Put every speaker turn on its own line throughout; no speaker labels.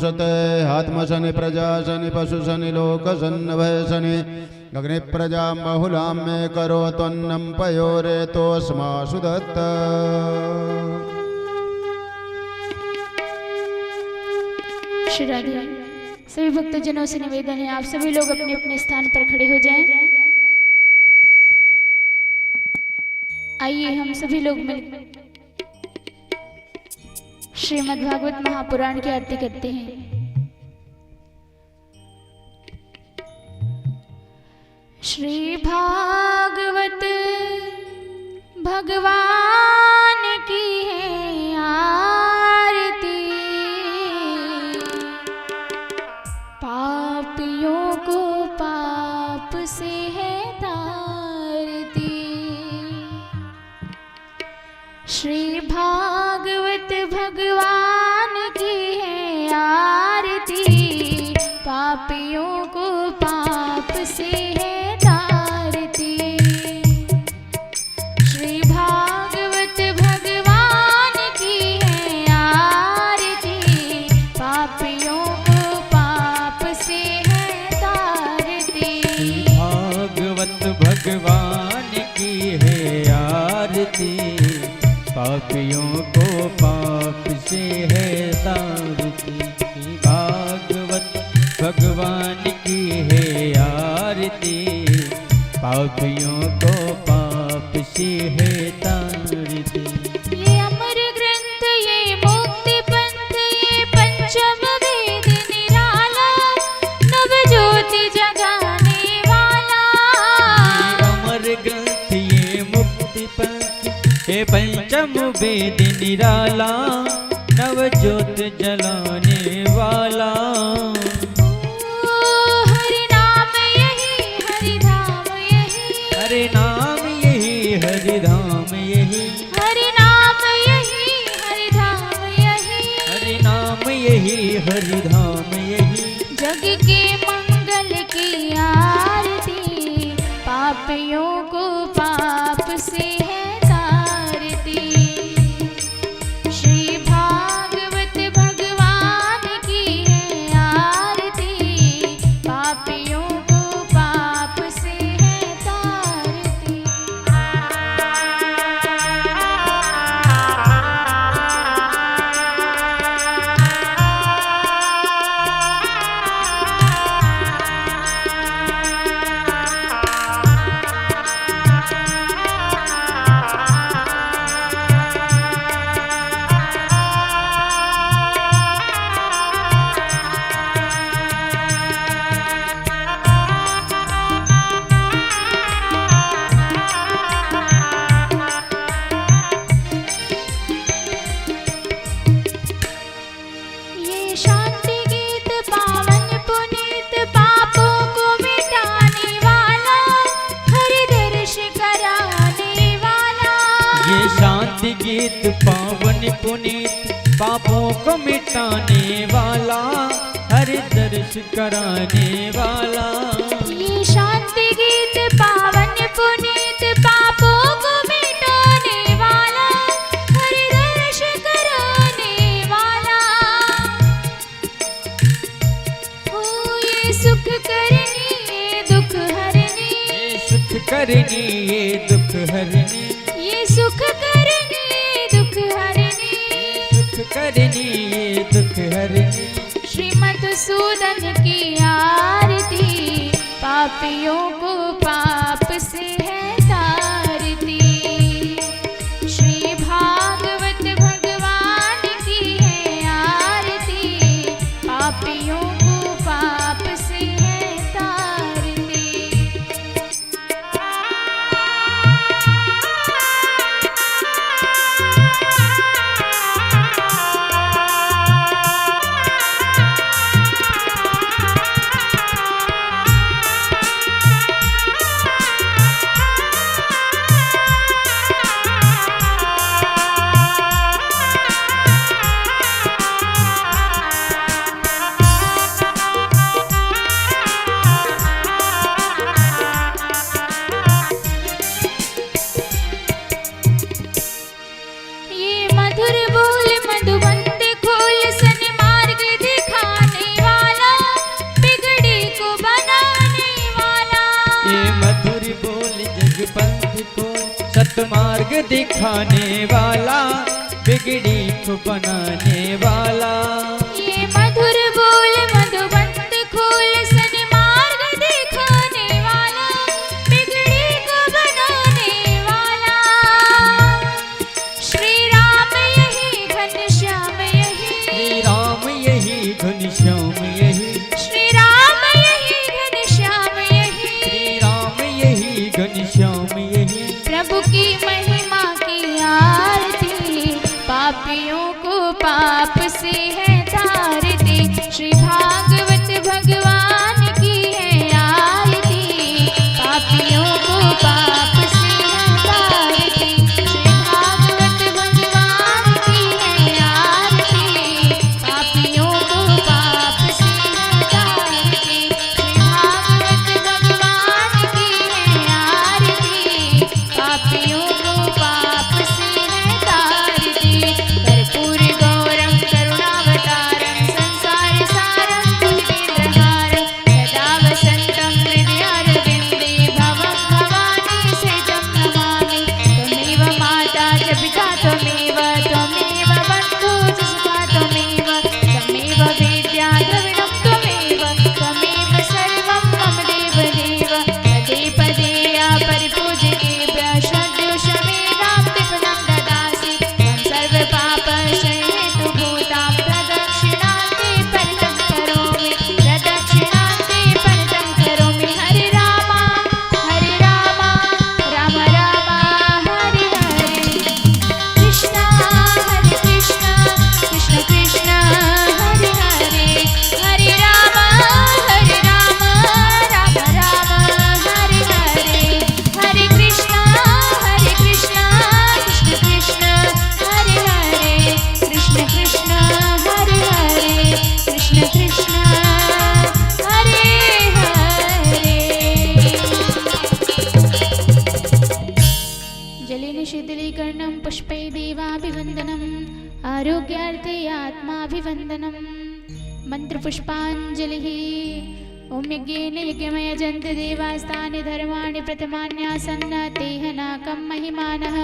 शते आत्मशनि प्रजाशनि पशुशनि लोकशन्नभयशनि अग्नि प्रजा बहुलां मे करो त्वन्नं पयोरे तोस्मासु दत्त।
श्री राधे। सभी भक्तजनों से निवेदन है, आप सभी लोग अपने अपने स्थान पर खड़े हो जाएं। आइए हम सभी लोग मिलकर श्रीमद् भागवत महापुराण की आरती करते हैं। श्री भागवत भगवान की है आरती, पापियों को पाप से है तारती। श्री भागवत भगवान की है आरती, पापियों को पाप से है तारती। श्री भागवत भगवान की है आरती, पापियों को पाप से है तारती।
भागवत भगवान की है आरती, पापियों को पाप से है तारती। भागवत भगवान की है आरती, पापियों को पाप से है तारती।
ये अमर ग्रंथ, ये मुक्ति पंथ, ये पंचम वेद निराला, नव ज्योति जगाने वाला।
ये अमर ग्रंथ, ये मुक्ति पंथ, ये पंचम वेद निराला, नव ज्योत जलाने वाला।
हरि नाम यही हरि धाम यही,
हरि नाम यही हरि धाम यही,
हरि नाम यही हरि धाम यही,
हरि नाम यही हरि धाम यही।
जग के मंगल की आरती, पापियों को पाप से है तारती। श्री भागवत भगवान की है आरती, पापियों को पाप से है तारती। ये शांति गीत पावन पुनीत, पापों को मिटाने वाला, हरि दर्श कराने वाला।
ये शांति गीत पावन पुनीत, पापों को मिटाने वाला, हरि दर्श कराने वाला।
ये शांति गीत पावन पुनीत, पापों को मिटाने वाला, हरि दर्श कराने वाला। ओ ये सुख करनी ये दुख हरनी,
ये सुख करनी ये दुख हरनी,
ये सुख करनी ये दुख हरनी।
सुख करनी ये दुख हरनी।
श्रीमधुसूदन की आरती, पापियों को पाप से है तारती। श्री भागवत भगवान की है आरती, पापियों को पाप से है तारती।
दिखाने वाला, बिगड़ी को बनाने वाला।
ये मधुर बोल मधुबंत खोल, सन्मार्ग दिखाने वाला, बिगड़ी को बनाने वाला। श्री राम यही घनश्याम यही,
श्री राम यही घनश्याम यही,
श्री राम यही घनश्याम यही,
श्री राम यही घनश्याम यही।
प्रभु की महिमा की आरती, पापियों को पाप से है तारती। श्री भागवत भगवान की है आरती, पापियों को पाप से है तारती। श्री भागवत भगवान की है आरती, पापियों को पाप से है तारती। श्री भागवत भगवान की है आरती, पापियों को पाप से है तारती। कर्पूर गौरम करुणावतारम, संसार सारम भुजगेन्द्रहारम, सदा वसंतम हृदयारविंदे, भवं भवानी सेजं नमामि। त्वमेव माता च पिता त्वमेव, त्वमेव बन्धु च सखा त्वमेव, त्वमेव वेद्या द्रविणं त्वमेव, त्वमेव सर्वं मम देवदेव। पदे पदे परिपूजकेभ्यः षड्दशमेधां विपुलं ददासि, त्वं सर्वपापक्षयहेतु भूतां, प्रदक्षिणान्ते परितं करोमि, प्रदक्षिणान्ते परितं करोमि। हरे राम राम राम, हरे हरे, कृष्ण हरे कृष्ण, कृष्ण कृष्ण हरे हरे, हरे राम राम राम, हरे हरे, हरे कृष्ण कृष्ण कृष्ण हरे हरे, कृष्ण कृष्ण हरे हरे, कृष्ण कृष्ण हरे हरे। जलेन शीतलीकरणं पुष्पै देवाभिवन्दनम्, आरोग्यार्थे आत्माभिवन्दनम्। मन्त्रपुष्पाञ्जलिः। ॐ यज्ञेन यज्ञमयजन्त देवास्तानि धर्माणि प्रथमान्यासन्न तेह नाकं महिमानः,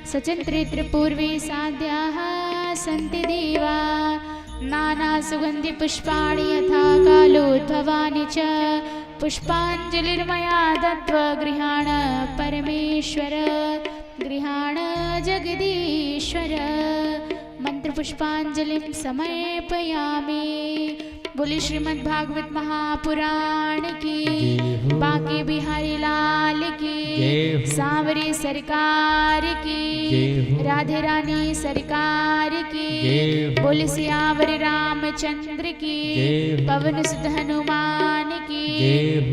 सचन्त्रित्रपूर्वे साध्याः सन्ति देवा। नानासुगन्धिपुष्पाणि यथा कालोद्भवानि च, पुष्पाञ्जलिर्मया दत्त्वा गृहाण परमेश्वर, गृहाण जगदीश्वर। मंत्रपुष्पांजलिं समर्पयामि। बोली श्रीमद्भागवत महापुराण की, बांके बिहारी लाल की, सांवरी सरकार की, राधे रानी सरकार की। बोली सियावर रामचंद्र की, पवन सुत हनुमान की,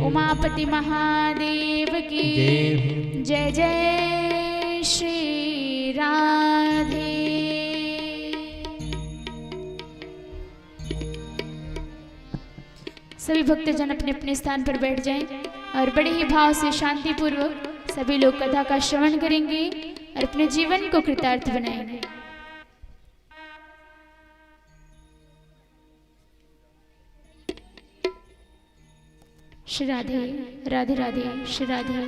उमापति महादेव की। जय जय श्री राधे। सभी भक्तजन अपने अपने स्थान पर बैठ जाएं और बड़े ही भाव से शांति पूर्वक सभी लोग कथा का श्रवण करेंगे और अपने जीवन को कृतार्थ बनाएंगे। श्री राधे राधे राधे, श्री राधे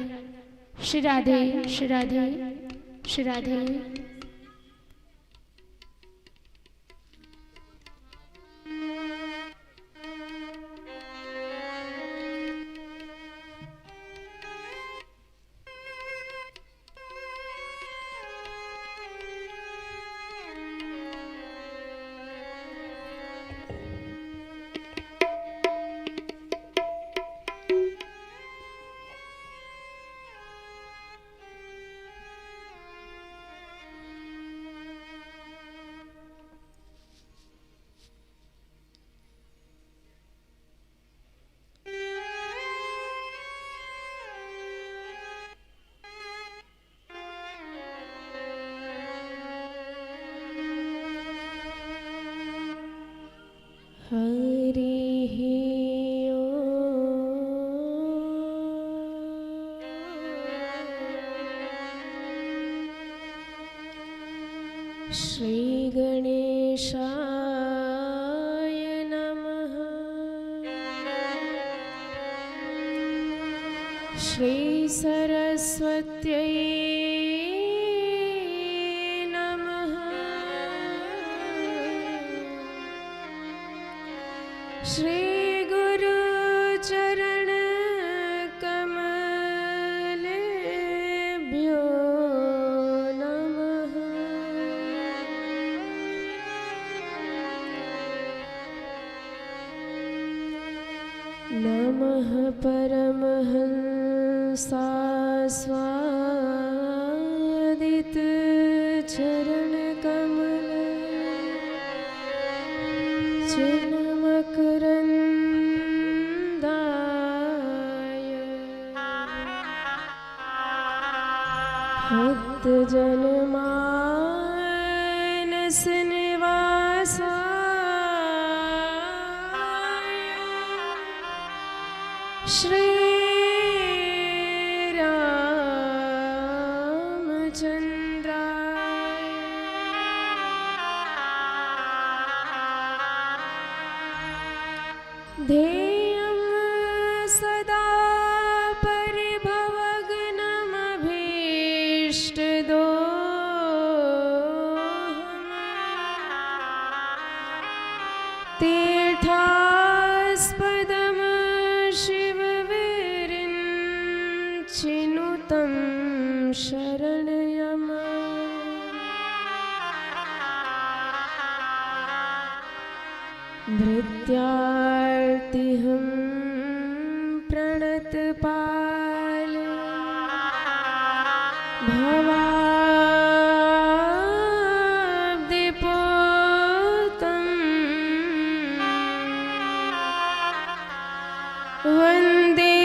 श्री राधे, श्री राधे श्री राधे।
श्री गणेशाय नमः। श्री सरस्वत्यै श्री गुरु चरण कमलेभ्यो नमः। नमः परमहंसास्वादित चरण कमल चिन्मकरन्दाय भक्त जनमानस निवासाय श्री रामचन्द्राय ध्येयं सदा परिभवग्नमभीष्टदोहम् तीर्थास्पदं शिवविरिञ्चिनुतं शरणयम् भृत्यार्तिहं प्रणतपाल भवाब्धिपोतं वन्दे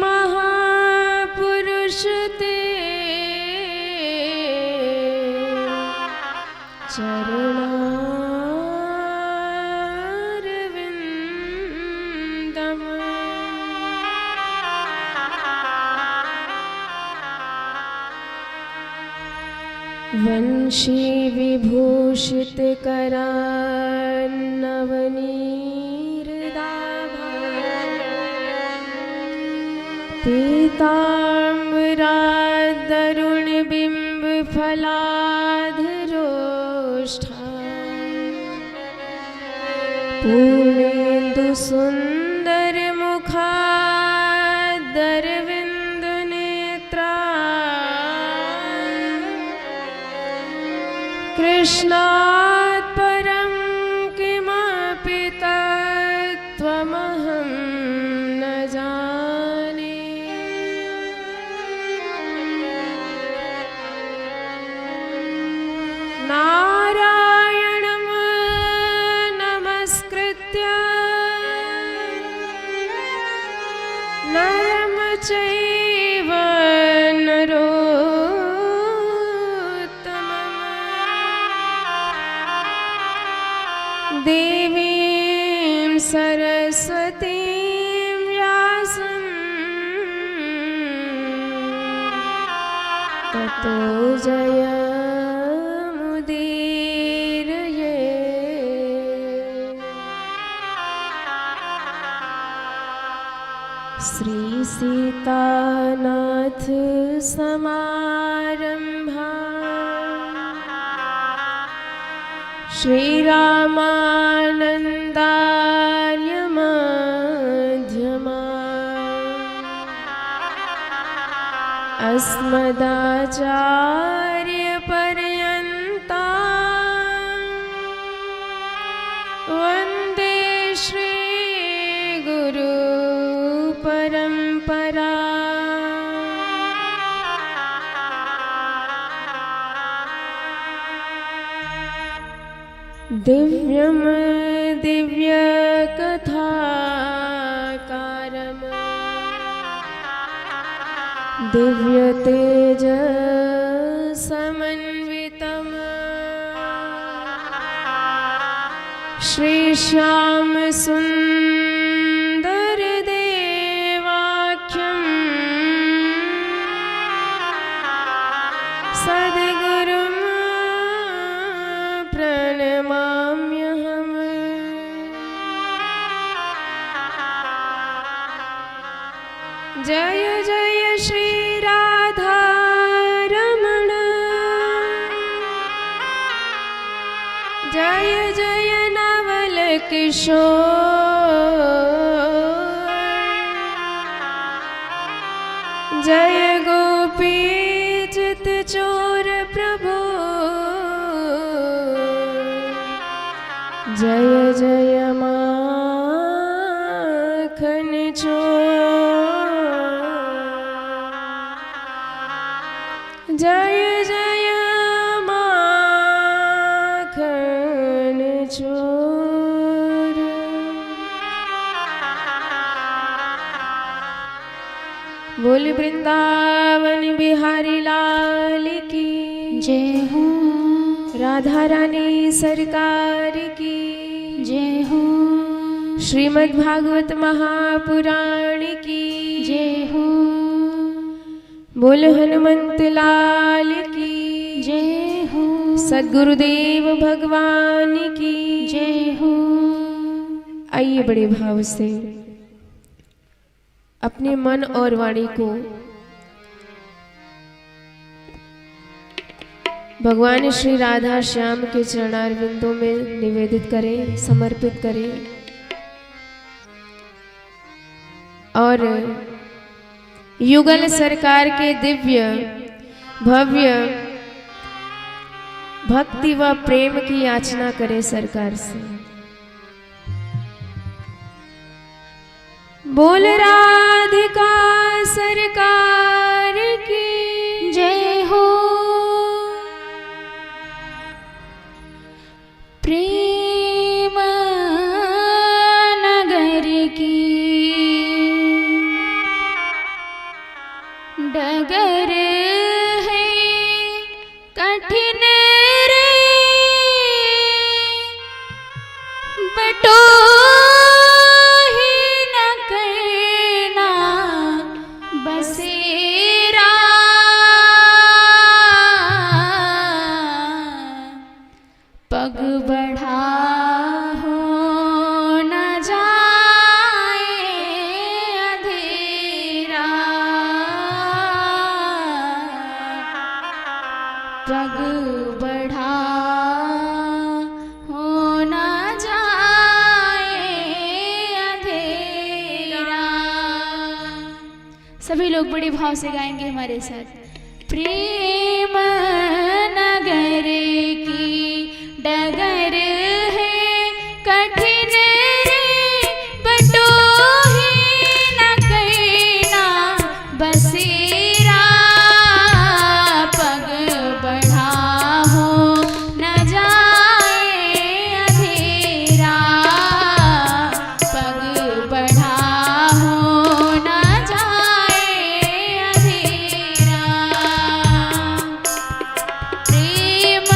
महापुरुष ते चरणारविन्दम् वंशी विभूषित करान्नवनीरदाभा पीताम्बरादरुणबिम्बफलाधरोष्ठा पूर्णेन्दुसुन्दरमुखादरविन्दनेत्रा कृष्णात् परं किमपि तत्त्वमहं न जाने। नारायणं नमस्कृत्य नरं चैव नरोत्तमम् देवीं सरस्वतीं व्यासं ततो जयमुदीरये। श्री सीतानाथ समारंभा श्रीरामानन्दार्य मध्यमा अस्मदाचार्यपर्यन्ता वन्दे श्रीगुरुपरम्परा। दिव्यं दिव्यकथाकारं दिव्यतेजसमन्वितं श्रीश्यामसुन्दरदेवाख्यं सद्गुरुं प्रणमाम्यहम्। जय जय श्री राधा रमण, जय जय नवल किशोर, जय गोपी चित चोर प्रभु जय जय माखन चोर जय जय माखन चोर। बोल वृंदावन बिहारी लाल की
जय हो,
राधा रानी सरकार की
जय हो,
श्रीमद् भागवत महापुराण की
जय हो,
बोल हनुमंत लाल की
जय हो,
सद्गुरुदेव भगवान की
जय हो।
आइए बड़े भाव से अपने मन और वाणी को भगवान श्री राधा श्याम के चरणारविंदों में निवेदित करें, समर्पित करें और युगल सरकार के दिव्य भव्य भक्ति व प्रेम की याचना करें सरकार से। बोल राधिका सरकार की
जय हो, प्रेम नगर की डगर है कठिन रे बटो बसेरा पग बढ़ा हो न जाए अंधेरा, पग बढ़ा हो न जाए अंधेरा। सभी लोग बड़े भाव से गाएंगे हमारे साथ। प्रेम नगर की डगर है कठिन रे बटोही न कहना बसेरा, पग बढ़ा हो न जाए अंधेरा, पग बढ़ा हो न जाए अंधेरा। प्रेम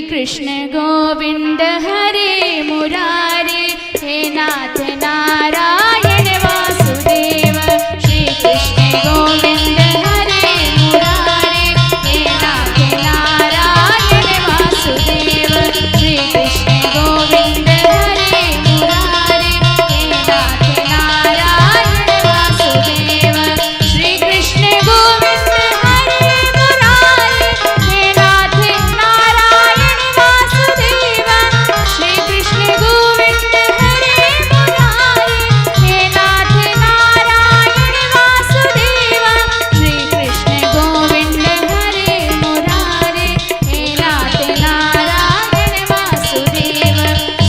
कृष्ण गोविंद हरे मुरारे, हे नाथ नारायण वासुदेव। श्री कृष्ण गोविंद हरे मुरारे, हे नाथ नारायण वासुदेव। श्री कृष्ण गोविंद हरे मुरारे, हे नाथ नारायण वासुदेव। श्री कृष्ण गोविंद हरे मुरारे, हे नाथ नारायण वासुदेव। श्री कृष्ण गोविंद हरे मुरारे, हे नाथ नारायण वासुदेव। श्री कृष्ण गोविंद हरे मुरारे, हे नाथ नारायण वासुदेव।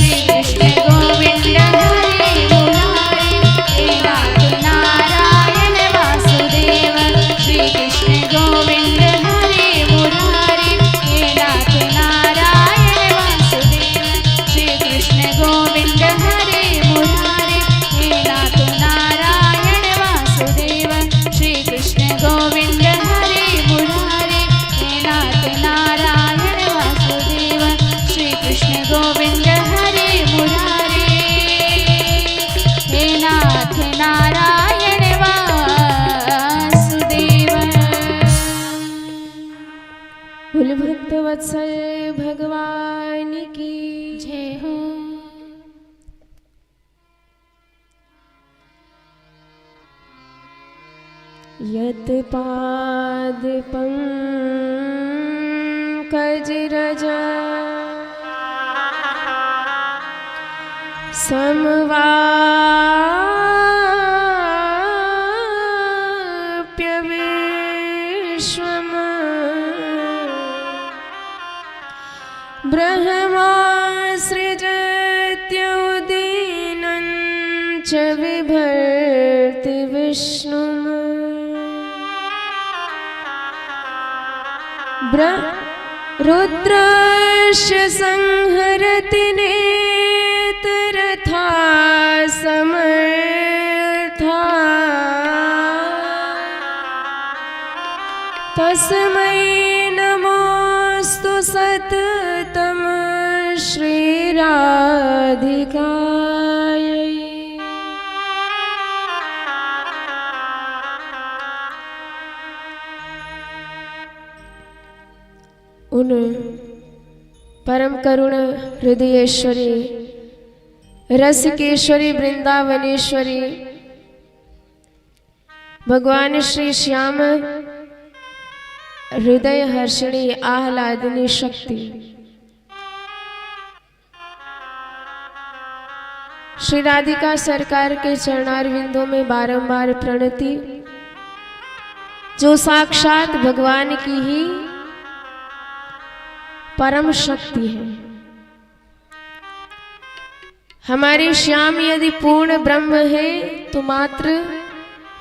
श्री कृष्ण गोविंद हरे मुरारे, हे नाथ नारायण वासुदेव। श्री कृष्ण गोविंद हरे मुरारे, हे नाथ नारायण वासुदेव। श्री कृष्ण गोविंद हरे मुरारे, हे नाथ नारायण वासुदेव। श्री कृष्ण गोविंद हरे मुरारे, हे नाथ नारायण वासुदेव। श्री कृष्ण गोविंद हरे मुरारे, हे नाथ नारायण वासुदेव।
बोल भक्त वत्सल भगवान की
जय हो।
यत पाद पंकज रजा समवाप्य विश्वम् ब्रह्मासृजत्युदीनं च बिभर्ति विष्णुम् रुद्रस्य संहरति नेत्ररथा समर्था तस्मै नमोऽस्तु सततं श्रीराधिकायै। उन परम करुण हृदयेश्वरी रसिकेश्वरी वृंदावनेश्वरी भगवान श्री श्याम हृदय हर्षिणी आह्लादिनी शक्ति श्री राधिका सरकार के चरणारविंदों में बारंबार प्रणति, जो साक्षात भगवान की ही परम शक्ति है। हमारे श्याम यदि पूर्ण ब्रह्म है तो मात्र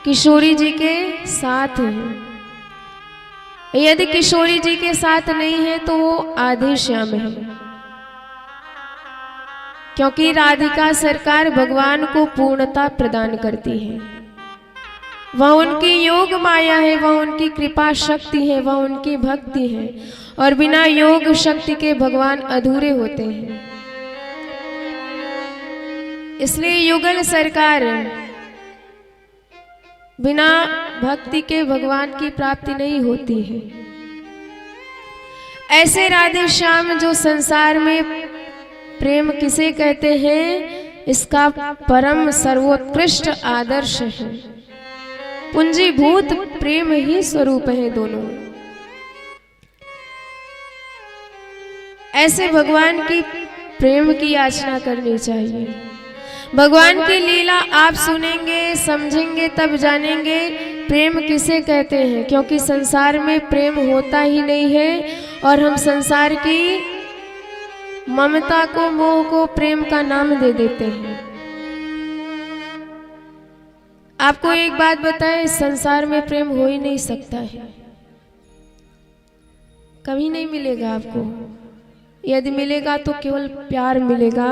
किशोरी जी के साथ है, यदि किशोरी जी के साथ नहीं है तो वो आधे श्याम है, क्योंकि राधिका सरकार भगवान को पूर्णता प्रदान करती है। वह उनकी योग माया है, वह उनकी कृपा शक्ति है, वह उनकी भक्ति है, और बिना योग शक्ति के भगवान अधूरे होते हैं। इसलिए युगल सरकार बिना भक्ति के भगवान की प्राप्ति नहीं होती है। ऐसे राधे श्याम जो संसार में प्रेम किसे कहते हैं, इसका परम सर्वोत्कृष्ट आदर्श है। पुंजीभूत प्रेम ही स्वरूप है दोनों। ऐसे भगवान की प्रेम की याचना करनी चाहिए। भगवान की लीला आप सुनेंगे, समझेंगे, तब जानेंगे प्रेम किसे कहते हैं, क्योंकि संसार में प्रेम होता ही नहीं है और हम संसार की ममता को, मोह को प्रेम का नाम दे देते हैं। आपको एक बात बताएं, संसार में प्रेम हो ही नहीं सकता है, कभी नहीं मिलेगा आपको। यदि मिलेगा तो केवल प्यार मिलेगा।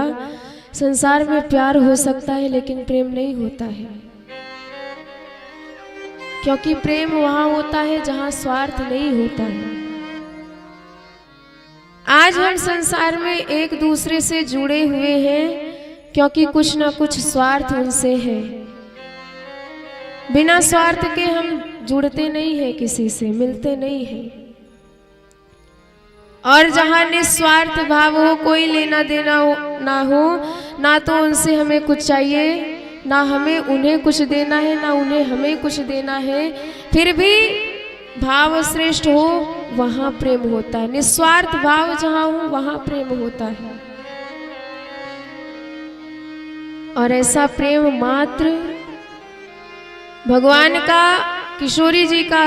संसार में प्यार हो सकता है लेकिन प्रेम नहीं होता है, क्योंकि प्रेम वहां होता है जहां स्वार्थ नहीं होता है। आज हम संसार में एक दूसरे से जुड़े हुए हैं क्योंकि कुछ ना कुछ स्वार्थ उनसे है। बिना स्वार्थ के हम जुड़ते नहीं हैं, किसी से मिलते नहीं हैं। और जहाँ निस्वार्थ भाव हो, कोई लेना देना ना हो, ना तो उनसे हमें कुछ चाहिए, ना हमें उन्हें कुछ देना है, ना उन्हें हमें कुछ देना है, फिर भी भाव श्रेष्ठ हो वहाँ प्रेम होता है। निस्वार्थ भाव जहाँ हो वहाँ प्रेम होता है। और ऐसा प्रेम मात्र भगवान का, किशोरी जी का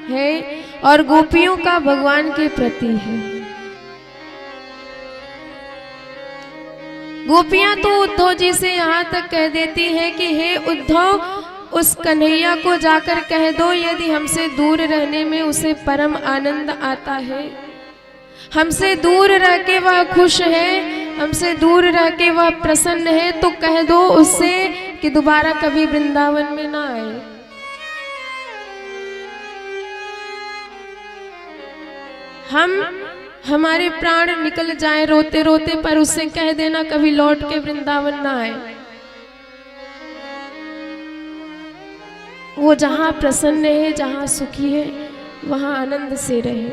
है और गोपियों का भगवान के प्रति है। गोपियां तो उद्धव जी से यहाँ तक कह देती हैं कि हे उद्धव, उस कन्हैया को जाकर कह दो यदि हमसे दूर रहने में उसे परम आनंद आता है, हमसे दूर रह के वह खुश है, हमसे दूर रह के वह प्रसन्न है, तो कह दो उससे कि दोबारा कभी वृंदावन में ना आए। हमारे प्राण निकल जाए रोते रोते, पर उससे कह देना कभी लौट के वृंदावन ना आए। वो जहां प्रसन्न है, जहां सुखी है, वहां आनंद से रहे।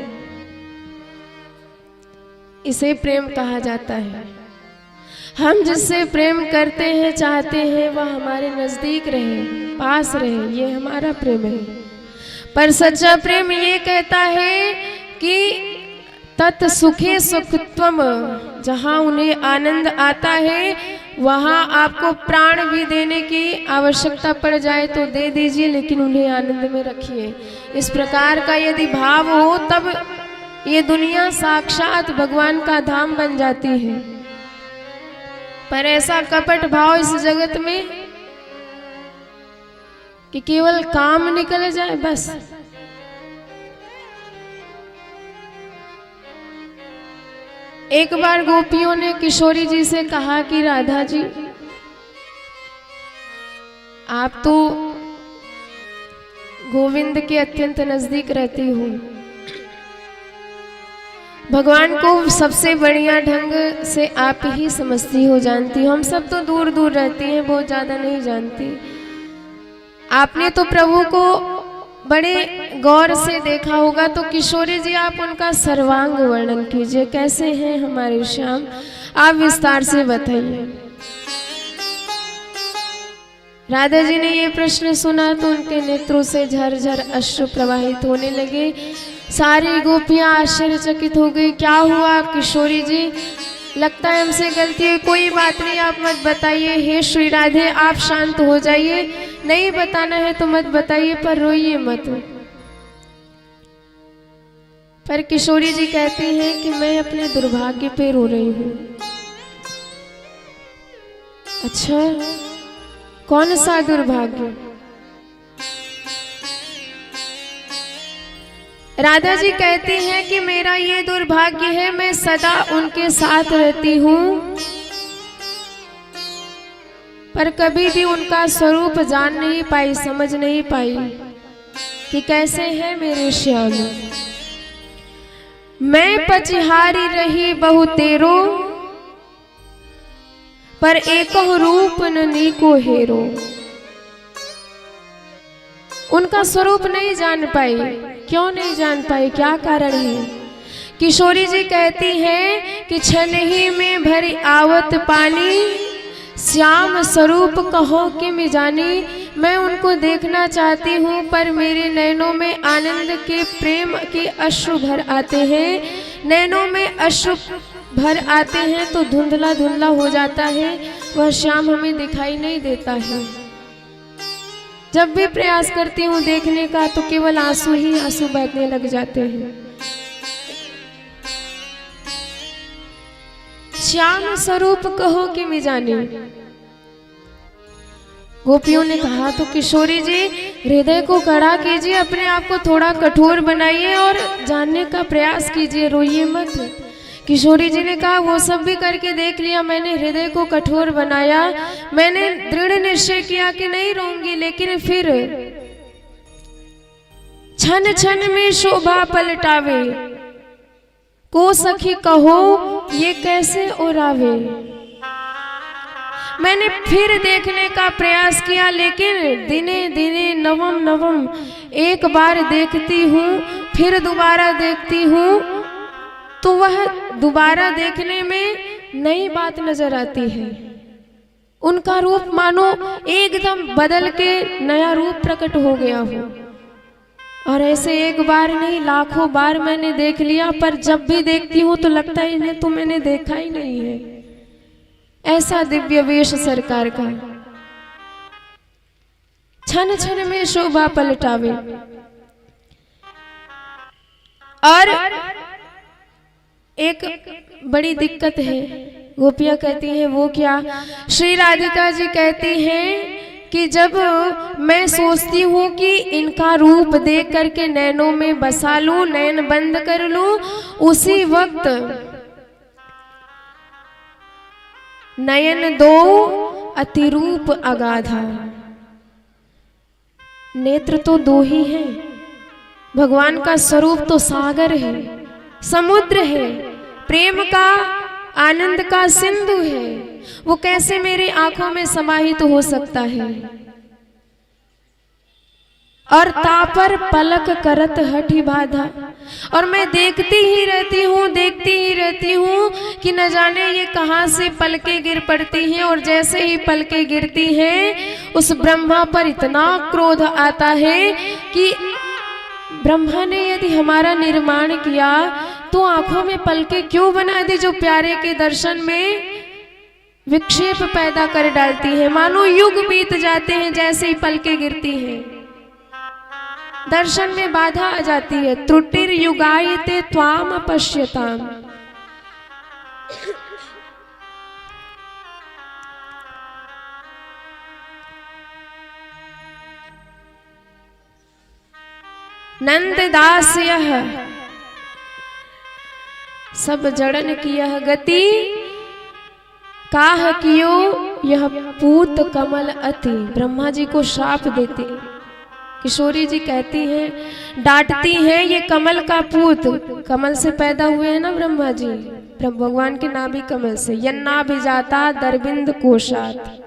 इसे प्रेम कहा जाता है। हम जिससे प्रेम करते हैं, चाहते हैं, वह हमारे नजदीक रहे, पास रहे, ये हमारा प्रेम है। पर सच्चा प्रेम ये कहता है कि तत् सुखे सुखत्वम, जहाँ उन्हें आनंद आता है वहाँ आपको प्राण भी देने की आवश्यकता पड़ जाए तो दे दीजिए, लेकिन उन्हें आनंद में रखिए। इस प्रकार का यदि भाव हो तब ये दुनिया साक्षात भगवान का धाम बन जाती है। पर ऐसा कपट भाव इस जगत में कि केवल काम निकल जाए बस। एक बार गोपियों ने किशोरी जी से कहा कि राधा जी, आप तो गोविंद के अत्यंत नजदीक रहती हो, भगवान को सबसे बढ़िया ढंग से आप ही समझती हो, जानती हो। हम सब तो दूर दूर रहती हैं, बहुत ज्यादा नहीं जानती। आपने तो प्रभु को बड़े गौर से देखा होगा, तो किशोरी जी आप उनका सर्वांग वर्णन कीजिए। कैसे हैं हमारे श्याम, आप विस्तार से बताइए। राधा जी ने ये प्रश्न सुना तो उनके नेत्रों से झरझर अश्रु प्रवाहित होने लगे। सारी गोपियां आश्चर्यचकित हो गई। क्या हुआ किशोरी जी, लगता है हमसे गलती है। कोई बात नहीं, आप मत बताइए। हे श्री राधे, आप शांत हो जाइए, नहीं बताना है तो मत बताइए, पर रोइए मत। पर किशोरी जी कहती हैं कि मैं अपने दुर्भाग्य पे रो रही हूं। अच्छा, कौन सा दुर्भाग्य? राधा जी कहती हैं कि मेरा ये दुर्भाग्य है, मैं सदा उनके साथ रहती हूँ पर कभी भी उनका स्वरूप जान नहीं पाई, समझ नहीं पाई कि कैसे है मेरे श्याम। मैं पचिहारी रही बहु तेरो, पर एको रूप न नीको हेरो। उनका स्वरूप नहीं जान पाई। क्यों नहीं जान पाई, क्या कारण है? किशोरी जी कहती हैं कि छन ही में भरी आवत पानी, श्याम स्वरूप कहो कि मैं जानी। मैं उनको देखना चाहती हूँ पर मेरे नैनों में आनंद के प्रेम के अश्रु भर आते हैं। नैनों में अश्रु भर आते हैं तो धुंधला धुंधला हो जाता है, वह श्याम हमें दिखाई नहीं देता है। जब भी प्रयास करती हूँ देखने का तो केवल आंसू ही आंसू बहने लग जाते हैं। श्याम स्वरूप कहो कि मैं जानी। गोपियों ने कहा तो किशोरी जी हृदय को कड़ा कीजिए, अपने आप को थोड़ा कठोर बनाइए और जानने का प्रयास कीजिए, रोइए मत। किशोरी जी ने कहा वो सब भी करके देख लिया, मैंने हृदय को कठोर बनाया, मैंने दृढ़ निश्चय किया कि नहीं रोऊंगी, लेकिन फिर क्षण क्षण में शोभा पलटावे। को सखी कहो ये कैसे उड़ावे। मैंने फिर देखने का प्रयास किया, लेकिन दिने दिने नवम नवम एक बार देखती हूँ, फिर दोबारा देखती हूँ, तो वह दोबारा देखने में नई बात नजर आती है। उनका रूप मानो एकदम बदल के नया रूप प्रकट हो गया हो। और ऐसे एक बार नहीं लाखों बार मैंने देख लिया, पर जब भी देखती हूँ तो लगता है इन्हें तो मैंने देखा ही नहीं है। ऐसा दिव्य वेश सरकार का, क्षण क्षण में शोभा पलटावे। और एक बड़ी दिक्कत है, गोपियां कहती हैं वो क्या। श्री राधिका जी कहती हैं कि जब मैं सोचती हूँ कि इनका रूप देख करके नैनों में बसा लूं, नैन बंद कर लूं, उसी वक्त नयन दो अतिरूप अगाधा। नेत्र तो दो ही हैं, भगवान का स्वरूप तो सागर है, समुद्र है, प्रेम का आनंद का सिंधु है। वो कैसे मेरी आंखों में समाहित हो सकता है। और तापर पलक करत हठी बाधा। और मैं देखती ही रहती हूँ, देखती ही रहती हूँ कि न जाने ये कहाँ से पलकें गिर पड़ती हैं। और जैसे ही पलकें गिरती हैं, उस ब्रह्मा पर इतना क्रोध आता है कि ब्रह्मा ने यदि हमारा निर्माण किया तो आंखों में पलकें क्यों बना दी, जो प्यारे के दर्शन में विक्षेप पैदा कर डालती है। मानो युग बीत जाते हैं जैसे ही पलकें गिरती हैं, दर्शन में बाधा आ जाती है। त्रुटिर युगायते त्वाम पश्यताम। नंददास यह सब जड़न की यह गति, काह कियो यह पूत कमल अति। ब्रह्मा जी को श्राप देते, किशोरी जी कहती हैं, डांटती हैं, ये कमल का पूत, कमल से पैदा हुए हैं ना ब्रह्मा जी, भगवान के नाभि कमल से। यन्ना भी जाता दरबिंद कोशात।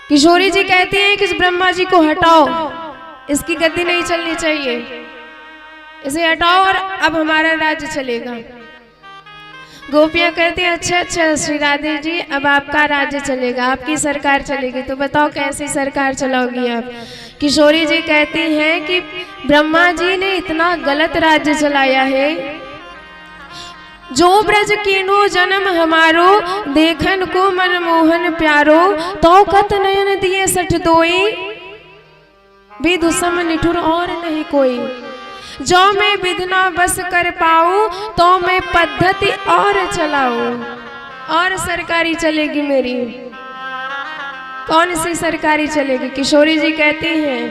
किशोरी जी कहती हैं कि इस ब्रह्मा जी को हटाओ, इसकी गति नहीं चलनी चाहिए, इसे हटाओ और अब हमारा राज्य चलेगा। गोपियां कहती हैं, अच्छा अच्छा श्री राधे जी, अब आपका राज्य चलेगा, आपकी सरकार चलेगी, तो बताओ कैसी सरकार चलाओगी आप। किशोरी जी कहती हैं कि ब्रह्मा जी ने इतना गलत राज्य चलाया है। जो ब्रज कीनो जन्म हमारो, देखन को मनमोहन प्यारो, तो कत नयन दिए सठ दोई, विधु सम निठुर और नहीं कोई। जो मैं विधना बस कर पाऊं, तो मैं पद्धति और चलाऊं। और सरकारी चलेगी मेरी, कौन सी सरकारी चलेगी। किशोरी जी कहती हैं,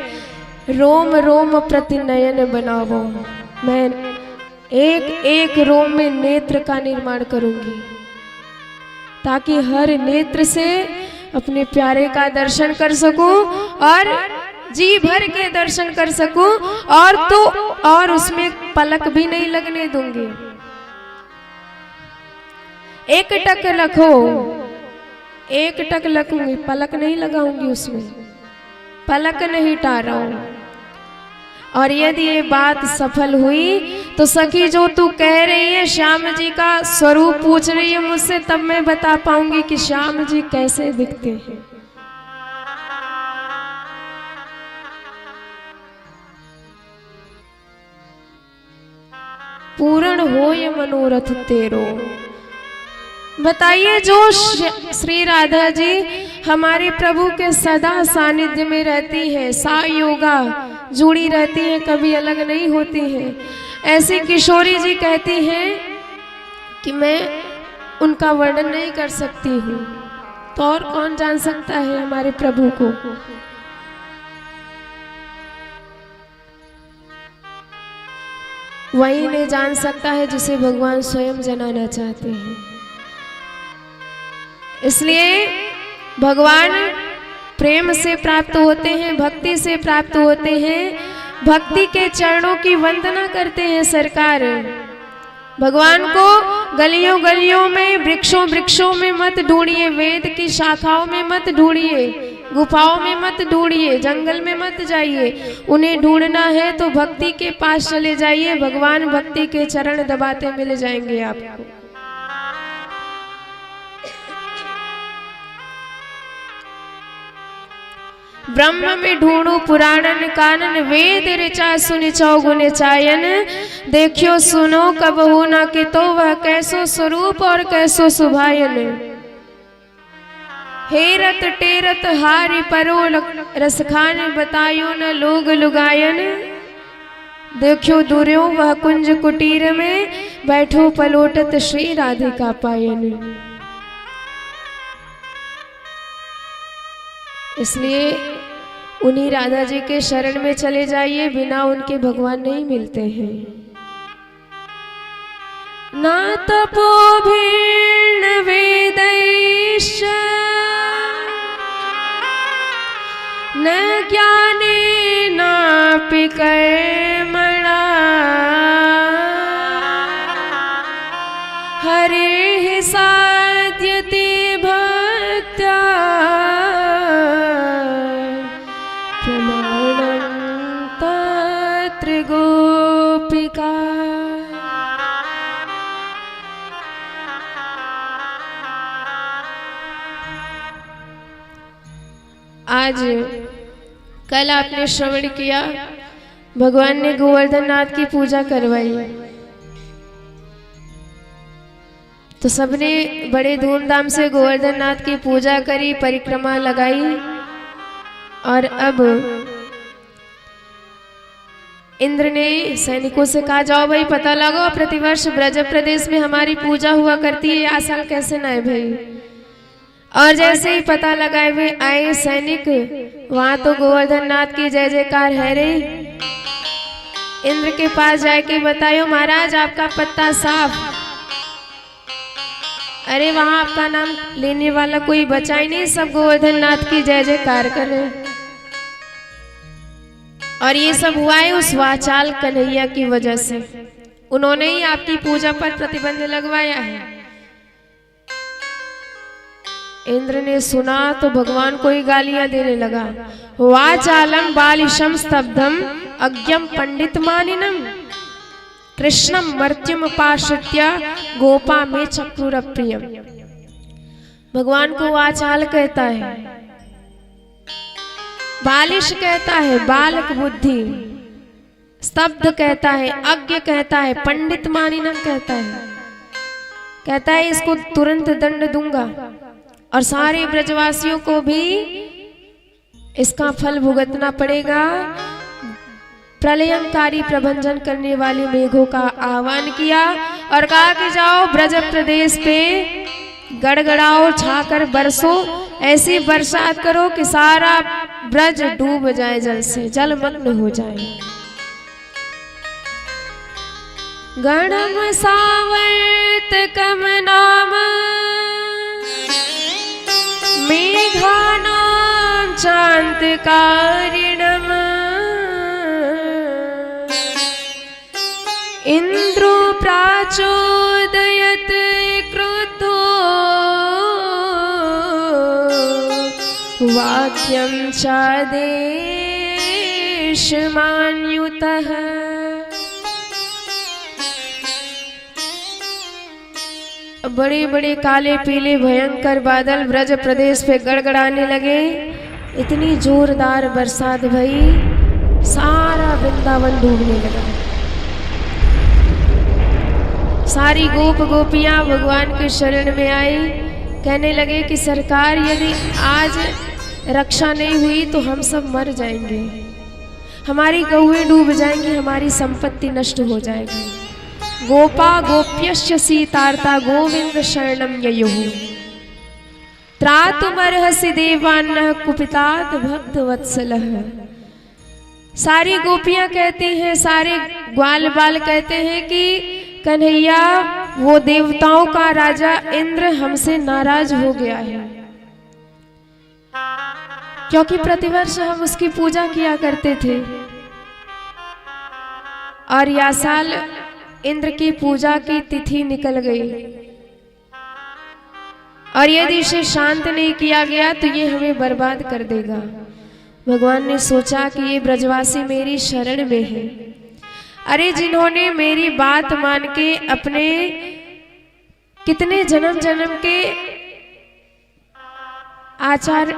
रोम रोम प्रति नयन बनावो। मैं एक एक रोम में नेत्र का निर्माण करूंगी, ताकि हर नेत्र से अपने प्यारे का दर्शन कर सकूं और जी भर के दर्शन कर सकूं। और उसमें पलक भी नहीं लगने दूंगी। एक टक लखो, एक टक लखूंगी, पलक नहीं लगाऊंगी, उसमें पलक नहीं टारूं। और यदि ये बात सफल हुई तो सखी जो तू कह रही है श्याम जी का स्वरूप पूछ रही है मुझसे, तब मैं बता पाऊंगी कि श्याम जी कैसे दिखते हैं। पूर्ण हो ये मनोरथ तेरो। बताइए, जो श्री राधा जी हमारे प्रभु के सदा सानिध्य में रहती है, सा योगा जुड़ी रहती है, कभी अलग नहीं होती है, ऐसी किशोरी जी कहती हैं कि मैं उनका वर्णन नहीं कर सकती हूँ। तो और कौन जान सकता है हमारे प्रभु को। वही नहीं जान सकता है जिसे भगवान स्वयं जनाना चाहते हैं। इसलिए भगवान प्रेम से प्राप्त होते हैं, भक्ति से प्राप्त होते हैं। भक्ति के चरणों की वंदना करते हैं सरकार। भगवान को गलियों गलियों में, वृक्षों वृक्षों में मत ढूंढिए, वेद की शाखाओं में मत ढूंढिए, गुफाओं में मत ढूंढिए, जंगल में मत जाइए। उन्हें ढूंढना है तो भक्ति के पास चले जाइए, भगवान भक्ति के चरण दबाते मिल जाएंगे आपको। ब्रह्म में ढूंढू पुराणन कानन, वेद ऋचा सुनि चौगुन चायन। देखियो सुनो कब हो ना कि तो वह कैसो स्वरूप और कैसो सुभायन। हेरत टेरत हारि परो रसखान, बतायो न लोग लुगायन। देखियो दूर्यो वह कुंज कुटीर में, बैठो पलोटत श्री राधिका पायन। इसलिए उन्हीं राधा जी के शरण में चले जाइए, बिना उनके भगवान नहीं मिलते हैं। ना तपो भीर्ण वेदैश्च न ज्ञाने नापि कर्मणा, हरे साध्यते भक्त्या गोपिका। आज कल आपने श्रवण किया, भगवान ने गोवर्धन नाथ की पूजा करवाई, तो सबने बड़े धूमधाम से गोवर्धन नाथ की पूजा करी, परिक्रमा लगाई। और अब इंद्र ने सैनिकों से कहा, जाओ भाई पता लगाओ, प्रतिवर्ष ब्रज प्रदेश में हमारी पूजा हुआ करती है, आ साल कैसे ना है भाई। और जैसे ही पता लगाए हुए आए सैनिक, वहां तो गोवर्धन नाथ की जय जयकार है रे। इंद्र के पास जाके बतायो, महाराज आपका पत्ता साफ। अरे वहां आपका नाम लेने वाला कोई बचा ही नहीं, सब गोवर्धन नाथ की जय जयकार कर रहे। और ये सब हुआ है उस वाचाल कन्हैया की वजह से, उन्होंने ही आपकी पूजा पर प्रतिबंध लगवाया है। इंद्र ने सुना तो भगवान को ही गालियां देने लगा। वाचालम बालिशम स्तब्धम अज्ञम पंडित मानिनम, कृष्णम मर्त्युम पाश्रित्य गोपा में चक्रुर प्रियम। भगवान को वाचाल कहता है, बालिश कहता है बालक बुद्धि, स्तब्ध कहता है अज्ञ कहता है, पंडित मानिनम कहता है इसको तुरंत दंड दूंगा और सारे ब्रजवासियों को भी इसका फल भुगतना पड़ेगा। प्रलयंकारी प्रबंधन करने वाले मेघों का आह्वान किया और कहा कि जाओ ब्रज प्रदेश पे गड़गड़ाओ, छाकर बरसो, ऐसी बरसात करो कि सारा ब्रज डूब जाए, जल से जलमग्न हो जाए। गणम सावर्त कम नाम मेघानां चांतकारिणम, इंद्रो प्राचोदयत क्रुद्धो वाक्यं चादेशमान्युतः। बड़े बड़े काले पीले भयंकर बादल ब्रज प्रदेश पे गड़गड़ाने लगे। इतनी जोरदार बरसात भई, सारा वृंदावन डूबने लगा। सारी गोप गोपियां भगवान के शरण में आई, कहने लगे कि सरकार यदि आज रक्षा नहीं हुई तो हम सब मर जाएंगे, हमारी गौएं डूब जाएंगी, हमारी संपत्ति नष्ट हो जाएगी। गोपा गोप्यश्च सीतार्ता गोविंद शरणम ययुः, त्रातुमर्हसि देवान्नः कुपितात भक्त वत्सलः। सारी गोपियां कहती हैं, सारे ग्वाल बाल कहते हैं कि कन्हैया वो देवताओं का राजा इंद्र हमसे नाराज हो गया है, क्योंकि प्रतिवर्ष हम उसकी पूजा किया करते थे। और या साल इंद्र की पूजा की तिथि निकल गई और यदि इसे शांत नहीं किया गया तो ये हमें बर्बाद कर देगा। भगवान ने सोचा कि ये ब्रजवासी मेरी शरण में है। अरे जिन्होंने मेरी बात मान के अपने कितने जन्म जन्म के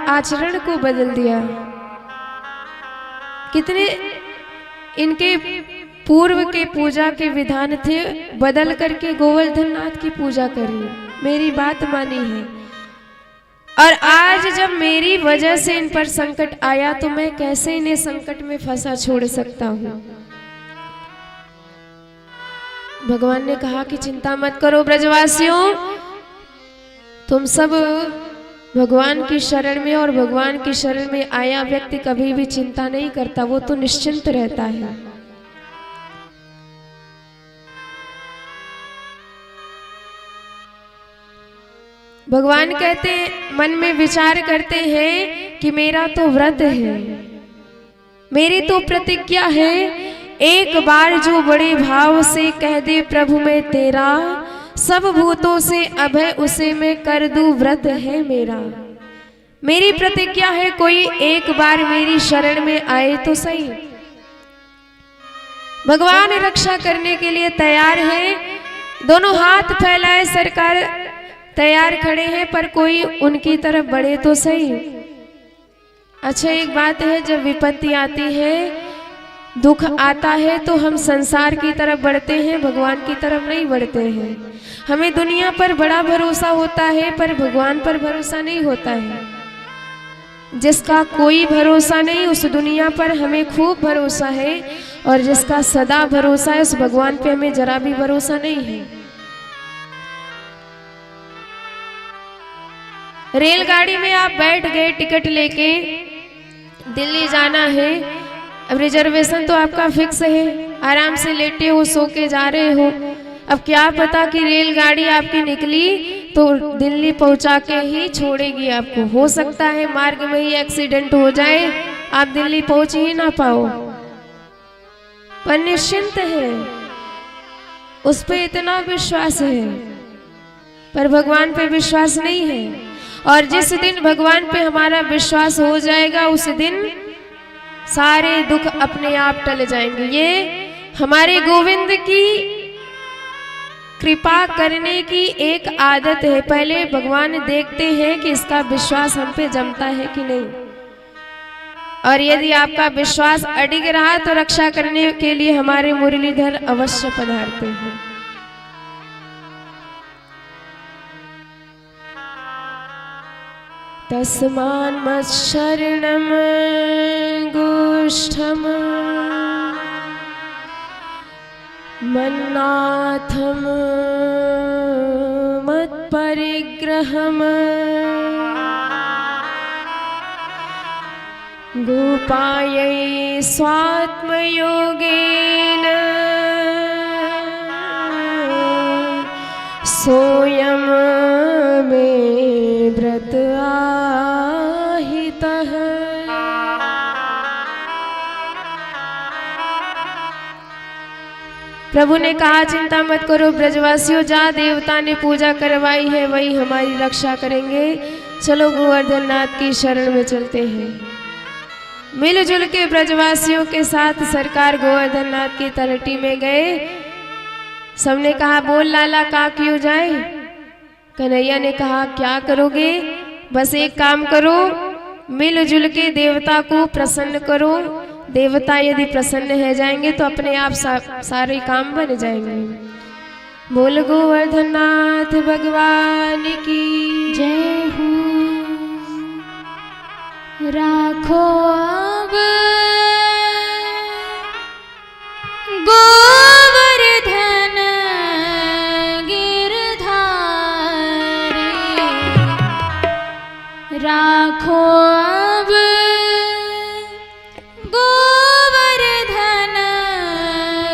आचरण को बदल दिया, कितने इनके पूर्व के पूजा के विधान थे बदल करके गोवर्धन नाथ की पूजा करी, मेरी बात मानी है। और आज जब मेरी वजह से इन पर संकट आया तो मैं कैसे इन्हें संकट में फंसा छोड़ सकता हूं। भगवान ने कहा कि चिंता मत करो ब्रजवासियों, तुम सब भगवान की शरण में, और भगवान की शरण में आया व्यक्ति कभी भी चिंता नहीं करता, वो तो निश्चिंत रहता है। भगवान कहते हैं, मन में विचार करते हैं कि मेरा तो व्रत है, मेरी तो प्रतिज्ञा है, एक बार जो बड़े भाव से कह दे प्रभु मैं तेरा, सब भूतों से अभय उसे मैं कर दूं व्रत है मेरा। मेरी प्रतिज्ञा है कोई एक बार मेरी शरण में आए तो सही। भगवान रक्षा करने के लिए तैयार है, दोनों हाथ फैलाए सरकार तैयार खड़े हैं, पर कोई उनकी तरफ बढ़े तो सही। अच्छा एक बात है, जब विपत्ति आती है, दुख आता है तो हम संसार की तरफ बढ़ते हैं, भगवान की तरफ नहीं बढ़ते हैं। हमें दुनिया पर बड़ा भरोसा होता है पर भगवान पर भरोसा नहीं होता है। जिसका कोई भरोसा नहीं उस दुनिया पर हमें खूब भरोसा है, और जिसका सदा भरोसा है उस भगवान पे हमें जरा भी भरोसा नहीं है। रेलगाड़ी में आप बैठ गए टिकट लेके, दिल्ली जाना है, अब रिजर्वेशन तो आपका फिक्स है, आराम से लेटे हो, सो के जा रहे हो। अब क्या पता कि रेलगाड़ी आपकी निकली तो दिल्ली पहुंचा के ही छोड़ेगी आपको, हो सकता है मार्ग में ही एक्सीडेंट हो जाए, आप दिल्ली पहुंच ही ना पाओ, पर निश्चिंत है, उस पे इतना विश्वास है। पर भगवान पे विश्वास नहीं है, और जिस दिन भगवान पे हमारा विश्वास हो जाएगा उस दिन सारे दुख अपने आप टल जाएंगे। ये हमारे गोविंद की कृपा करने की एक आदत है। पहले भगवान देखते हैं कि इसका विश्वास हम पे जमता है कि नहीं, और यदि आपका विश्वास अडिग रहा तो रक्षा करने के लिए हमारे मुरलीधर अवश्य पधारते हैं। तस्मान् मच्छरणं गोष्ठम् मन्नाथं मत्परिग्रहम् गोपायै स्वात्मयोगेन सोऽयं मे व्रत आहितः। प्रभु ने कहा चिंता मत करो ब्रजवासियों, जहाँ देवता ने पूजा करवाई है वही हमारी रक्षा करेंगे। चलो गोवर्धन नाथ की शरण में चलते हैं। मिलजुल के ब्रजवासियों के साथ सरकार गोवर्धन नाथ की तलहटी में गए। सबने कहा बोल लाला का क्यों जाए। कन्हैया ने कहा क्या करोगे, बस एक काम करो, मिलजुल के देवता को प्रसन्न करो। देवता यदि प्रसन्न हो जाएंगे तो अपने आप सारे काम बन जाएंगे। बोल गोवर्धन नाथ भगवान की
जय हो। राखो अब गोवर्धन गिरधारी, राखो अब गोवर्धन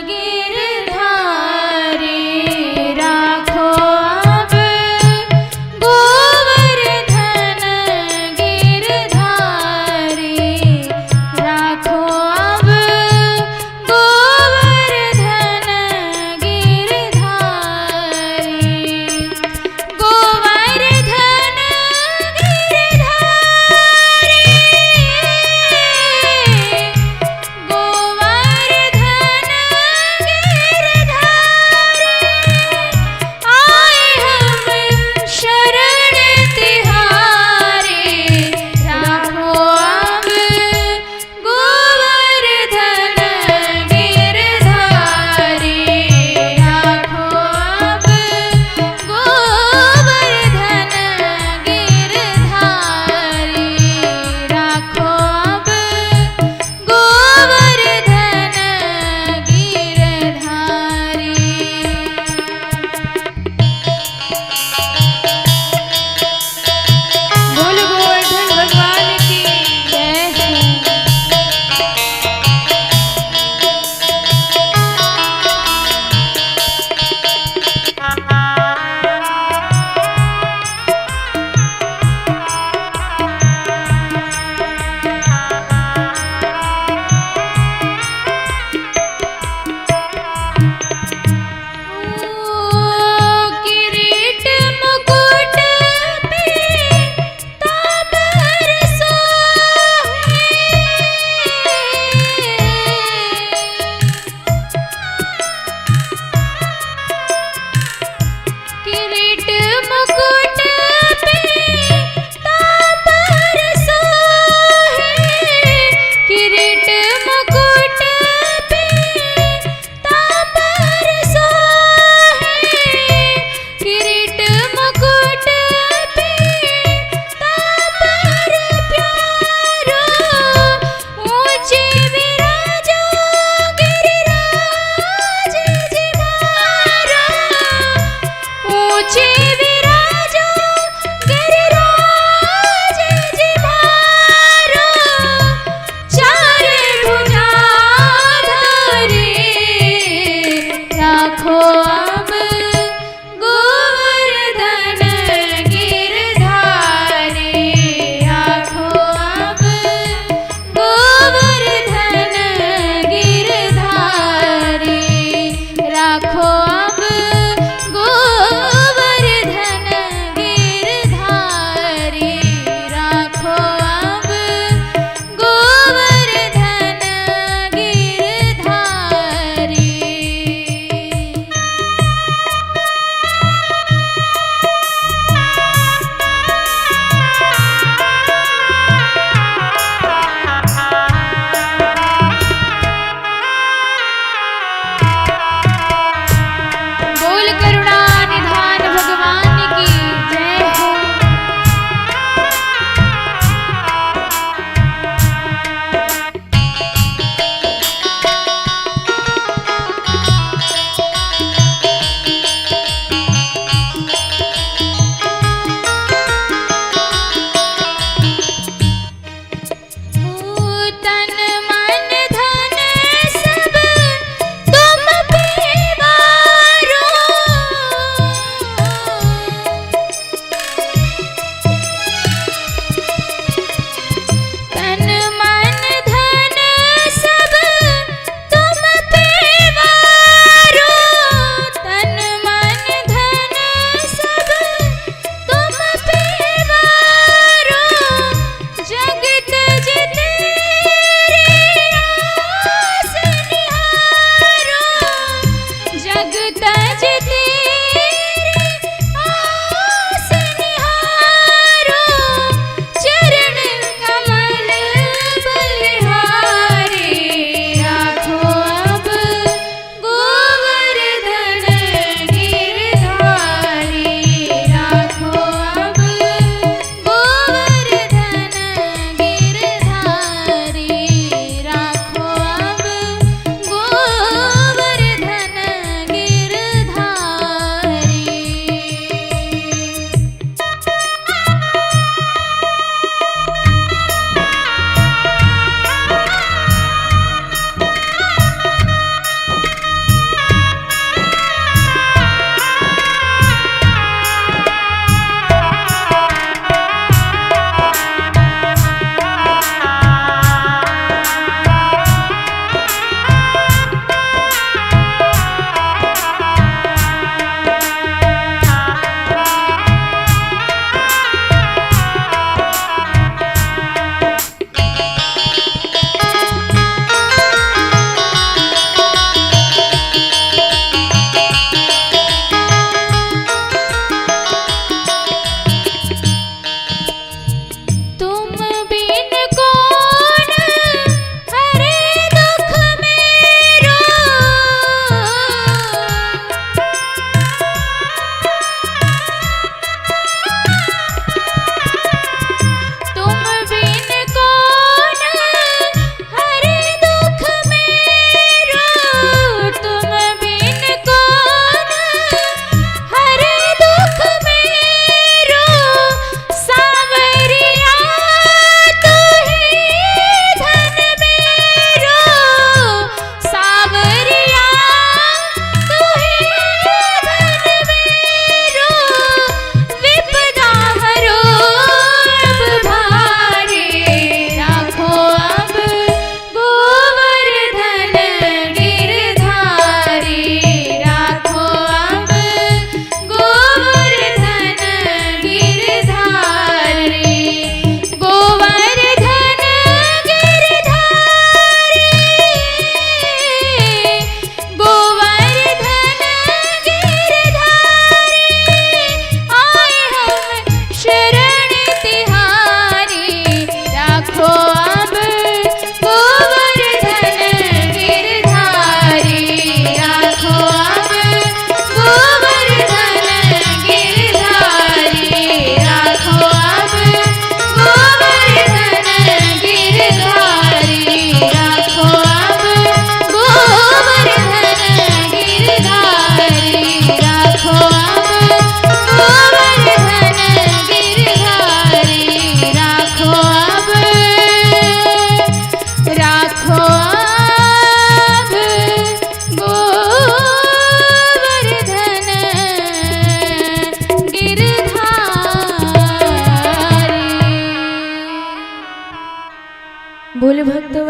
गिरधारी, राखो अब गोवर्धन गिरधारी, राखो अब गोवर्धन राखो अब गोवर्धन गिरधारी, राखो अब गोवर्धन गिरधारी, राखो अब गोवर्धन गिरधारी, राखो अब गोवर्धन गिरधारी।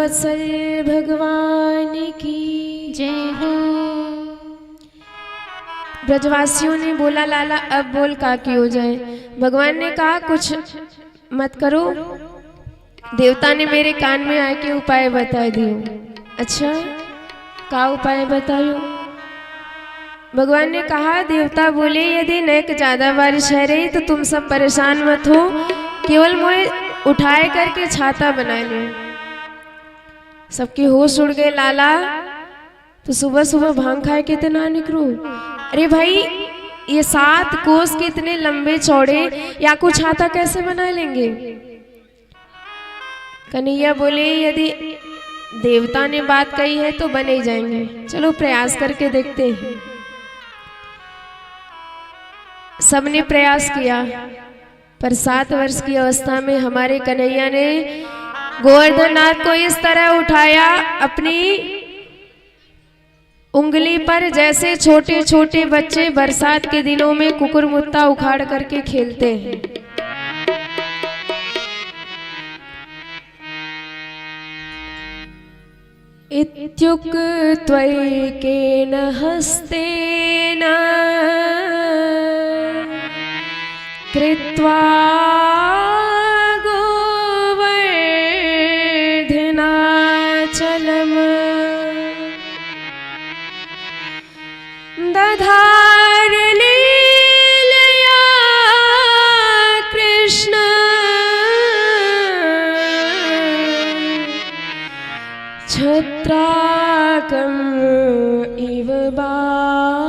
वत्सल भगवान की
जय हो।
ब्रजवासियों ने बोला लाला अब बोल काकी हो जाए। भगवान ने कहा कुछ मत करो, देवता ने मेरे कान में आके उपाय बता दियो। अच्छा का उपाय बतायो? भगवान ने कहा देवता बोले यदि नेक ज्यादा बारिश है रही तो तुम सब परेशान मत हो, केवल मुझे उठाए करके छाता बना लो। सबके होश उड़ गए। लाला तो सुबह सुबह भांग खाए कितना निकलो। अरे भाई ये 7 कोस के इतने लंबे चौड़े या कुछ छाता कैसे बना लेंगे? कन्हैया बोले यदि देवता ने बात कही है तो बने ही जाएंगे, चलो प्रयास करके देखते हैं। सबने प्रयास किया पर 7 वर्ष की अवस्था में हमारे कन्हैया ने गोवर्धन नाथ को इस तरह उठाया अपनी उंगली पर, जैसे छोटे छोटे बच्चे बरसात के दिनों में कुकुरमुत्ता उखाड़ करके खेलते हैं। इत्युक्त्वैकेन हस्तेन कृत्वा गोवर्धनाचलम् दधार लीलया कृष्ण छत्राकम् इव बालकम्।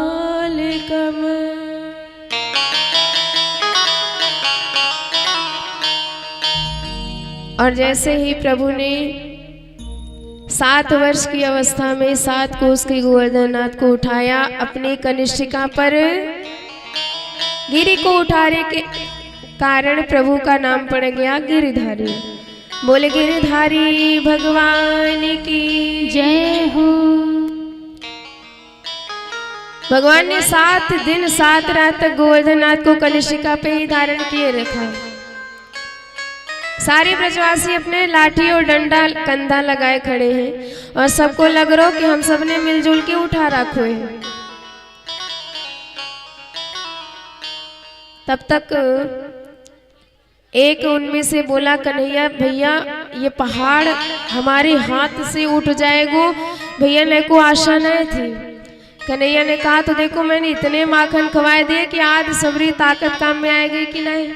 और जैसे ही प्रभु ने 7 वर्ष की अवस्था में 7 कोस के गोवर्धन नाथ को उठाया, अपने कनिष्ठिका पर गिरि को उठाने के कारण प्रभु का नाम पड़ गया गिरिधारी। बोले गिरिधारी भगवान की
जय हो।
भगवान ने 7 दिन 7 रात तक गोवर्धन नाथ को कनिष्ठिका पे ही धारण किए रखा। सारे ब्रजवासी अपने लाठी और डंडा कंधा लगाए खड़े हैं और सबको लग रहा कि हम सब ने मिलजुल के उठा रखो है। तब तक एक उनमें से बोला कन्हैया भैया ये पहाड़ हमारे हाथ से उठ जाएगो। भैया ने को आशा नहीं थी। कन्हैया ने कहा तो देखो मैंने इतने माखन खवाए दिए कि आज सबरी ताकत काम में आएगी कि नहीं?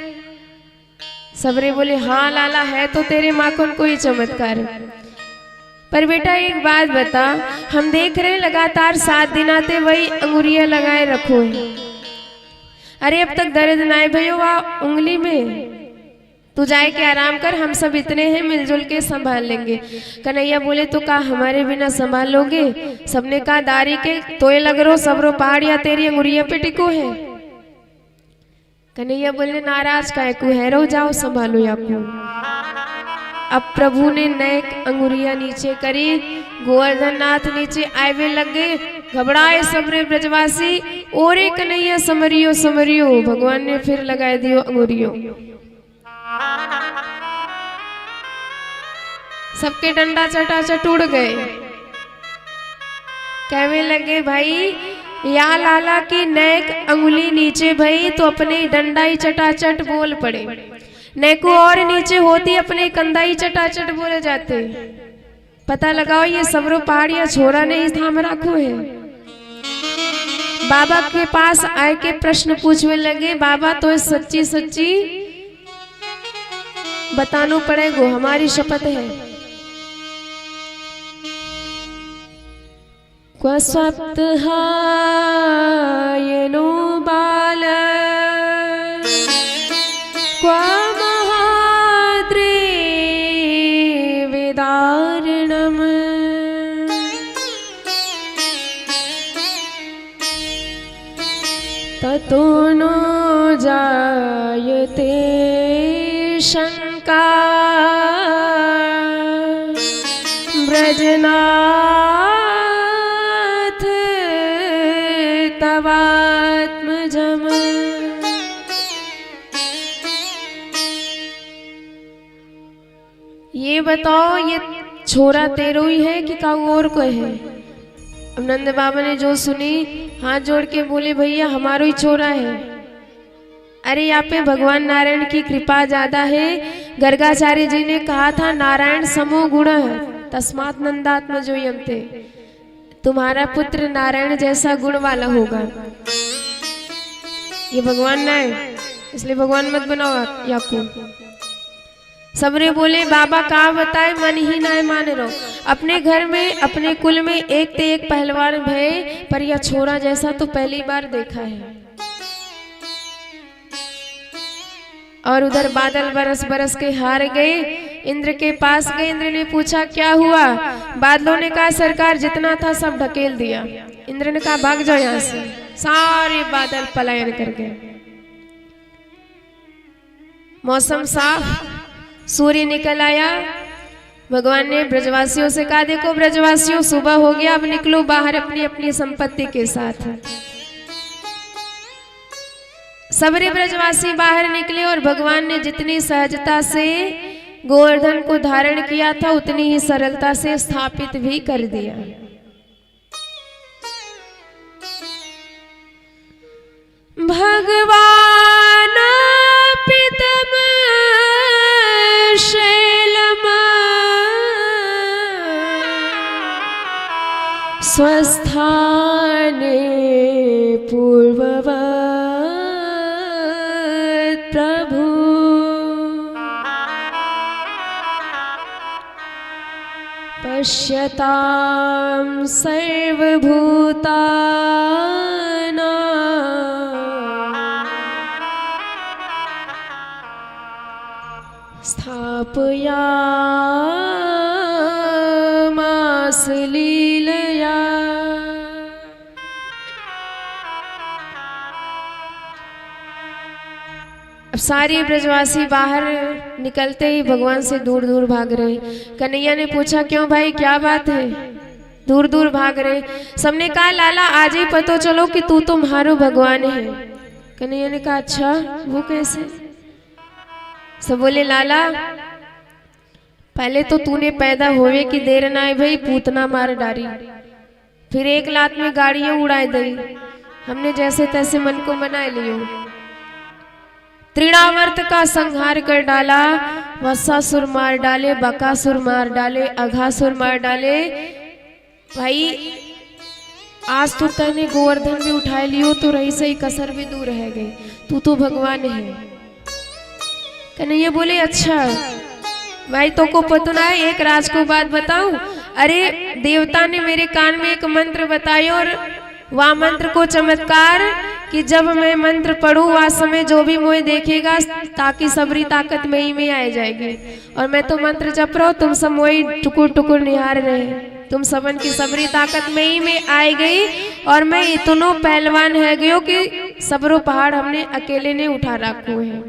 सबरे बोले हाँ लाला है तो तेरे माखन कोई चमत्कार। पर बेटा एक बात बता, हम देख रहे लगातार 7 दिन आते वही अंगुरिया लगाए रखो है। अरे अब तक दर्द ना भैया वहाँ उंगली में, तू जाए के आराम कर, हम सब इतने हैं मिलजुल के संभाल लेंगे। कन्हैया बोले तो कहा हमारे बिना संभाल लोगे? सबने कहा दारी के तोय लग रो सबरो पहाड़ या तेरी अंगुरिया पे टिको है। कन्हैया बोले नाराज काहे को है, रो जाओ संभालो या को। अब प्रभु ने नेक अंगुरिया नीचे करी, गोवर्धन नाथ नीचे आए लग गए। घबराए सबरे ब्रजवासी, ओरे कन्हैया समरियो समरियो। भगवान ने फिर लगाए दियो अंगुरियो। सबके डंडा चटाचट उड़ गए। कहने लगे भाई या लाला की नेक अंगुली नीचे भई तो अपने डंडा ही चटाचट बोल पड़े, नेको और नीचे होती अपने कंधा ही चटाचट बोले जाते। पता लगाओ ये सबरो पहाड़िया छोरा ने ही थाम रखो है। बाबा के पास आए के प्रश्न पूछने लगे, बाबा तो सच्ची सच्ची बतानो पड़ेगो, हमारी शपथ है। क्व सप्तहायनो बाल क्व महाद्रेविदारणम ततो नो जायते शंका ब्रजनाथ तवात्मजम। ये बताओ ये छोरा तेरो ही है कि काऊ और कोई है? अब नंद बाबा ने जो सुनी हाथ जोड़ के बोले भैया हमारो ही छोरा है। अरे यहाँ पे भगवान नारायण की कृपा ज्यादा है। गर्गाचार्य जी ने कहा था नारायण समो गुण तस्मात् नंदात्मजो यमते, तुम्हारा पुत्र नारायण जैसा गुण वाला होगा। ये भगवान ना है इसलिए भगवान मत बनाओ याकू। सबरे बोले बाबा का बताए मन ही ना मान रहो। अपने घर में अपने कुल में एक ते एक पहलवान भय, पर यह छोरा जैसा तो पहली बार देखा है। और उधर बादल बरस बरस के हार गए। इंद्र के पास गए। इंद्र ने पूछा क्या हुआ? बादलों ने कहा सरकार जितना था सब ढकेल दिया। इंद्र ने कहा भाग जाओ यहाँ से। सारे बादल पलायन कर गए। मौसम साफ, सूर्य निकल आया। भगवान ने ब्रजवासियों से कहा देखो ब्रजवासियों सुबह हो गया, अब निकलो बाहर अपनी अपनी संपत्ति के साथ। सबरे ब्रजवासी बाहर निकले और भगवान ने जितनी सहजता से गोवर्धन को धारण किया था उतनी ही सरलता से स्थापित भी कर दिया। भगवान पितम शैलम स्वस्थाने पूर्ववत् प्रभु पश्यतां सर्वभूतानां स्थापयामास लीलया। अब सारे ब्रजवासी बाहर निकलते ही भगवान से दूर दूर भाग रहे। कन्हैया ने पूछा क्यों भाई क्या बात है, दूर दूर भाग रहे? सबने कहा लाला आज ही पता चलो कि तू तो हमारो भगवान है। कन्हैया ने कहा अच्छा वो कैसे? सब बोले लाला पहले तो तूने पैदा होवे की देर ना है भाई पूतना मार डारी, फिर एक लात में गाड़ियां उड़ाई दी। हमने जैसे तैसे मन को मना लियो। त्रिणावर्त का संहार कर डाला, वत्सासुर मार डाले, बकासुर मार डाले, अघासुर मार डाले। भाई आज तो तने गोवर्धन भी उठा लियो तो रही सही कसर भी दूर रह गई, तू तो भगवान है। कन्हैया बोले अच्छा भाई तो को पता ना है, एक राज को बात बताऊं। अरे देवता ने मेरे कान में एक मंत्र बताया और वह मंत्र को चमत्कार कि जब मैं मंत्र पढ़ूं वह समय जो भी मुझे देखेगा ताकि सबरी ताकत में ही में आ जाएगी। और मैं तो मंत्र जप रहा हूं, तुम सब वही टुकुर टुकुर निहार रहे, तुम सबन की सबरी ताकत में ही में आए गई। और मैं इतनो पहलवान है गयो कि सबरो पहाड़ हमने अकेले ने उठा रखो है।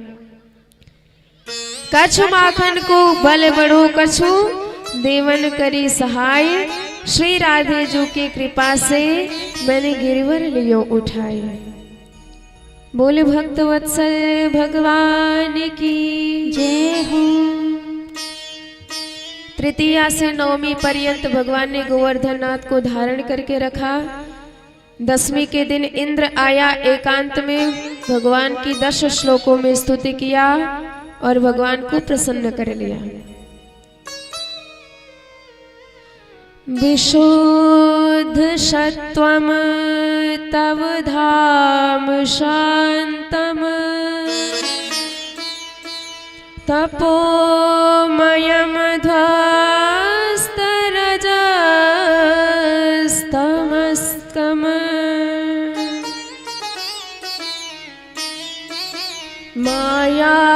कछु माखन को बल बढ़ो कछु देवन करी सहाय, श्री राधे जी की कृपा से मैंने गिरवर लियो उठाए। बोले भक्त वत्सल भगवान की जय हो। तृतीया से नवमी पर्यंत भगवान ने गोवर्धन नाथ को धारण करके रखा। दसवीं के दिन इंद्र आया, एकांत में भगवान की 10 श्लोकों में स्तुति किया और भगवान को प्रसन्न कर लिया। विशुद्ध सत्वम तव धाम शांतम तपोमयम ध्वस्तरजस्तमस्तम मायामयोऽयं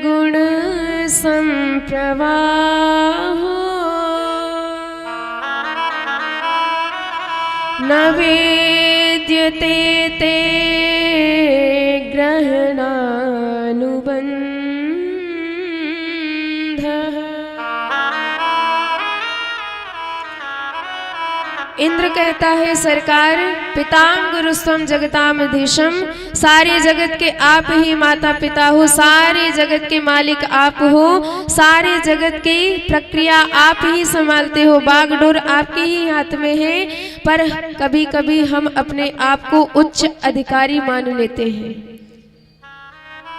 गुण संप्रवाहो न वेद्यते ते ग्रहणानुबन्धः। इंद्र कहता है सरकार, पिताम गुरुस्त्वम जगतामधीशम, सारे जगत के आप ही माता पिता हो, सारे जगत के मालिक आप हो, सारे जगत की प्रक्रिया आप ही संभालते हो, बागडोर आपके ही हाथ में है। पर कभी कभी हम अपने आप को उच्च अधिकारी मान लेते हैं,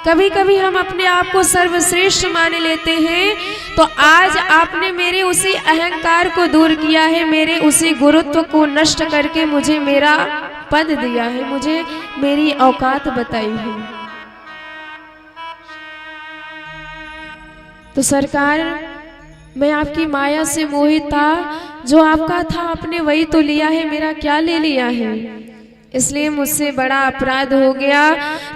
कभी कभी हम अपने आप को सर्वश्रेष्ठ मान लेते हैं। तो आज आपने मेरे उसी अहंकार को दूर किया है, मेरे उसी गुरुत्व को नष्ट करके मुझे मेरा पद दिया है, मुझे मेरी औकात बताई है। तो सरकार, मैं आपकी माया से मोहित था, जो आपका था आपने वही तो लिया है, मेरा क्या ले लिया है। इसलिए मुझसे बड़ा अपराध हो गया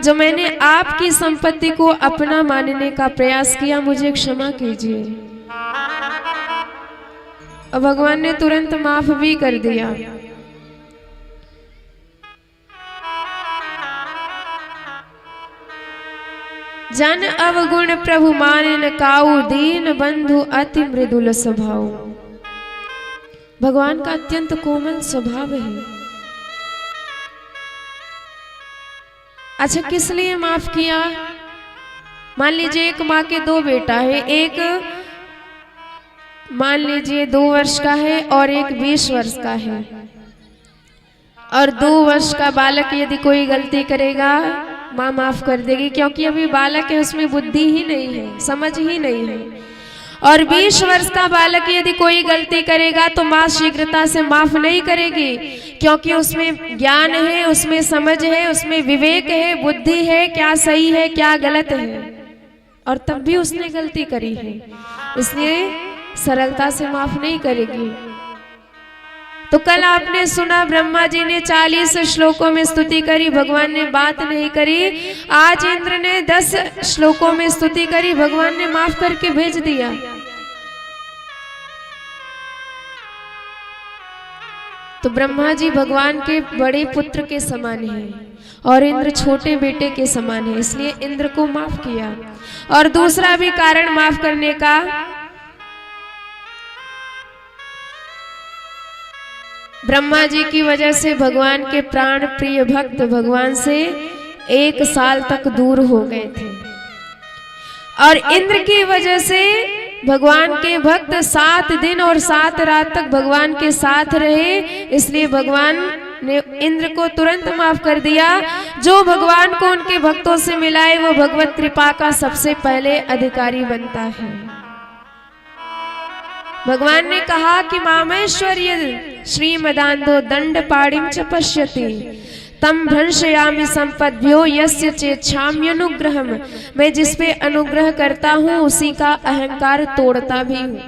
जो मैंने आपकी संपत्ति को अपना मानने का प्रयास किया, मुझे क्षमा कीजिए। और भगवान ने तुरंत माफ भी कर दिया। जन अवगुण प्रभु मानन काऊ, दीन बंधु अति मृदुल स्वभाव। भगवान का अत्यंत कोमल स्वभाव है। अच्छा, किस लिए माफ किया? मान लीजिए एक माँ के दो बेटा है, एक मान लीजिए 2 वर्ष का है और एक 20 वर्ष का है। और 2 वर्ष का बालक यदि कोई गलती करेगा, माँ माफ कर देगी, क्योंकि अभी बालक है, उसमें बुद्धि ही नहीं है, समझ ही नहीं है। और 20 वर्ष का बालक यदि कोई गलती करेगा तो माँ शीघ्रता से माफ नहीं करेगी, क्योंकि उसमें ज्ञान है, उसमें समझ है, उसमें विवेक है, बुद्धि है, क्या सही है क्या गलत है। और तब भी उसने गलती करी है, इसलिए सरलता से माफ नहीं करेगी। तो कल आपने सुना ब्रह्मा जी ने 40 श्लोकों में स्तुति करी, भगवान ने बात नहीं करी। आज इंद्र ने 10 श्लोकों में स्तुति करी, भगवान ने माफ करके भेज दिया। तो ब्रह्मा जी भगवान के बड़े पुत्र के समान हैं और इंद्र छोटे बेटे के समान है, इसलिए इंद्र को माफ किया। और दूसरा भी कारण माफ करने का, ब्रह्मा जी की वजह से भगवान के प्राण प्रिय भक्त भगवान से 1 साल तक दूर हो गए थे, और इंद्र की वजह से भगवान के भक्त 7 दिन और 7 रात तक भगवान के साथ रहे, इसलिए भगवान ने इंद्र को तुरंत माफ कर दिया। जो भगवान को उनके भक्तों से मिलाए वो भगवत कृपा का सबसे पहले अधिकारी बनता है। भगवान ने कहा कि मामेश्वर्य श्रीमदान्धो दंड पाणिम च पश्यति तम भ्रंशयामि संपद्भ्यो यस्य चेच्छाम्यनुग्रहम्। मैं जिस पे अनुग्रह करता हूँ उसी का अहंकार तोड़ता भी हूँ।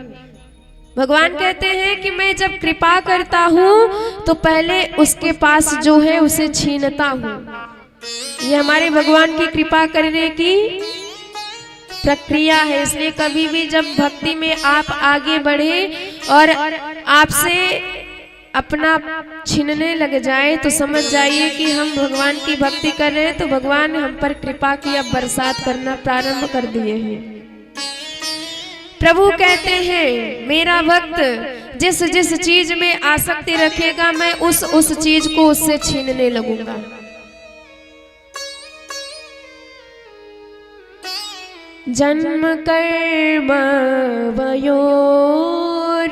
भगवान कहते हैं कि मैं जब कृपा करता हूँ तो पहले उसके पास जो है उसे छीनता हूँ। ये हमारे भगवान की कृपा करने की प्रक्रिया है। इसलिए कभी भी जब भक्ति में आप आगे बढ़े और आपसे अपना छीनने लग जाए तो समझ जाइए कि हम भगवान की भक्ति कर रहे हैं, तो भगवान ने हम पर कृपा की अब बरसात करना प्रारंभ कर दिए हैं। प्रभु कहते हैं मेरा भक्त जिस जिस चीज में आसक्ति रखेगा मैं उस चीज को उससे छीनने लगूंगा। जन्म कर्म वयो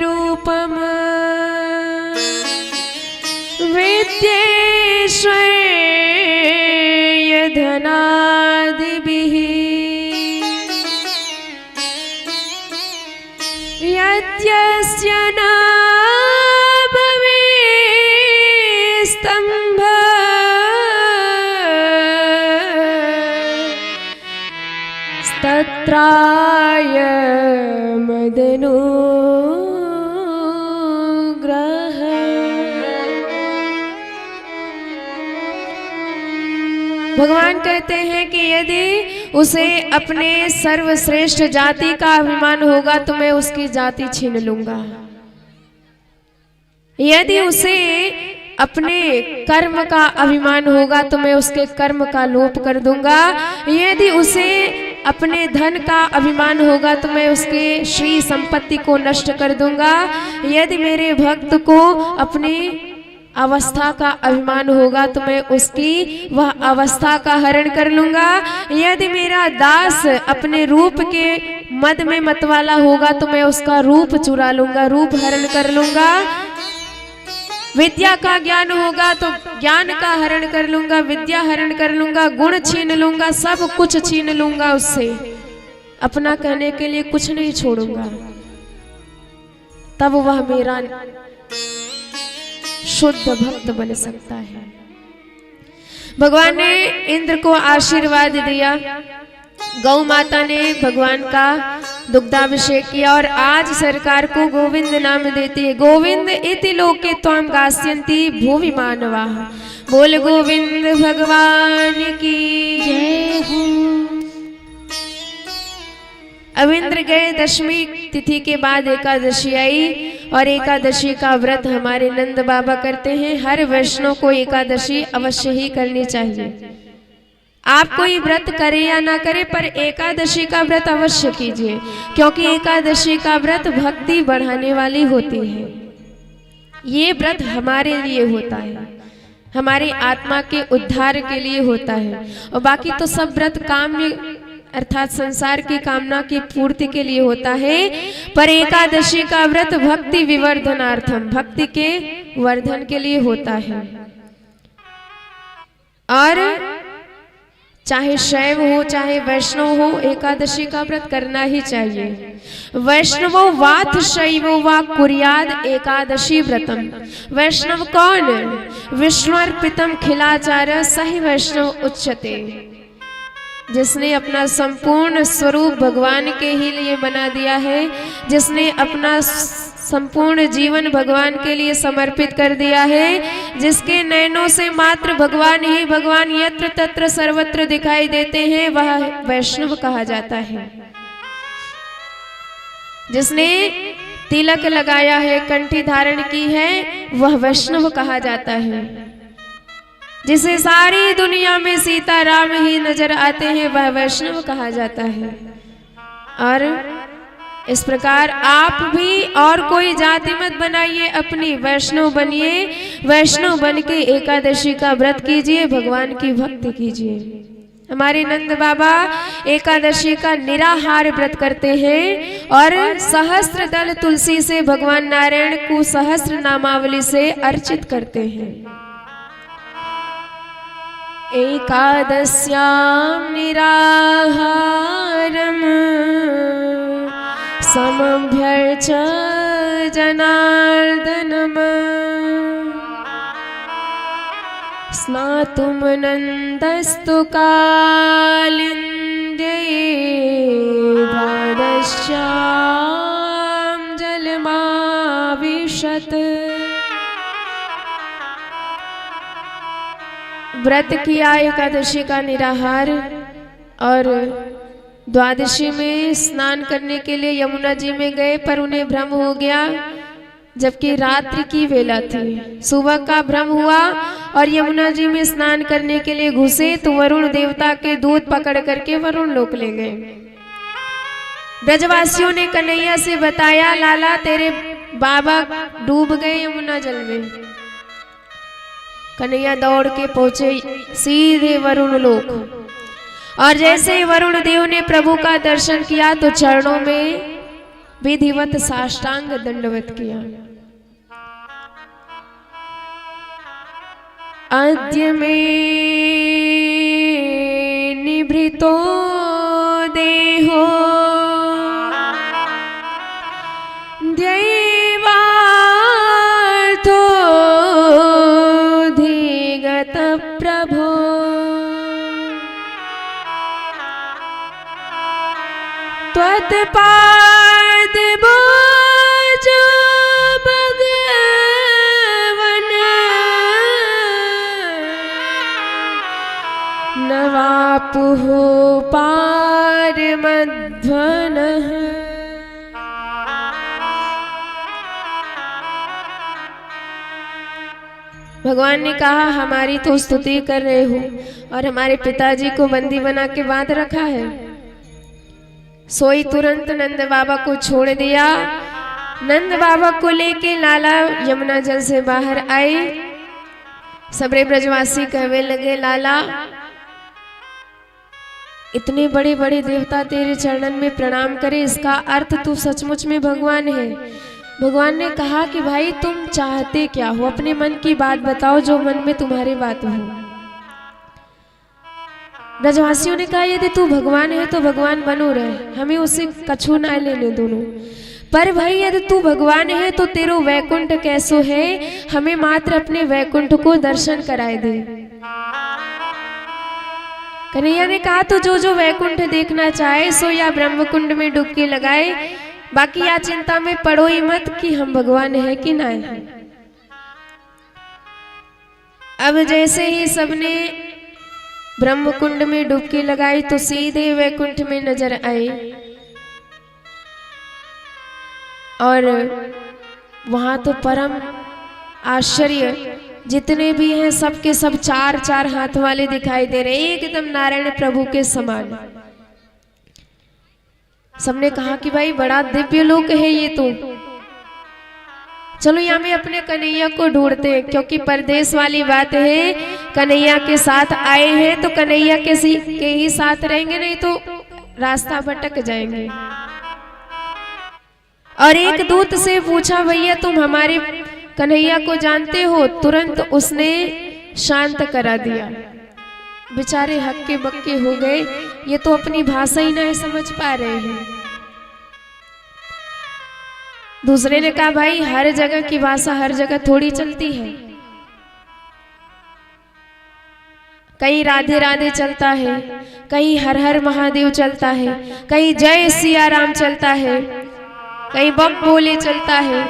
रूपम विद्येश्वर्य धनादिभिः यद्यस्य न भवेत् स्तम्भः तत्राय मदनुग्रह। भगवान कहते हैं कि यदि उसे अपने सर्वश्रेष्ठ जाति का अभिमान होगा तो मैं उसकी जाति छीन लूंगा। यदि उसे अपने कर्म का अभिमान होगा तो मैं उसके कर्म का लोप कर दूंगा। यदि उसे अपने धन का अभिमान होगा तो मैं उसके श्री संपत्ति को नष्ट कर दूंगा। यदि मेरे भक्त को अपनी अवस्था का अभिमान होगा तो मैं उसकी वह अवस्था का हरण कर लूंगा। यदि मेरा दास अपने रूप के मद में मतवाला होगा तो मैं उसका रूप चुरा लूंगा, रूप हरण कर लूंगा। विद्या का ज्ञान होगा तो ज्ञान का हरण कर लूंगा, विद्या हरण कर लूंगा, गुण छीन लूंगा, सब कुछ छीन लूंगा उससे, अपना कहने के लिए कुछ नहीं छोड़ूंगा। तब वह मेरा शुद्ध भक्त बन सकता है। भगवान ने इंद्र को आशीर्वाद दिया, गौ माता ने भगवान का दुग्धाभिषेक किया और आज सरकार को गोविंद नाम देती है। गोविंद इति लोके त्वाम गास्यन्ति भुवि मानवा। बोल गोविंद भगवान की
जय हो।
अब इंद्र गए, दशमी तिथि के बाद एकादशी आई और एकादशी का व्रत हमारे नंद बाबा करते हैं। हर वैष्णव को एकादशी अवश्य ही करनी चाहिए। आप कोई व्रत करे या ना करे पर एकादशी का व्रत अवश्य कीजिए, क्योंकि एकादशी का व्रत भक्ति बढ़ाने वाली होती है। ये व्रत हमारे लिए होता है, हमारी आत्मा के उद्धार के लिए होता है, और बाकी तो सब व्रत काम में अर्थात संसार की कामना की पूर्ति के लिए होता है। पर एकादशी का व्रत भक्ति विवर्धनार्थम, भक्ति के वर्धन के लिए होता है। और चाहे शैव हो चाहे वैष्णव हो, एकादशी का व्रत करना ही चाहिए। वैष्णवो वाथ शैवो वा कुर्याद एकादशी व्रतम। वैष्णव कौन? विष्णुर्पितम खिलाचार सही वैष्णव उच्यते। जिसने अपना संपूर्ण स्वरूप भगवान के ही लिए बना दिया है, जिसने अपना संपूर्ण जीवन भगवान के लिए समर्पित कर दिया है, जिसके नैनों से मात्र भगवान ही भगवान यत्र तत्र सर्वत्र दिखाई देते हैं, वह वैष्णव कहा जाता है। जिसने तिलक लगाया है, कंठी धारण की है, वह वैष्णव कहा जाता है। जिसे सारी दुनिया में सीता राम ही नजर आते हैं, वह वैष्णव कहा जाता है। और इस प्रकार आप भी और कोई जाति मत बनाइए, अपनी वैष्णव बनिए। वैष्णव बन के एकादशी का व्रत कीजिए, भगवान की भक्ति कीजिए। हमारे नंद बाबा एकादशी का निराहार व्रत करते हैं और सहस्त्र दल तुलसी से भगवान नारायण को सहस्त्र नामावली से अर्चित करते हैं। एकादश्यां निराहारम समभ्यर्च जनार्दनम स्नातुं नन्दस्तु कालिन्द्ये द्वादश्यां जलमाविशत्। व्रत किया एकादशी का निराहार और द्वादशी में स्नान करने के लिए यमुना जी में गए, पर उन्हें भ्रम हो गया, जबकि रात्रि की वेला थी। सुबह का भ्रम हुआ और यमुना जी में स्नान करने के लिए घुसे तो वरुण देवता के दूत पकड़ करके वरुण लोक ले गए। ब्रजवासियों ने कन्हैया से बताया, लाला तेरे बाबा डूब गए यमुना जल में। कन्हैया दौड़ के पहुंचे सीधे वरुण लोक, और जैसे वरुण देव ने प्रभु का दर्शन किया तो चरणों में विधिवत साष्टांग दंडवत किया। अद्य मे निभृतो देहो दैवार्थो धिगत प्रभो त्वत्पाद बोझो भगवन नवापुः पारमध्वनः। भगवान ने कहा, हमारी तो स्तुति कर रहे हो और हमारे पिताजी को बंदी बना के बांध रखा है, सोई तुरंत नंद बाबा को छोड़ दिया। नंद बाबा को लेके लाला यमुना जल से बाहर आए। सबरे ब्रजवासी कहने लगे, लाला इतने बड़े बड़े देवता तेरे चरणन में प्रणाम करे, इसका अर्थ तू सचमुच में भगवान है। भगवान ने कहा कि भाई तुम चाहते क्या हो, अपने मन की बात बताओ, जो मन में तुम्हारी बात हो। ब्रजवासियों ने कहा यदि तू भगवान है तो भगवान बनो रहे, हमें उससे कछु ना लेने दोनों। पर भाई यदि तू भगवान है तो तेरो वैकुंठ कैसो है, हमें मात्र अपने वैकुंठ को दर्शन कराए दे। कन्हैया ने कहा तो जो जो वैकुंठ देखना चाहे सो या ब्रह्मकुंड में डुबकी लगाए, बाकी या चिंता में पड़ो ही मत कि हम भगवान है कि ना है। अब जैसे ही सबने ब्रह्मकुंड में डुबकी लगाई तो सीधे वैकुंठ में नजर आए और वहां तो परम आश्चर्य, जितने भी हैं सबके सब चार चार हाथ वाले दिखाई दे रहे, एकदम नारायण प्रभु के समान। सबने कहा कि भाई बड़ा दिव्य लोक है ये तो, चलो यहाँ में अपने कन्हैया को ढूंढते हैं, क्योंकि परदेश वाली बात है, कन्हैया के साथ आए हैं तो कन्हैया के ही साथ रहेंगे, नहीं तो रास्ता भटक जाएंगे। और एक दूत से पूछा, भैया तुम हमारे कन्हैया को जानते हो? तुरंत उसने शांत करा दिया। बेचारे हक्के बक्के हो गए, ये तो अपनी भाषा ही नहीं समझ पा रहे हैं। दूसरे ने कहा भाई हर जगह की भाषा हर जगह थोड़ी चलती है, कहीं राधे राधे चलता है, कहीं हर हर महादेव चलता है, कहीं जय सिया राम चलता है, कहीं बम बोले चलता है,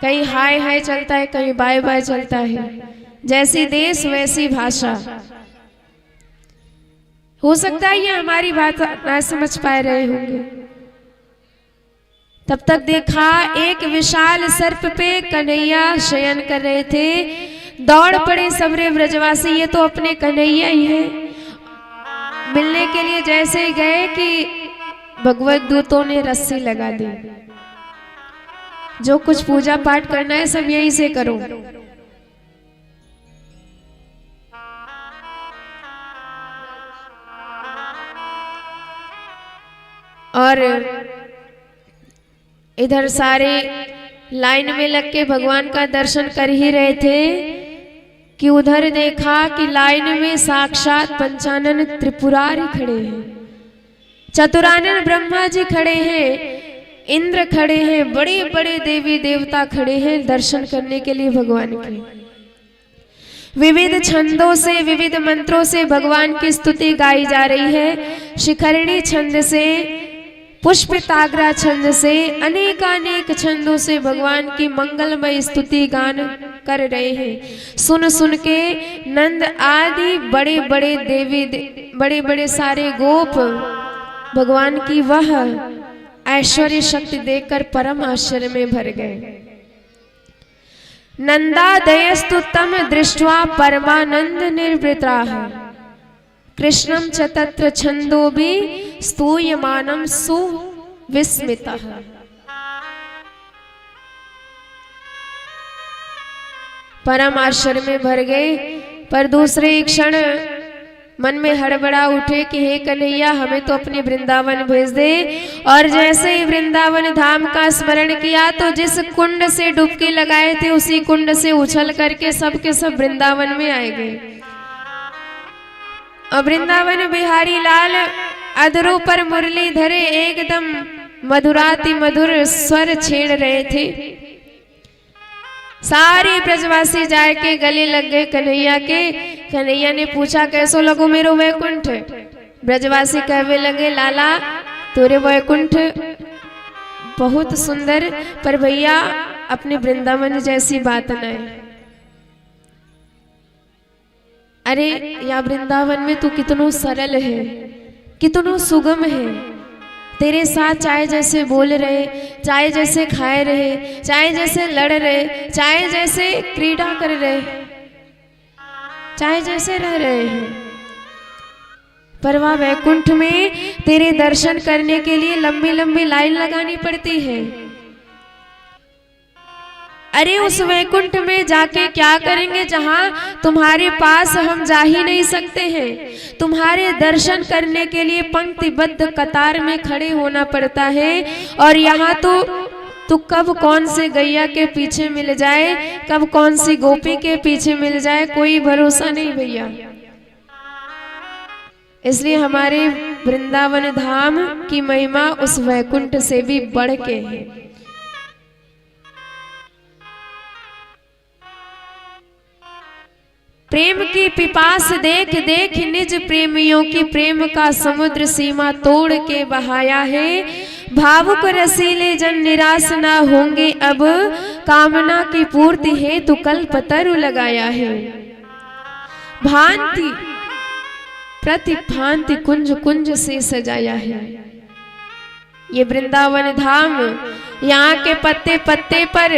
कहीं हाय हाय चलता है, कहीं बाय बाय चलता है। जैसी देश वैसी भाषा। हो सकता है ये हमारी बात ना समझ पा रहे होंगे। तब तक देखा एक विशाल सर्प पे कन्हैया शयन कर रहे थे। दौड़ पड़े सबरे ब्रजवासी, ये तो अपने कन्हैया ही है। मिलने के लिए जैसे ही गए कि भगवत दूतों ने रस्सी लगा दी, जो कुछ पूजा पाठ करना है सब यहीं से करो। और इधर सारे लाइन में लग के भगवान का दर्शन कर ही रहे थे कि उधर देखा कि लाइन में साक्षात पंचानन त्रिपुरारी खड़े हैं, चतुरानन ब्रह्मा जी खड़े हैं, इंद्र खड़े हैं, बड़े बड़े देवी देवता खड़े हैं दर्शन करने के लिए भगवान के। विविध छंदों से विविध मंत्रों से भगवान की स्तुति गाई जा रही है। शिखरणी छंद से, पुष्पिताग्रा छंद से, अनेकानेक छंदों से भगवान की मंगलमय स्तुति गान कर रहे हैं। सुन सुन के नंद आदि बड़े बड़े देवी बड़े बड़े सारे गोप भगवान की वह ऐश्वर्य शक्ति देखकर परम आश्चर्य में भर गए। नंदादयस्तु तम दृष्ट्वा परमानंद निर्वृताः कृष्णं च तत्र छंदोभि स्तूयमानं सुविस्मितः। परम आश्चर्य में भर गए, पर दूसरे क्षण मन में हड़बड़ा उठे कि हे कन्हैया हमें तो अपने वृंदावन भेज दे। और जैसे ही वृंदावन धाम का स्मरण किया तो जिस कुंड से डुबकी लगाए थे उसी कुंड से उछल करके सबके सब वृंदावन में आए गए। और वृंदावन बिहारी लाल अधरों पर मुरली धरे एकदम मधुराति मधुर स्वर छेड़ रहे थे। सारे ब्रजवासी जाए के गले लग गए कन्हैया के। कन्हैया ने पूछा कैसो लगो मेरो वैकुंठ? ब्रजवासी कहने लगे लाला तोरे वैकुंठ बहुत सुंदर, पर भैया अपने वृंदावन जैसी बात न है। अरे या वृंदावन में तू कितनो सरल है, कितनो सुगम है। तेरे साथ चाहे जैसे बोल रहे, चाहे जैसे खाए रहे, चाहे जैसे लड़ रहे, चाहे जैसे क्रीड़ा कर रहे, चाहे जैसे रह रहे हैं, पर वहाँ वैकुंठ में तेरे दर्शन करने के लिए लंबी लंबी लाइन लगानी पड़ती है। अरे उस वैकुंठ में जाके क्या करेंगे जहां तुम्हारे पास हम जा ही नहीं सकते हैं। तुम्हारे दर्शन करने के लिए पंक्तिबद्ध कतार में खड़े होना पड़ता है। और यहाँ तो कब कौन से गैया के पीछे मिल जाए, कब कौन सी गोपी के पीछे मिल जाए, कोई भरोसा नहीं भैया। इसलिए हमारे वृंदावन धाम की महिमा उस वैकुंठ से भी बढ़ के है। प्रेम की पिपास देख देख निज प्रेमियों की प्रेम का समुद्र सीमा तोड़ के बहाया है। भावुक रसीले जन निराश ना होंगे अब, कामना की पूर्ति है तो कल्पतरु लगाया है। भांति प्रति भांति कुंज कुंज से सजाया है ये वृंदावन धाम। यहाँ के पत्ते पत्ते पर,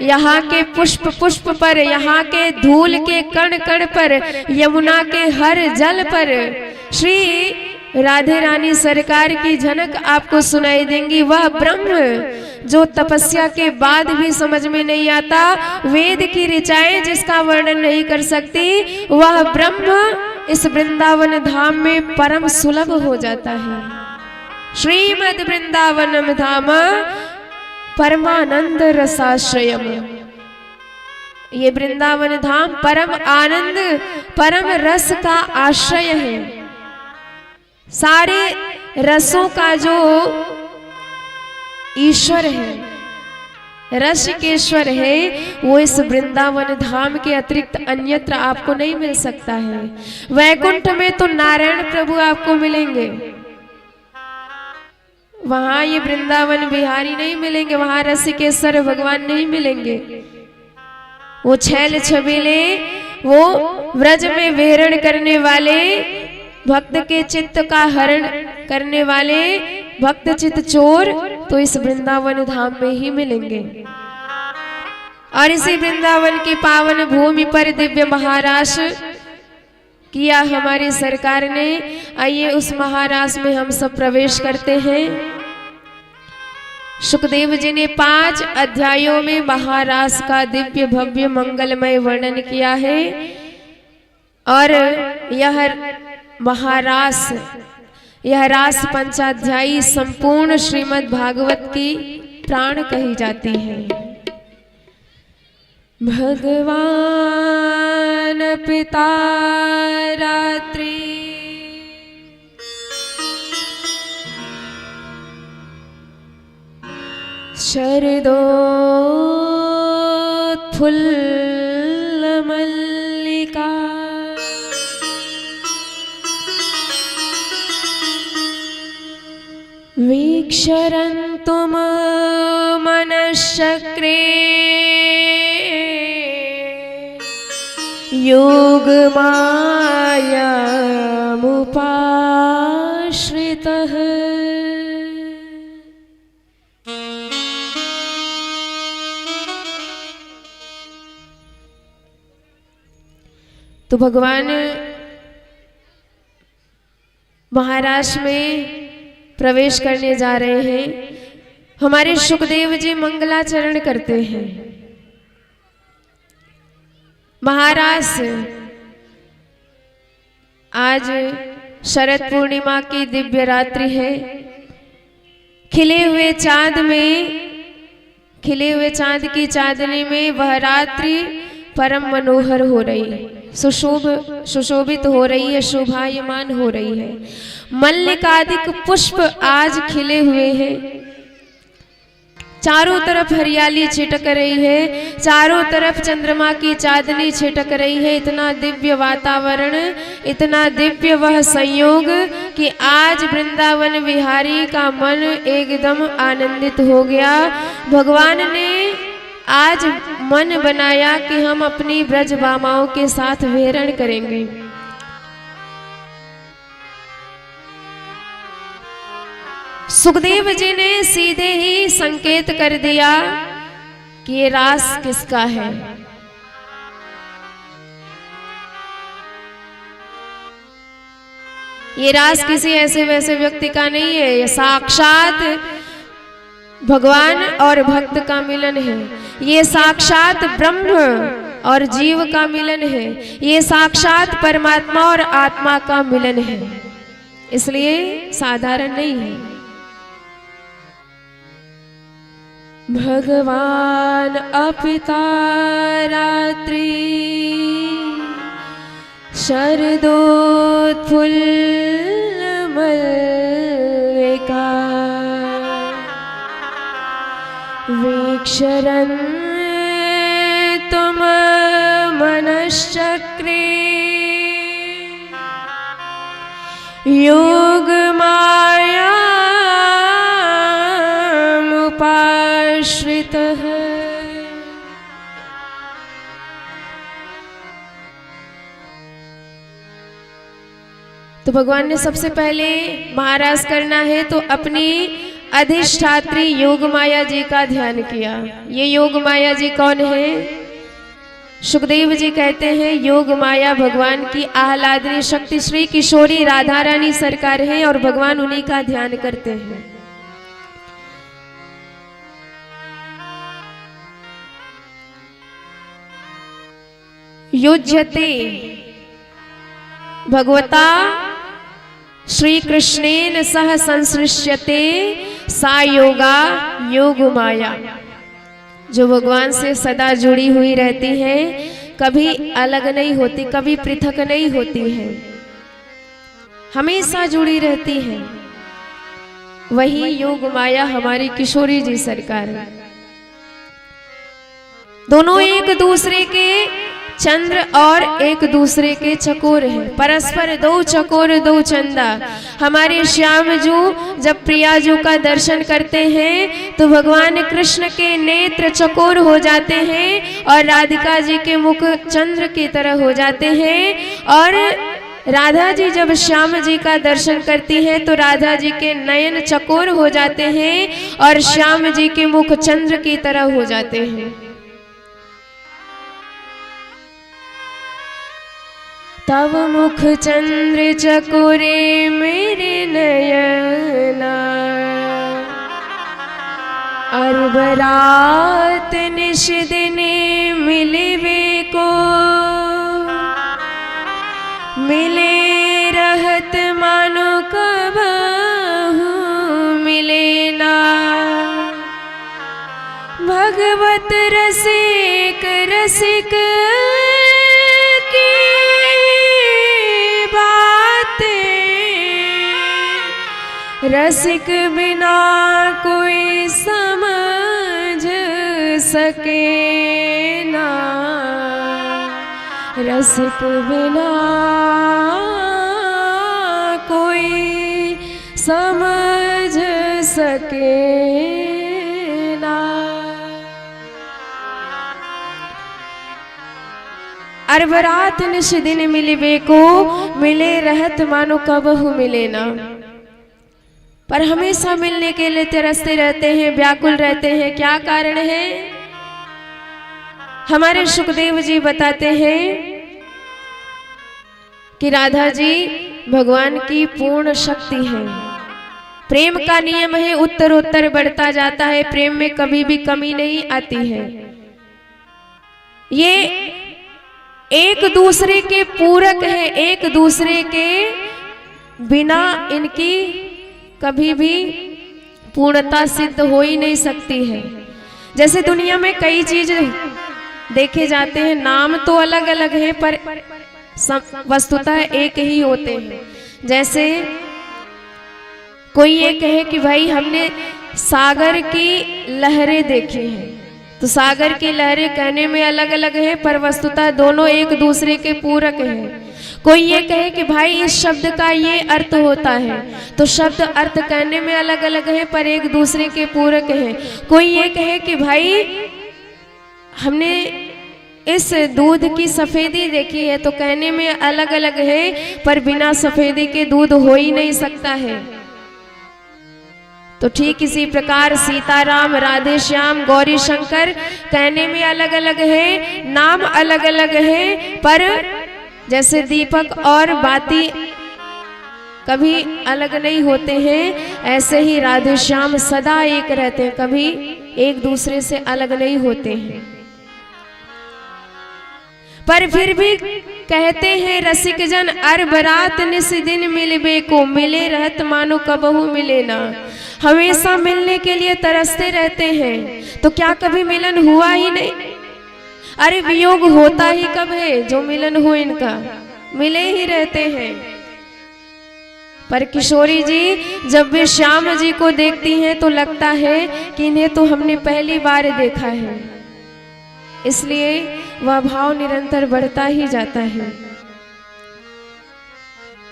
यहाँ के पुष्प पुष्प पर, यहाँ के धूल के कण कण पर, यमुना के हर जल पर श्री राधे रानी सरकार की झलक आपको सुनाई देंगी। वह ब्रह्म जो तपस्या के बाद भी समझ में नहीं आता, वेद की ऋचाएं जिसका वर्णन नहीं कर सकती, वह ब्रह्म इस वृंदावन धाम में परम सुलभ हो जाता है। श्रीमद वृंदावनम धाम परमानंद रसाश्रयम। ये वृंदावन धाम परम आनंद परम रस का आश्रय है। सारे रसों का जो ईश्वर है, रसिकेश्वर है, वो इस वृंदावन धाम के अतिरिक्त अन्यत्र आपको नहीं मिल सकता है। वैकुंठ में तो नारायण प्रभु आपको मिलेंगे, वहां ये वृंदावन बिहारी नहीं मिलेंगे, वहां रसिकेश्वर भगवान नहीं मिलेंगे। वो छैल छबीले, वो व्रज में विहरण करने वाले, भक्त के चित्त का हरण करने वाले भक्त चित्त चोर तो इस वृंदावन धाम में ही मिलेंगे। और इसी वृंदावन की पावन भूमि पर दिव्य महारास किया हमारी सरकार ने। आइए उस महारास में हम सब प्रवेश करते हैं। सुखदेव जी ने 5 अध्यायों में महारास का दिव्य भव्य मंगलमय वर्णन किया है। और यह महारास, यह रास पंचाध्यायी संपूर्ण श्रीमद् भागवत की प्राण कही जाती है। भगवान पिता रात्रि शरदोत्फुल्ल मल्लिका वीक्षरन्तु मनश्चक्रे योगमायामुपाश्रितः। तो भगवान महाराज में प्रवेश करने जा रहे हैं। हमारे सुखदेव जी मंगलाचरण करते हैं। महाराज आज शरद पूर्णिमा की दिव्य रात्रि है। खिले हुए चांद में, खिले हुए चांद की चांदनी में वह रात्रि परम मनोहर हो रही है, सुशोभित हो रही है, शोभायमान हो रही है। मल्लिकादिक पुष्प आज खिले हुए हैं। चारों तरफ हरियाली छिटक रही है, चारों तरफ चंद्रमा की चांदनी छिटक रही है। इतना दिव्य वातावरण, इतना दिव्य वह संयोग कि आज वृंदावन विहारी का मन एकदम आनंदित हो गया। भगवान ने आज मन बनाया कि हम अपनी ब्रजबामाओं के साथ विहरण करेंगे। सुखदेव जी ने सीधे ही संकेत कर दिया कि ये रास किसका है। ये रास किसी ऐसे वैसे व्यक्ति का नहीं है, ये साक्षात भगवान और भक्त का मिलन है। ये साक्षात ब्रह्म और जीव का मिलन है। ये साक्षात परमात्मा और आत्मा का मिलन है, इसलिए साधारण नहीं है। भगवान अपिता रात्रि शरदोत्फुल्ल मल्लिका वीक्षरन् तुम मनश्चक्रे योग मायामुपाश्रितः। तो भगवान ने सबसे पहले महाराज करना है तो अपनी अधिष्ठात्री योग माया जी का ध्यान किया। ये योग माया जी कौन है? सुखदेव जी कहते हैं योग माया भगवान की आह्लादनी शक्ति श्री किशोरी राधा रानी सरकार है और भगवान उन्हीं का ध्यान करते हैं। युज्यते भगवता श्री कृष्णेन सह संसृष्यते सा योगा योग माया। जो भगवान से सदा जुड़ी हुई रहती है, कभी अलग नहीं होती, कभी पृथक नहीं होती है, हमेशा जुड़ी रहती है। वही योग माया हमारी किशोरी जी सरकार है। दोनों एक दूसरे के चंद्र और एक दूसरे के चकोर हैं, परस्पर दो चकोर दो चंदा। हमारे श्याम जू जब प्रिया जू का दर्शन करते हैं तो भगवान कृष्ण के नेत्र चकोर हो जाते हैं और राधिका जी के मुख चंद्र की तरह हो जाते हैं। और राधा जी जब श्याम जी का दर्शन करती हैं तो राधा जी के नयन चकोर हो जाते हैं और श्याम जी के मुख चंद्र की तरह हो जाते हैं। तव मुख चंद्र चकोरे मेरे नयना, अरबरात निश दिने मिलवे को, मिले रहत मानो कबहू मिले ना। भगवत रसिक रसिक रसिक बिना कोई समझ सके ना, रसिक बिना कोई समझ सके ना। अरबरात निश दिन मिलवे को, मिले रहत मानो कबहू मिले ना। पर हमेशा मिलने के लिए तरसते रहते हैं, व्याकुल रहते हैं। क्या कारण है? हमारे सुखदेव जी बताते हैं कि राधा जी भगवान की पूर्ण शक्ति है। प्रेम का नियम है उत्तरोत्तर बढ़ता जाता है, प्रेम में कभी भी कमी नहीं आती है। ये एक दूसरे के पूरक है, एक दूसरे के बिना इनकी कभी भी पूर्णता सिद्ध हो ही नहीं सकती है। जैसे दुनिया में कई चीज देखे जाते हैं, नाम तो अलग अलग है पर वस्तुतः एक ही होते हैं। जैसे कोई ये कहे कि भाई हमने सागर की लहरें देखी हैं, तो सागर की लहरें कहने में अलग अलग है पर वस्तुतः दोनों एक दूसरे के पूरक हैं। कोई ये कहे कि भाई इस शब्द का ये अर्थ होता है, तो शब्द अर्थ कहने में अलग अलग है पर एक दूसरे के पूरक है। कोई ये कहे कि भाई हमने इस दूध की सफेदी देखी है, तो कहने में अलग अलग है पर बिना सफेदी के दूध हो ही नहीं सकता है। तो ठीक इसी प्रकार सीताराम, राधे श्याम, गौरी शंकर कहने में अलग अलग है, नाम अलग अलग है, पर जैसे दीपक और बाती कभी अलग नहीं होते हैं, ऐसे ही राधे श्याम सदा एक रहते हैं, कभी एक दूसरे से अलग नहीं होते हैं। पर फिर भी कहते हैं रसिक जन, अर बरात निस दिन मिलबे को, मिले रहत मानो कबहू मिले ना। हमेशा मिलने के लिए तरसते रहते हैं, तो क्या कभी मिलन हुआ ही नहीं? अरे वियोग होता ही कब है? जो मिलन हो इनका, मिले ही रहते हैं। पर किशोरी जी जब वे श्याम जी को देखती हैं तो लगता है कि इन्हें तो हमने पहली बार देखा है, इसलिए वह भाव निरंतर बढ़ता ही जाता है।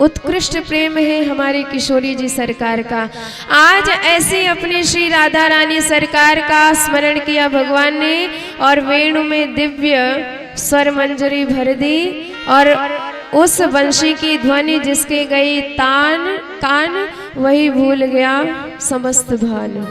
उत्कृष्ट प्रेम है हमारी किशोरी जी सरकार का। आज ऐसे अपने श्री राधा रानी सरकार का स्मरण किया भगवान ने, और वेणु में दिव्य स्वर मंजरी भर दी, और उस वंशी की ध्वनि जिसके गई तान कान, वही भूल गया समस्त भान।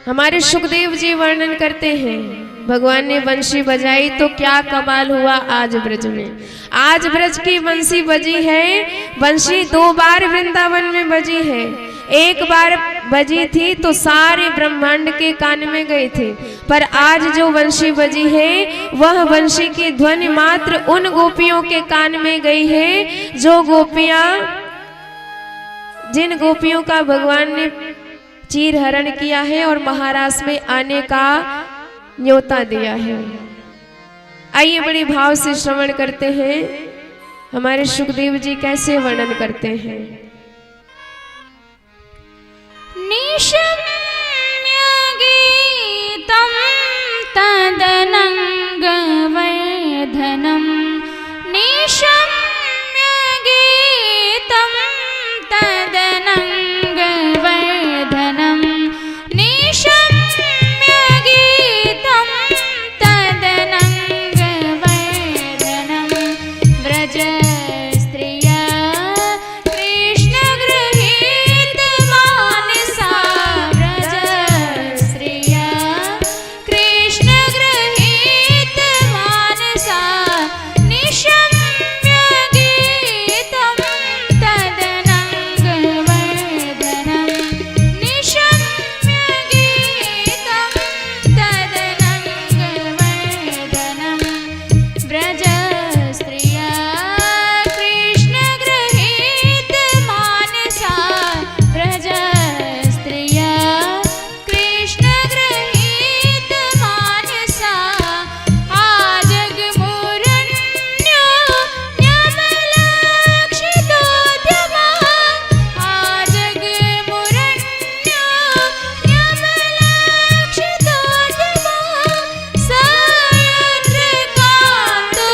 हमारे सुखदेव जी वर्णन करते हैं, भगवान ने बंशी बजाई तो क्या कमाल हुआ आज ब्रज में। आज ब्रज की बंशी बजी है, बंशी 2 बार वृंदावन में बजी है। एक बार बजी थी तो सारे ब्रह्मांड के कान में गई थी, पर आज जो बंशी बजी है वह बंशी की ध्वनि मात्र उन गोपियों के कान में गई है जो गोपियां, जिन गोपियों का भगवान ने चीर हरण किया है और महाराष्ट्र में आने का न्योता दिया है। आइए बड़े भाव से श्रवण करते हैं हमारे सुखदेव जी कैसे वर्णन करते हैं।
निशम्य गीतं तदनंग वर्धनम, निशम्य गीतं तदनंग वर्धनम, निशम्य गीतं तदनंग वर्धनम, व्रज स्त्रिया कृष्ण गृहीत मानसा, व्रज स्त्रिया कृष्ण गृहीत मानसा, निशम्य गीतं तदनंग वर्धनम, निशम्य गीतं तदनंग वर्धनम, व्रज स्त्रिया कृष्ण गृहीत मानसा, व्रज स्त्रिया कृष्ण गृहीत मानसा, आजग मुरण्यो न्यमलक्षितोद्यमा, आजग मुरण्यो न्यमलक्षितोद्यमा, सयत्र कान्तो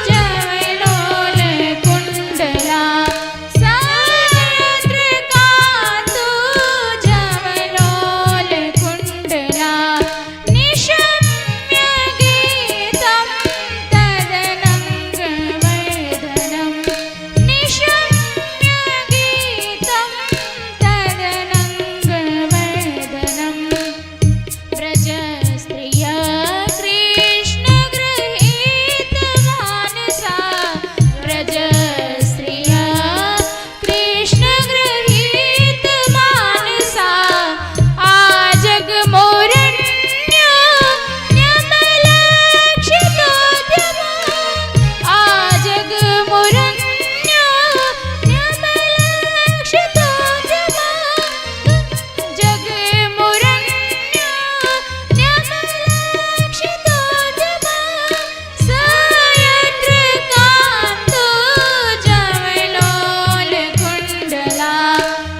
जवलोल कुण्डला, सयत्र कान्तो जवलोल कुण्डला, निशम्य गीतं तदनंग वर्धनम, निशम्य गीतं तदनंग वर्धनम, व्रज स्त्रिया कृष्ण गृहीत मानसा, व्रज स्त्रिया कृष्ण गृहीत मानसा, आजग मोरण्यो न्यमलक्षितोद्यमा, आजग मोरण्यो न्यमलक्षितोद्यमा, जग मोरण्यो न्यमलक्षितोद्यमा, सयत्र कान्तो जवलोल कुण्डला,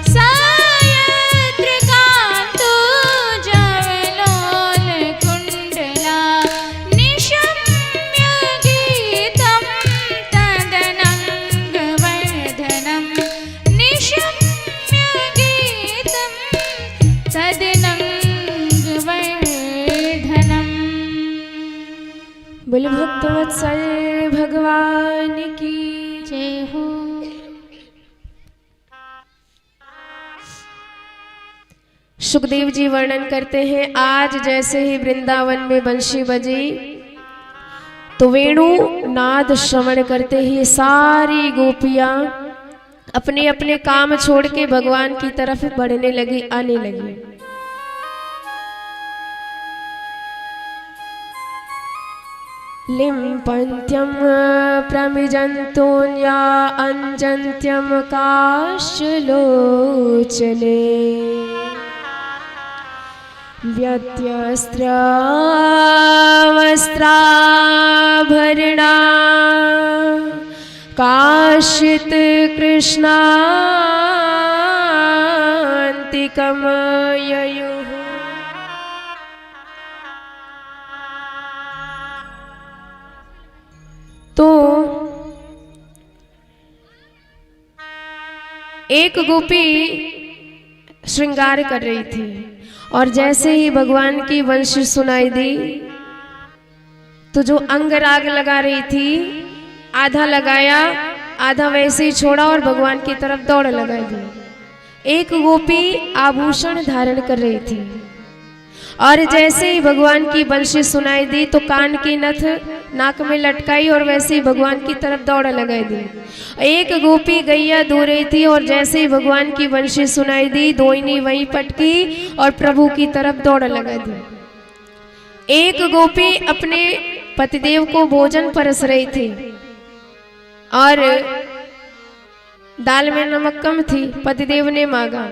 सयत्र कान्तो जवलोल कुण्डला, निशम्य गीतं तदनंग वर्धनम, निशम्य गीतं तदनंग वर्धनम।
बोले भक्तवत्सल भगवान की
जय हो।
सुखदेव जी वर्णन करते हैं, आज जैसे ही वृंदावन में बंशी बजी तो वेणु नाद श्रवण करते ही सारी गोपियां अपने अपने काम छोड़ के भगवान की तरफ बढ़ने लगी, आने लगी। लिम्पन्त्यं प्रमिजन्तोऽन्या अञ्जन्त्यं काशलोचने व्यत्यस्त्रावस्त्राभरणा काशित कृष्णान्तिकं ययुः। तो एक गोपी श्रृंगार कर रही थी और जैसे ही भगवान की वंशी सुनाई दी तो जो अंगराग लगा रही थी आधा लगाया, आधा वैसे ही छोड़ा और भगवान की तरफ दौड़ लगा दी। एक गोपी आभूषण धारण कर रही थी और जैसे ही भगवान की बंशी सुनाई दी तो कान की नथ नाक में लटकाई और वैसे ही भगवान की तरफ दौड़ लगाई दी। एक गोपी गैया धो रही थी और जैसे ही भगवान की बंशी सुनाई दी दोइनी वहीं पटकी और प्रभु की तरफ दौड़ लगा दी। एक गोपी अपने पतिदेव को भोजन परस रही थी और दाल में नमक कम थी, पतिदेव ने मांगा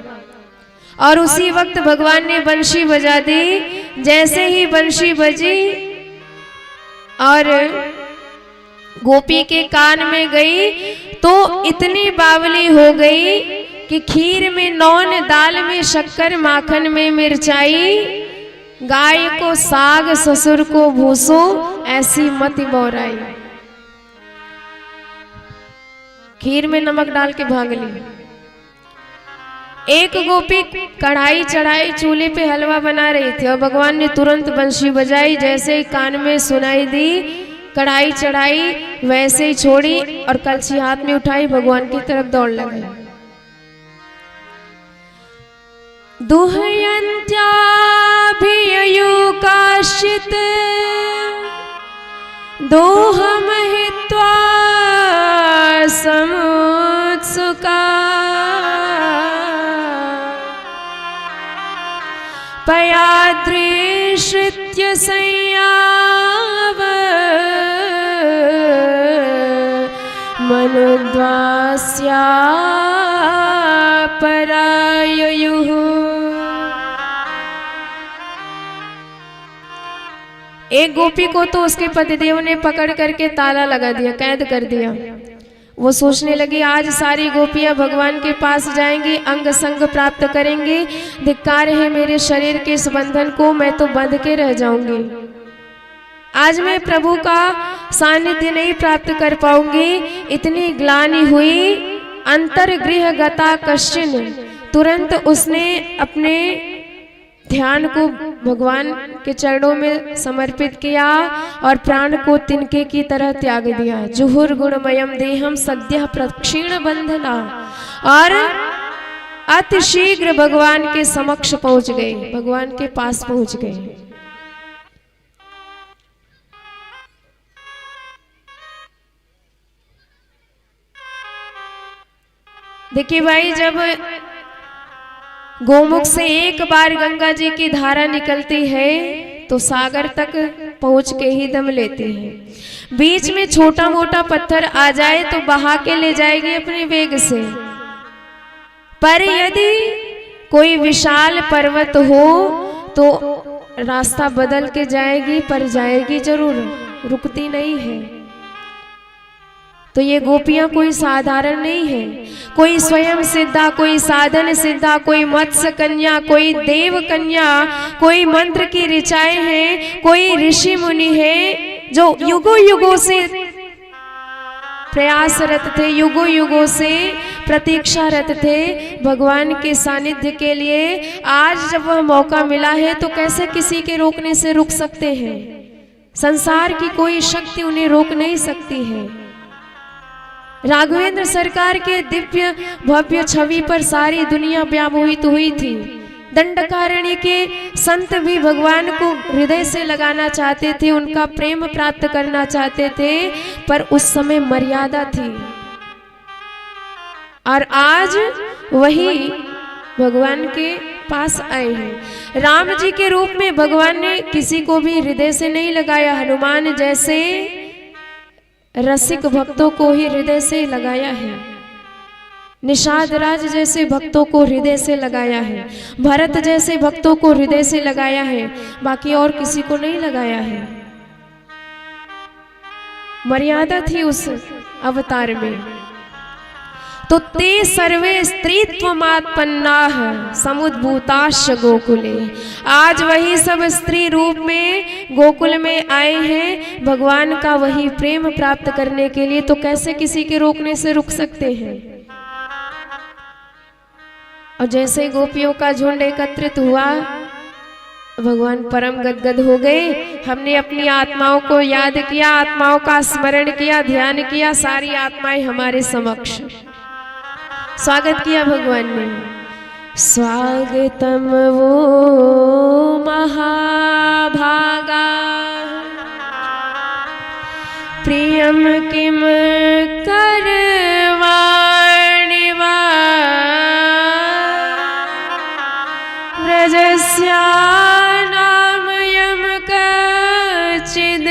और उसी वक्त भगवान ने बंशी बजा दी। जैसे ही बंशी बजी और गोपी के कान में गई तो इतनी बावली हो गई कि खीर में नौन, दाल में शक्कर, माखन में मिर्चाई, गाय को साग ससुर को भूसो, ऐसी मति बौराई। खीर में नमक डाल के भाग ली। एक गोपी कढ़ाई चढ़ाई चूल्हे पे हलवा बना रही थी और भगवान ने तुरंत बंशी बजाई। जैसे ही कान में सुनाई दी कढ़ाई चढ़ाई वैसे ही छोड़ी और कलछी हाथ में उठाई, भगवान की तरफ दौड़ लगाई। दुह्यन्त्याभियुकाश्चित् दोहमहित्वा समुत्सुका पयाद्रिश्रित्य संयाव मनुद्वास्या परायुः। एक गोपी को तो उसके पतिदेव ने पकड़ करके ताला लगा दिया, कैद कर दिया। वो सोचने लगी आज सारी गोपियां भगवान के पास जाएंगी, अंग संग प्राप्त करेंगी, धिक्कार है मेरे शरीर के इस बंधन को, मैं तो बंध के रह जाऊंगी, आज मैं प्रभु का सानिध्य नहीं प्राप्त कर पाऊंगी। इतनी ग्लानि हुई। अंतर्गृह गता कश्चिन, तुरंत उसने अपने ध्यान को भगवान के चरणों में समर्पित किया और प्राण को तिनके की तरह त्याग दिया। जुहुर गुणमयम देहम सद्यः प्रक्षीण बंधना, और अतिशीघ्र भगवान के समक्ष पहुंच गए, भगवान के पास पहुंच गए। देखिए भाई, जब गोमुख से एक बार गंगा जी की धारा निकलती है तो सागर तक पहुंच के ही दम लेती है। बीच में छोटा मोटा पत्थर आ जाए तो बहा के ले जाएगी अपने वेग से, पर यदि कोई विशाल पर्वत हो तो रास्ता बदल के जाएगी, पर जाएगी जरूर, रुकती नहीं है। तो ये गोपियां कोई साधारण नहीं है, कोई स्वयं सिद्धा, कोई साधन सिद्धा, कोई मत्स्य कन्या, कोई देव कन्या, कोई मंत्र की ऋचाएं हैं, कोई ऋषि मुनि है जो युगों युगों से प्रयासरत थे, युगों युगों से प्रतीक्षारत थे भगवान के सानिध्य के लिए। आज जब वह मौका मिला है तो कैसे किसी के रोकने से रुक सकते हैं? संसार की कोई शक्ति उन्हें रोक नहीं सकती है। राघवेंद्र सरकार के दिव्य भव्य छवि पर सारी दुनिया व्यामोहित हुई थी, दंडकारण्य के संत भी भगवान को हृदय से लगाना चाहते थे, उनका प्रेम प्राप्त करना चाहते थे, पर उस समय मर्यादा थी। और आज वही भगवान के पास आए हैं। राम जी के रूप में भगवान ने किसी को भी हृदय से नहीं लगाया, हनुमान जैसे रसिक भक्तों को ही हृदय से लगाया है, निषाद राज जैसे भक्तों को हृदय से लगाया है, भरत जैसे भक्तों को हृदय से लगाया है, बाकी और किसी को नहीं लगाया है। मर्यादा थी उस अवतार में। तो ते सर्वे स्त्रीत्वमात्पन्नाः समुद्भूताश्च गोकुले। आज वही सब स्त्री रूप में गोकुल में आए हैं भगवान का वही प्रेम प्राप्त करने के लिए। तो कैसे किसी के रोकने से रुक सकते हैं। और जैसे गोपियों का झुंड एकत्रित हुआ, भगवान परम गदगद हो गए। हमने अपनी आत्माओं को याद किया, आत्माओं का स्मरण किया, ध्यान किया, सारी आत्माएं हमारे समक्ष स्वागत किया भगवान ने। स्वागतम वो महाभागा प्रियम किम करवाणि वा व्रजस्या नाम यम कचिद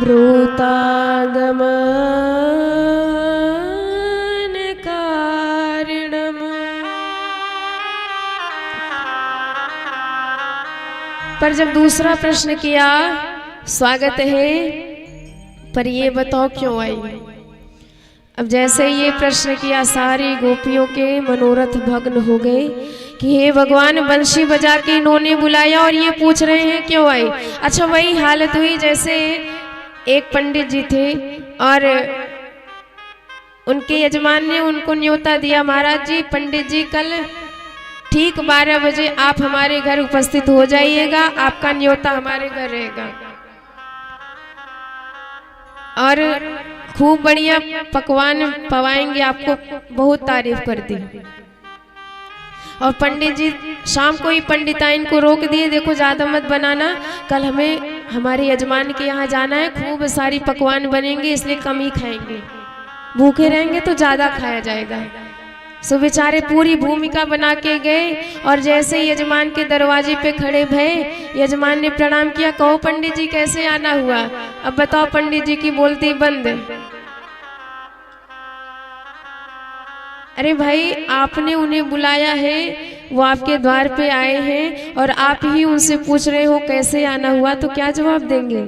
ब्रूतागम पर जब दूसरा प्रश्न किया, स्वागत है, पर ये बताओ क्यों आई। अब जैसे ये प्रश्न किया, सारी गोपियों के मनोरथ भग्न हो गए कि हे भगवान, बंशी बजा के इन्होंने बुलाया और ये पूछ रहे हैं क्यों आई। अच्छा, वही हालत हुई जैसे एक पंडित जी थे और उनके यजमान ने उनको न्योता दिया, महाराज जी, पंडित जी कल ठीक 12 बजे आप हमारे घर उपस्थित हो जाइएगा, आपका न्योता हमारे घर रहेगा और खूब बढ़िया पकवान पवाएंगे, आपको बहुत तारीफ कर दी। और पंडित जी शाम को ही पंडिताइन को रोक दिए, देखो ज्यादा मत बनाना, कल हमें हमारे यजमान के यहाँ जाना है, खूब सारी पकवान बनेंगे, इसलिए कम ही खाएंगे, भूखे रहेंगे तो ज्यादा खाया जाएगा। सो बेचारे पूरी भूमिका बना के गए और जैसे यजमान के दरवाजे पे खड़े भये, यजमान ने प्रणाम किया, कहो पंडित जी कैसे आना हुआ। अब बताओ, पंडित जी की बोलती बंद। अरे भाई, आपने उन्हें बुलाया है, वो आपके द्वार पे आए हैं और आप ही उनसे पूछ रहे हो कैसे आना हुआ, तो क्या जवाब देंगे।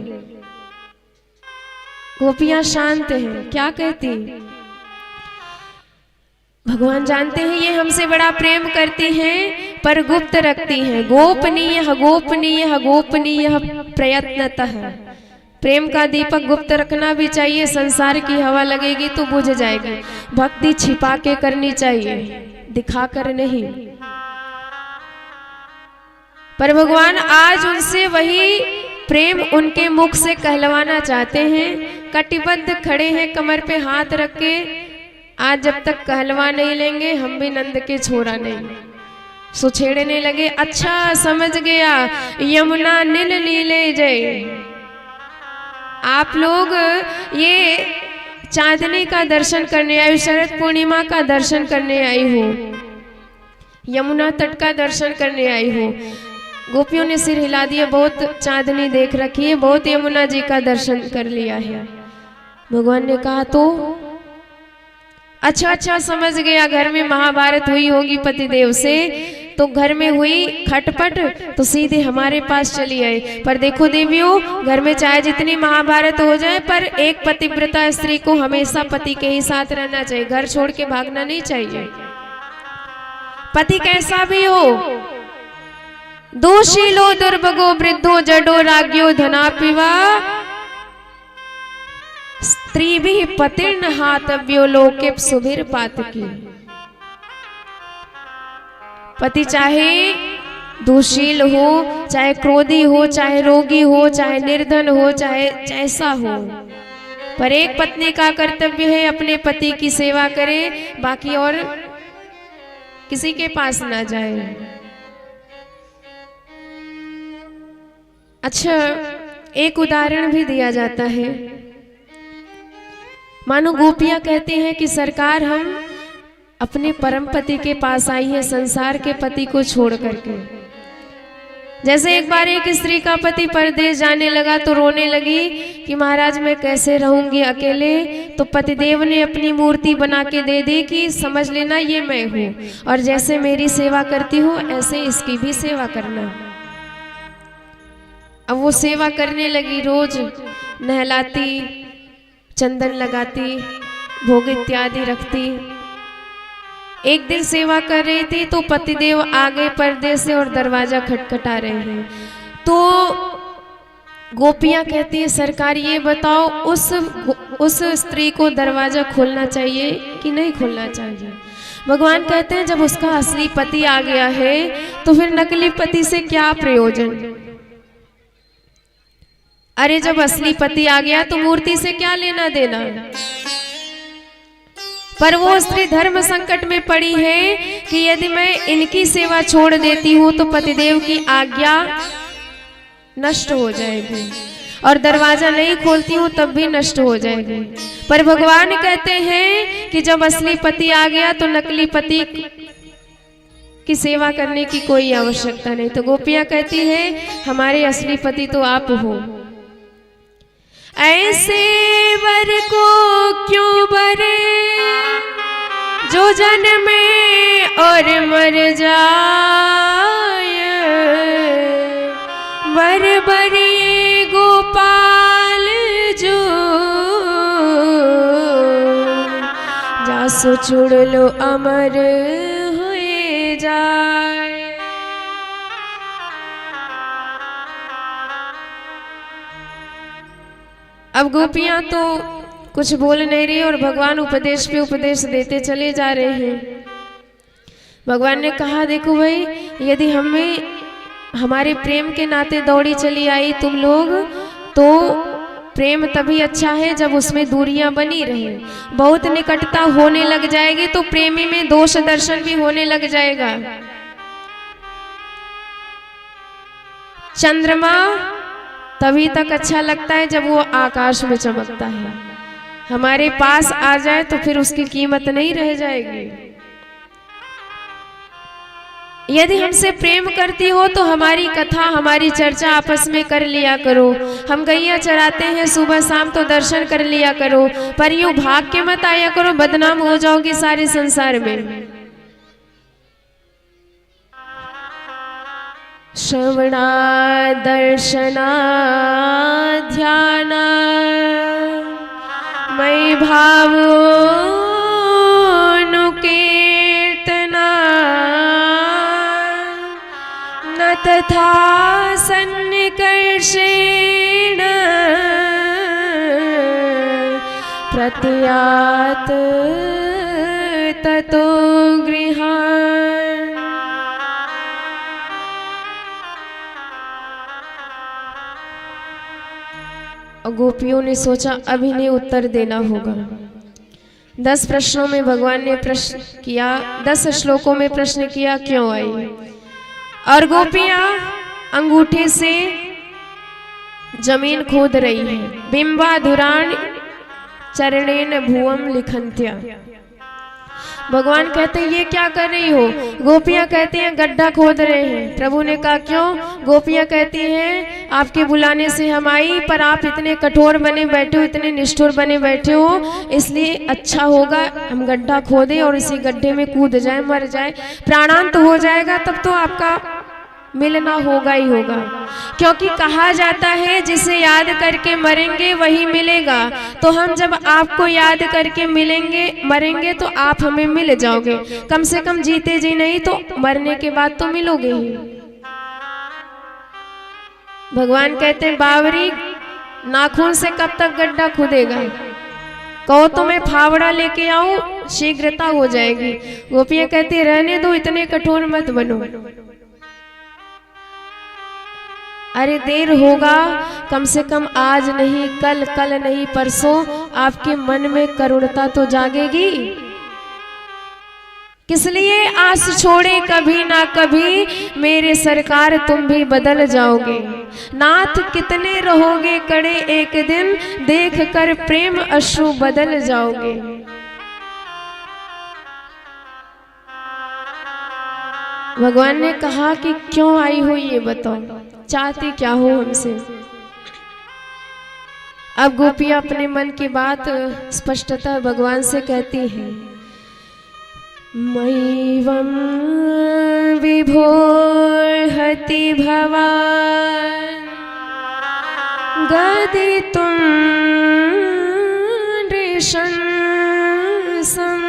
गोपियां शांत हैं, क्या कहती। भगवान जानते हैं ये हमसे बड़ा प्रेम करती हैं, पर गुप्त रखती हैं। गोपनीय गोपनीय गोपनीय प्रयत्नतः। प्रेम का दीपक गुप्त रखना भी चाहिए, संसार की हवा लगेगी तो बुझ जाएगी। भक्ति छिपा के करनी चाहिए, दिखाकर नहीं। पर भगवान आज उनसे वही प्रेम उनके मुख से कहलवाना चाहते हैं। कटिबद्ध खड़े हैं, कमर पे हाथ रख के, आज जब तक कहलवा नहीं लेंगे हम भी नंद के छोरा नहीं। सुछेड़ने लगे, अच्छा समझ गया, यमुना नील लीले जय। आप लोग ये चांदनी का दर्शन करने आई, शरद पूर्णिमा का दर्शन करने आई हो, यमुना तट का दर्शन करने आई हो। गोपियों ने सिर हिला दिया, बहुत चांदनी देख रखी है, बहुत यमुना जी का दर्शन कर लिया है। भगवान ने कहा तो अच्छा समझ गया, घर में महाभारत हुई होगी पतिदेव से, तो घर में हुई खटपट तो सीधे हमारे पास चली आई। पर देखो देवियों, घर में चाहे जितनी महाभारत हो जाए, पर एक पतिव्रता स्त्री को हमेशा पति के ही साथ रहना चाहिए, घर छोड़ के भागना नहीं चाहिए। पति कैसा भी हो, दोषीलो दुर्भगो वृद्धो जडो राज्ञो धनापिवा स्त्री भी पतिर्न हातव्यो लोके सुभिर पातकी। पति चाहे दुशील हो, चाहे क्रोधी हो, चाहे रोगी हो, चाहे निर्धन हो, चाहे जैसा हो, पर एक पत्नी का कर्तव्य है अपने पति की सेवा करे, बाकी और किसी के पास ना जाए। अच्छा, एक उदाहरण भी दिया जाता है। मानो गोपियां कहती हैं कि सरकार हम अपने परम पति के पास आई है संसार के पति को छोड़ करके। जैसे एक बार एक स्त्री का पति परदेश जाने लगा तो रोने लगी कि महाराज मैं कैसे रहूंगी अकेले। तो पतिदेव ने अपनी मूर्ति बना के दे दी कि समझ लेना ये मैं हूँ, और जैसे मेरी सेवा करती हूँ ऐसे इसकी भी सेवा करना। अब वो सेवा करने लगी, रोज नहलाती, चंदन लगाती, भोग इत्यादि रखती। एक दिन सेवा कर रही थी तो पतिदेव आ गए पर्दे से और दरवाजा खटखटा रहे हैं। तो गोपियां कहती है सरकार ये बताओ उस स्त्री को दरवाजा खोलना चाहिए कि नहीं खोलना चाहिए। भगवान कहते हैं जब उसका असली पति आ गया है तो फिर नकली पति से क्या प्रयोजन। अरे जब असली पति आ गया तो मूर्ति से क्या लेना देना। पर वो स्त्री धर्म संकट में पड़ी है कि यदि मैं इनकी सेवा छोड़ देती हूँ तो पतिदेव की आज्ञा नष्ट हो जाएगी, और दरवाजा नहीं खोलती हूँ तब भी नष्ट हो जाएगी। पर भगवान कहते हैं कि जब असली पति आ गया तो नकली पति की सेवा करने की कोई आवश्यकता नहीं। तो गोपियां कहती हैं हमारे असली पति तो आप हो। ऐसे वर को क्यों बरे जो जन्मे और मर जाए। वर बरे गोपाल जो जासो छुड़ लो अमर हुए जाए। अब गोपियां तो कुछ बोल नहीं रही और भगवान उपदेश पे उपदेश देते चले जा रहे हैं। भगवान ने कहा देखो भाई, यदि हमें हमारे प्रेम के नाते दौड़ी चली आई तुम लोग, तो प्रेम तभी अच्छा है जब उसमें दूरियां बनी रहे। बहुत निकटता होने लग जाएगी तो प्रेमी में दोष दर्शन भी होने लग जाएगा। चंद्रमा तभी तक अच्छा लगता है जब वो आकाश में चमकता है। हमारे पास आ जाए तो फिर उसकी कीमत नहीं रह जाएगी। यदि हमसे प्रेम करती हो तो हमारी कथा, हमारी चर्चा आपस में कर लिया करो। हम गैया चराते हैं सुबह शाम तो दर्शन कर लिया करो, पर यूं भाग के मत आया करो, बदनाम हो जाओगी सारे संसार में। श्रवणा दर्शना ध्याना मयि भावो नुकीर्तना न तथा सन्निकर्षेण प्रत्यात ततो गृहान्। गोपियों ने सोचा अब इन्हें उत्तर देना होगा। 10 प्रश्नों में भगवान ने प्रश्न किया, 10 श्लोकों में प्रश्न किया क्यों आई। और गोपियां अंगूठे से जमीन खोद रही हैं। बिंबा धुरान चरणेन भुवम लिखंत्या। भगवान कहते हैं ये क्या कर रही हो। गोपियां कहती हैं गड्ढा खोद रहे हैं। प्रभु ने कहा क्यों। गोपियां कहती हैं आपके बुलाने से हम आई, पर आप इतने कठोर बने बैठे हो, इतने निष्ठुर बने बैठे हो, इसलिए अच्छा होगा हम गड्ढा खोदें और इसी गड्ढे में कूद जाए, मर जाए, प्राणांत हो जाएगा तब तो आपका मिलना होगा ही होगा। क्योंकि कहा जाता है जिसे याद करके मरेंगे वही मिलेगा। तो हम जब आपको याद करके मिलेंगे, मरेंगे तो आप हमें मिल जाओगे। कम से कम जीते जी नहीं तो मरने के बाद तो मिलोगे ही। भगवान कहते हैं बावरी नाखून से कब तक गड्ढा खुदेगा। कहो तो मैं फावड़ा लेके आऊं, शीघ्रता हो जाएगी। गोपियां कहती रहने दो, इतने कठोर मत बनो। अरे देर होगा, कम से कम आज नहीं कल, कल नहीं परसों आपके मन में करुणता तो जागेगी। किस लिए आस छोड़े कभी ना कभी, मेरे सरकार तुम भी बदल जाओगे। नाथ कितने रहोगे कड़े, एक दिन देख कर प्रेम अश्रु बदल जाओगे। भगवान ने कहा कि क्यों आई हो ये बताओ, चाहती क्या हो हमसे। अब गोपियां अपने मन की बात स्पष्टता भगवान से कहती हैं। मैवं विभोर्हति भवान् गदितुं नृशंसम्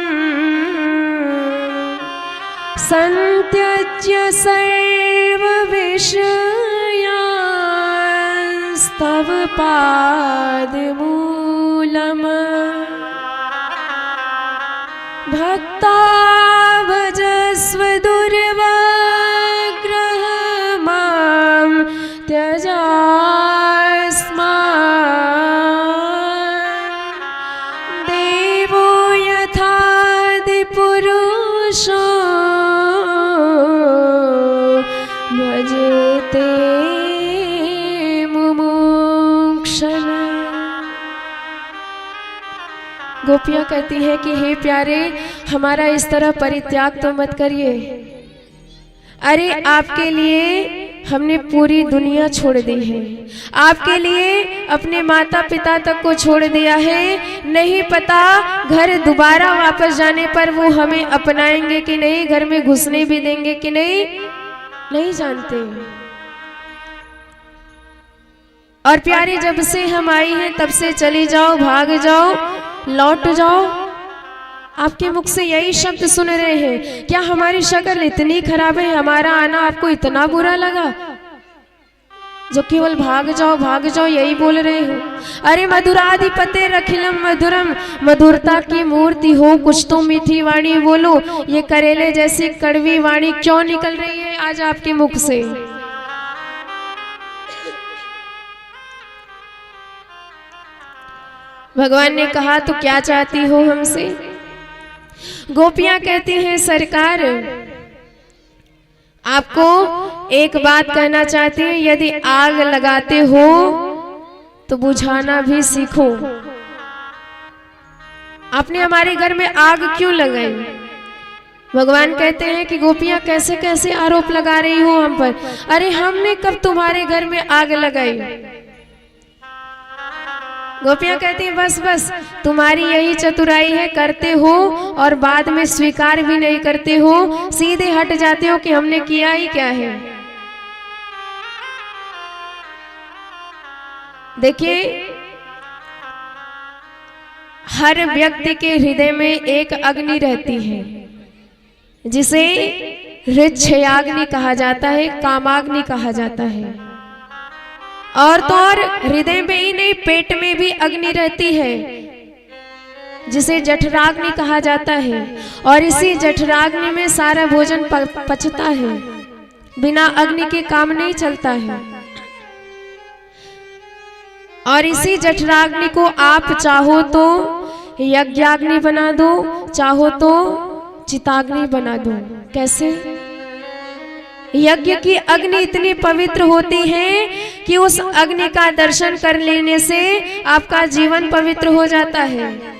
संत्यज्य सर्वविषयांस्तव पादमूलम् भक्ता भजस्व दुर्वाग्रह मां त्यजास्मान् देवो यथादिपुरुषो भजते मुमुक्षुः। गोपियां कहती हैं कि हे प्यारे, हमारा इस तरह परित्याग तो मत करिए। अरे आपके लिए हमने पूरी दुनिया छोड़ दी है, आपके लिए अपने माता पिता तक को छोड़ दिया है। नहीं पता घर दोबारा वापस जाने पर वो हमें अपनाएंगे कि नहीं, घर में घुसने भी देंगे कि नहीं, नहीं जानते। और प्यारे, जब से हम आई हैं तब से चली जाओ, भाग जाओ, लौट जाओ, आपके मुख से यही शब्द सुन रहे हैं। क्या हमारी शक्ल इतनी खराब है, हमारा आना आपको इतना बुरा लगा जो केवल भाग जाओ यही बोल रहे हो? अरे मधुराधिपते रखिलम मधुरम, मधुरता की मूर्ति हो, कुछ तो मीठी वाणी बोलो। ये करेले जैसी कड़वी वाणी क्यों निकल रही है आज आपके मुख से? भगवान ने कहा तो क्या चाहती हो हमसे? गोपियां कहती हैं सरकार, आपको एक बात कहना चाहती हैं, यदि आग लगाते हो तो बुझाना भी सीखो। आपने हमारे घर में आग क्यों लगाई? भगवान कहते हैं कि गोपियां कैसे कैसे आरोप लगा रही हो हम पर। अरे हमने कब तुम्हारे घर में आग लगाई? गोपियां कहती हैं बस बस, तुम्हारी यही चतुराई है, करते हो और बाद में स्वीकार भी नहीं करते हो, सीधे हट जाते हो कि हमने किया ही क्या है। देखिए, हर व्यक्ति के हृदय में एक अग्नि रहती है जिसे हृच्छयाग्नि कहा जाता है, कामाग्नि कहा जाता है। और तो और हृदय में ही नहीं, पेट में भी अग्नि रहती है जिसे जठराग्नि कहा जाता है। और इसी जठराग्नि में सारा भोजन पचता है, बिना अग्नि के काम नहीं चलता है। और इसी जठराग्नि को आप चाहो तो यज्ञाग्नि बना दो, चाहो तो चिताग्नि बना दो। कैसे? यज्ञ की अग्नि इतनी पवित्र होती है कि उस अग्नि का दर्शन कर लेने से आपका जीवन पवित्र हो जाता है।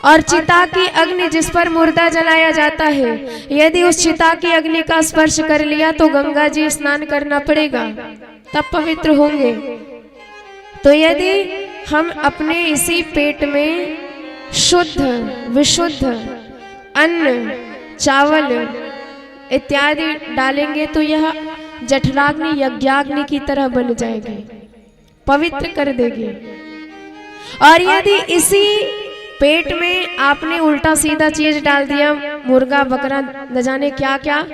और चिता की अग्नि जिस पर मुर्दा जलाया जाता है, यदि उस चिता की अग्नि का स्पर्श कर लिया तो गंगा जी स्नान करना पड़ेगा, तब पवित्र होंगे। तो यदि हम अपने इसी पेट में शुद्ध विशुद्ध अन्न, चावल इत्यादि डालेंगे तो यह जठराग्नि यज्ञाग्नि की तरह बन जाएगी, पवित्र कर देगी। और यदि इसी पेट में आपने उल्टा सीधा चीज डाल दिया, मुर्गा बकरा न जाने क्या क्या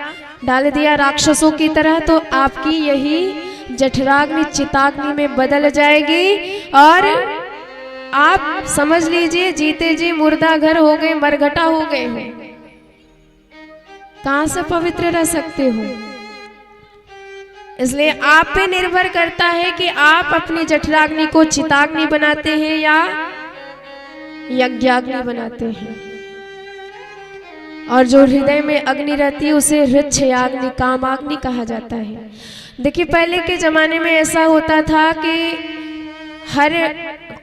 डाल दिया राक्षसों की तरह, तो आपकी यही जठराग्नि चिताग्नि में बदल जाएगी और आप समझ लीजिए जीते जी मुर्दा घर हो गए, मरघटा हो गए हो। कहां से पवित्र रह सकते हो? इसलिए आप पे निर्भर करता है कि आप अपनी जठराग्नि को चिताग्नि बनाते हैं या यज्ञाग्नि बनाते हैं। और जो हृदय में अग्नि रहती है उसे हृच्छयाग्नि, कामाग्नि कहा जाता है। देखिए पहले के ज़माने में ऐसा होता था कि हर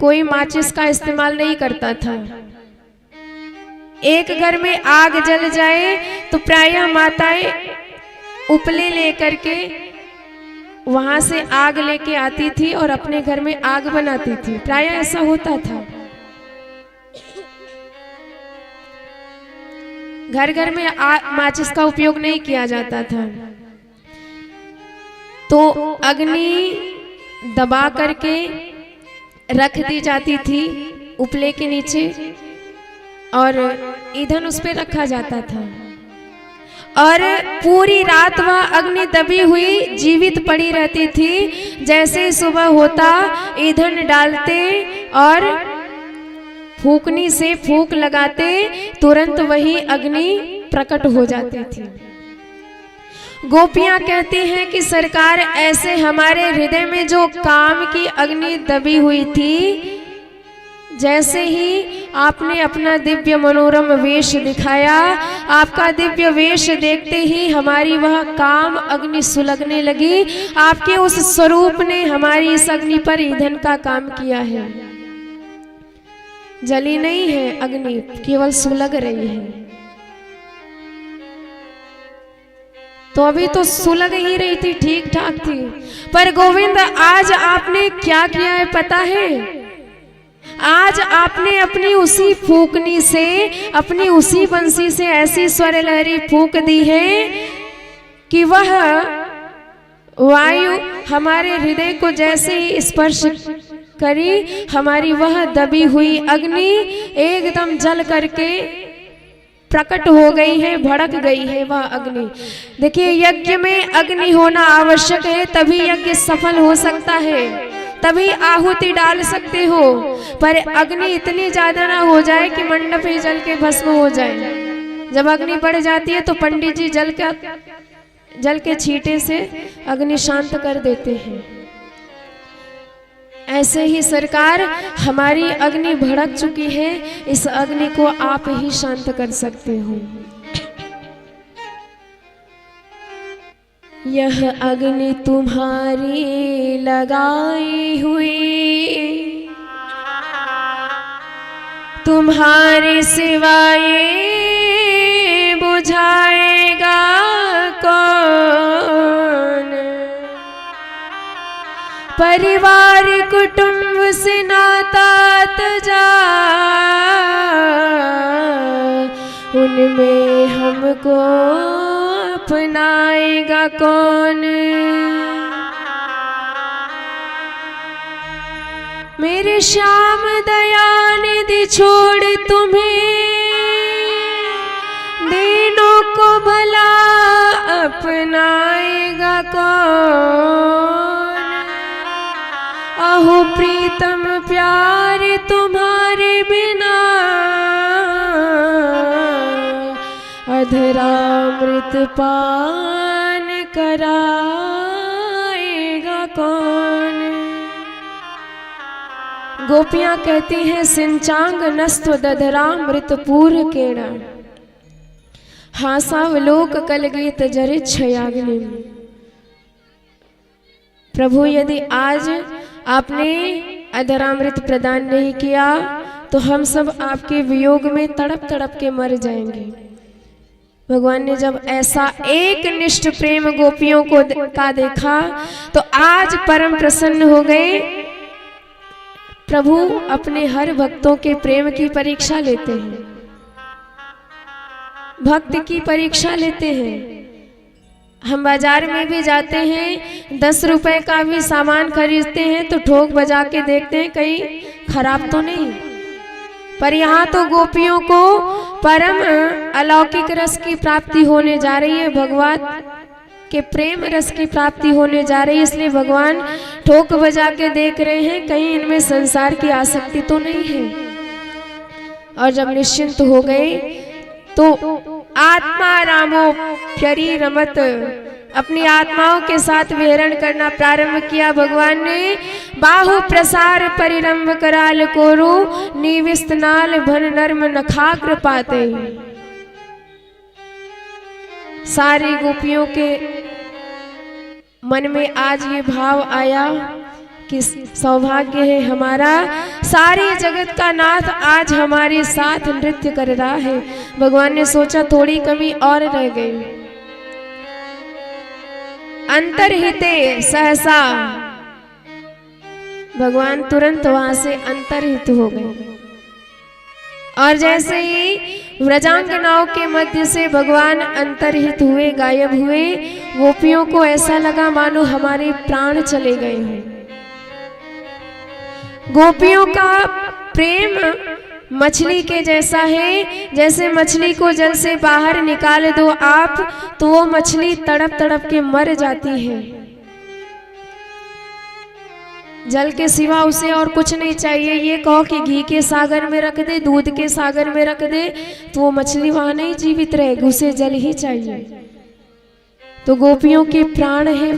कोई माचिस का इस्तेमाल नहीं करता था। एक घर में आग जल जाए तो प्रायः माताएं उपले लेकर के वहां से आग लेके आती थी और अपने घर में आग बनाती थी, प्रायः ऐसा होता था। घर घर में माचिस का उपयोग नहीं किया जाता था। तो अग्नि दबा करके रख दी जाती थी उपले के नीचे और ईंधन उस पर रखा जाता था और पूरी रात वह अग्नि दबी हुई जीवित पड़ी रहती थी। जैसे ही सुबह होता ईंधन डालते और फूकनी से फूंक लगाते, तुरंत वही अग्नि प्रकट हो जाती थी। गोपियां कहती हैं कि सरकार ऐसे हमारे हृदय में जो काम की अग्नि दबी हुई थी, जैसे ही आपने अपना दिव्य मनोरम वेश दिखाया, आपका दिव्य वेश देखते ही हमारी वह काम अग्नि सुलगने लगी। आपके उस स्वरूप ने हमारी इस अग्नि पर ईंधन का काम किया है। जली नहीं है अग्नि, केवल सुलग रही है। तो अभी तो सुलग ही रही थी, ठीक ठाक थी, पर गोविंद आज आपने क्या किया है पता है? आज आपने अपनी उसी फूकनी से, अपनी उसी बंसी से ऐसी स्वर लहरी फूक दी है कि वह वायु हमारे हृदय को जैसे ही स्पर्श करी, हमारी वह दबी हुई अग्नि एकदम जल करके प्रकट हो गई है, भड़क गई है वह अग्नि। देखिए यज्ञ में अग्नि होना आवश्यक है, तभी यज्ञ सफल हो सकता है, तभी आहुति डाल सकते हो। पर अग्नि इतनी ज्यादा ना हो जाए कि मंडप ही जल के भस्म हो जाए। जब अग्नि बढ़ जाती है तो पंडित जी जल के छींटे से अग्नि शांत कर देते हैं। ऐसे ही सरकार हमारी अग्नि भड़क चुकी है, इस अग्नि को आप ही शांत कर सकते हो। यह अग्नि तुम्हारी लगाई हुई, तुम्हारे सिवाय बुझाएगा कौन? परिवार कुटुंब से नाता तजा, उनमें हमको अपनाएगा कौन? मेरे श्याम दयानिधि छोड़ तुम्हें दिनों को भला अपनाएगा कौन? अहो प्रीतम प्यार तुम्हारे बिना अधरामृत पान कराएगा कौन? गोपियां कहती हैं सिंचांग नस्त्व दधरामृत पूर्व केड़ा, हासावलोक कलगीत जरे छयाग्नि। प्रभु यदि आज आपने अधरामृत प्रदान नहीं किया तो हम सब आपके वियोग में तड़प तड़प के मर जाएंगे। भगवान ने जब ऐसा एक निष्ठ प्रेम गोपियों का देखा तो आज परम प्रसन्न हो गए। प्रभु अपने हर भक्तों के प्रेम की परीक्षा लेते हैं, भक्त की परीक्षा लेते हैं। हम बाजार में भी जाते हैं, 10 रुपए का भी सामान खरीदते हैं तो ठोक बजा के देखते हैं कहीं खराब तो नहीं। पर यहाँ तो गोपियों को परम अलौकिक रस की प्राप्ति होने जा रही है, भगवान के प्रेम रस की प्राप्ति होने जा रही है। इसलिए भगवान ठोक बजा के देख रहे हैं कहीं इनमें संसार की आसक्ति तो नहीं है। और जब निश्चिंत हो गए तो आत्मा रामो प्यरी रमत, अपनी आत्माओं के साथ विहरण करना प्रारंभ किया। भगवान ने बाहु प्रसार परिरंभ कराल कोरु, निविस्त नाल भन नर्म नखाग्र पाते। सारी गोपियों के मन में आज ये भाव आया कि सौभाग्य है हमारा, सारी जगत का नाथ आज हमारे साथ नृत्य कर रहा है। भगवान ने सोचा थोड़ी कमी और रह गई। अंतर्हिते सहसा, भगवान तुरंत वहां से अंतर्हित हो गए। और जैसे ही व्रजांगनाओं के मध्य से भगवान अंतर्हित हुए, गायब हुए, गोपियों को ऐसा लगा मानो हमारे प्राण चले गए हैं। गोपियों का प्रेम मछली के जैसा है। जैसे मछली को जल से बाहर निकाल दो आप, तो वो मछली तड़प तड़प के मर जाती है। जल के सिवा उसे और कुछ नहीं चाहिए। ये कहो कि घी के सागर में रख दे, दूध के सागर में रख दे, तो वो मछली वहां नहीं जीवित रहेगी, उसे जल ही चाहिए। तो गोपियों के प्राण है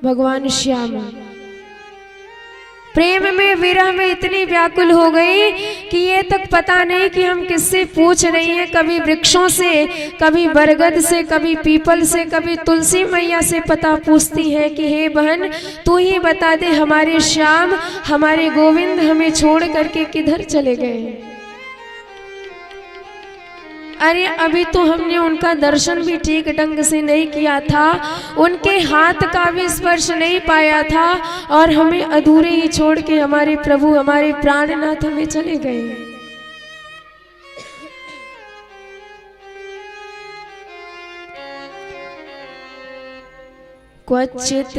भगवान श्याम। प्रेम में, विरह में इतनी व्याकुल हो गई कि ये तक पता नहीं कि हम किससे पूछ रही हैं। कभी वृक्षों से, कभी बरगद से, कभी पीपल से, कभी तुलसी मैया से पता पूछती है कि हे बहन तू ही बता दे, हमारे श्याम, हमारे गोविंद हमें छोड़ करके किधर चले गए। अरे अभी तो हमने उनका दर्शन भी ठीक ढंग से नहीं किया था, उनके हाथ का भी स्पर्श नहीं पाया था, और हमें अधूरे ही छोड़ के हमारे प्रभु, हमारे प्राणनाथ हमें चले गए। क्वचित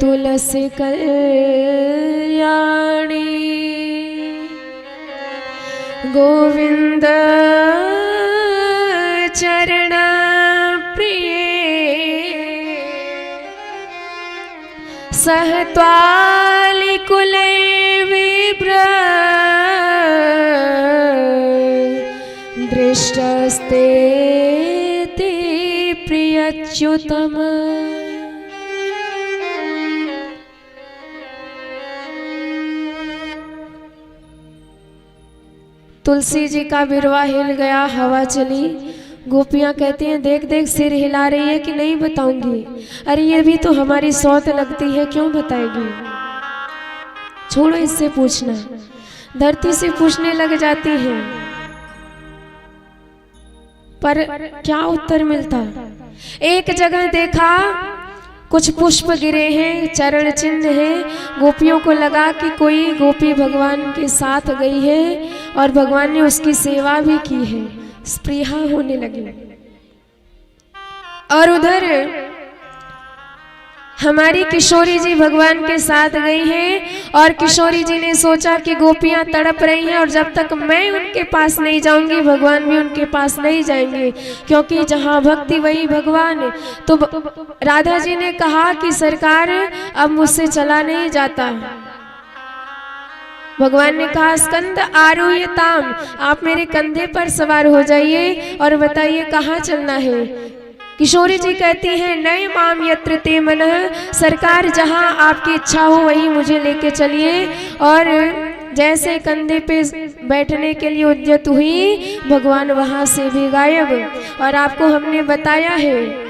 तुलसी कल्याणी गोविंद चरण प्रिय सहत्वालि कुले विभ्र दृष्टस्ते ते प्रियच्युतम। तुलसी जी का बिरवा हिल गया, हवा चली। गोपियां कहती हैं देख देख सिर हिला रही है कि नहीं बताऊंगी। अरे ये भी तो हमारी सौत लगती है, क्यों बताएगी, छोड़ो इससे पूछना। धरती से पूछने लग जाती है, पर क्या उत्तर मिलता। एक जगह देखा कुछ पुष्प गिरे हैं, चरण चिन्ह है। गोपियों को लगा कि कोई गोपी भगवान के साथ गई है और भगवान ने उसकी सेवा भी की है। स्पृहा होने लगी। और उधर हमारी किशोरी जी भगवान के साथ गई हैं, और किशोरी जी ने सोचा कि गोपियां तड़प रही हैं, और जब तक मैं उनके पास नहीं जाऊंगी भगवान भी उनके पास नहीं जाएंगे, क्योंकि जहां भक्ति वही भगवान। तो राधा जी ने कहा कि सरकार अब मुझसे चला नहीं जाता। भगवान ने कहा स्कंद आरूह्यताम, आप मेरे कंधे पर सवार हो जाइए और बताइए कहाँ चलना है। किशोरी जी कहती हैं नय माम यत्र ते मनः, सरकार जहाँ आपकी इच्छा हो वहीं मुझे लेके चलिए। और जैसे कंधे पे बैठने के लिए उद्यत हुई, भगवान वहां से भी गायब। और आपको हमने बताया है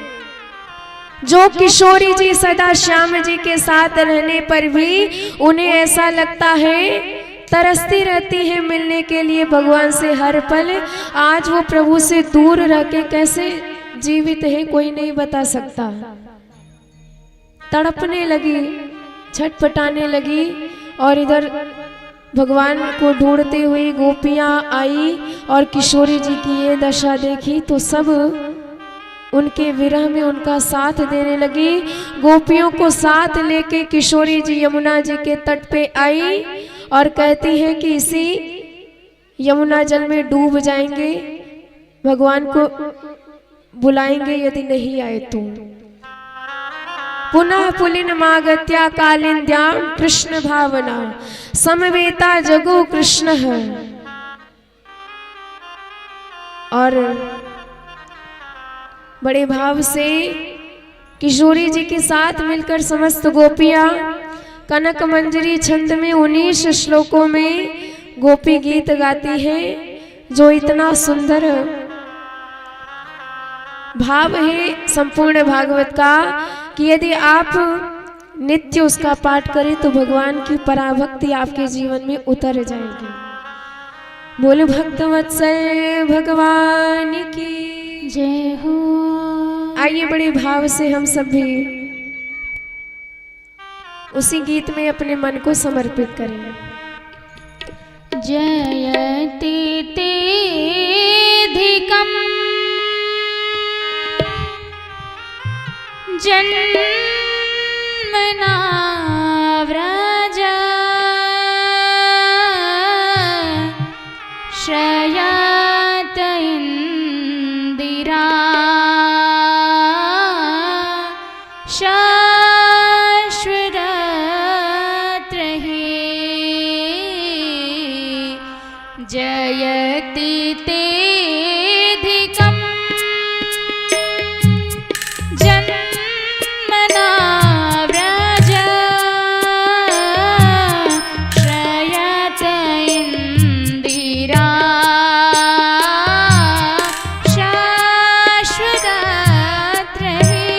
जो किशोरी जी सदा श्याम जी के साथ रहने पर भी उन्हें ऐसा लगता है, तरसती रहती है मिलने के लिए भगवान से हर पल। आज वो प्रभु से दूर रह के कैसे जीवित है कोई नहीं बता सकता। तड़पने लगी, छटपटाने लगी, और इधर भगवान को ढूंढते हुए गोपियां आई और किशोरी जी की ये दशा देखी तो सब उनके विरह में उनका साथ देने लगी। गोपियों को साथ लेके किशोरी जी यमुना जी के तट पे आई और कहती है कि इसी यमुना जल में डूब जाएंगे, भगवान को बुलाएंगे यदि नहीं आए तो। पुनः पुलिन मागत्या कालिंद्याम कृष्ण भावना समवेता जगो कृष्ण है। और बड़े भाव से किशोरी जी के साथ मिलकर समस्त गोपियां कनक मंजरी छंद में 19 श्लोकों में गोपी गीत गाती है, जो इतना सुंदर भाव है संपूर्ण भागवत का कि यदि आप नित्य उसका पाठ करें तो भगवान की पराभक्ति आपके जीवन में उतर जाएगी। बोलो भक्तवत्सल भगवान की
जय हो।
आइए बड़े भाव से हम सब भी उसी गीत में अपने मन को समर्पित करें।
जयति तेधिकम् जन्मना व्रज श्रयत इंदिरा शाश्वत रहे। जयति तेधिकम् जन्मना व्रज श्रयत इंदिरा शाश्वत रहे।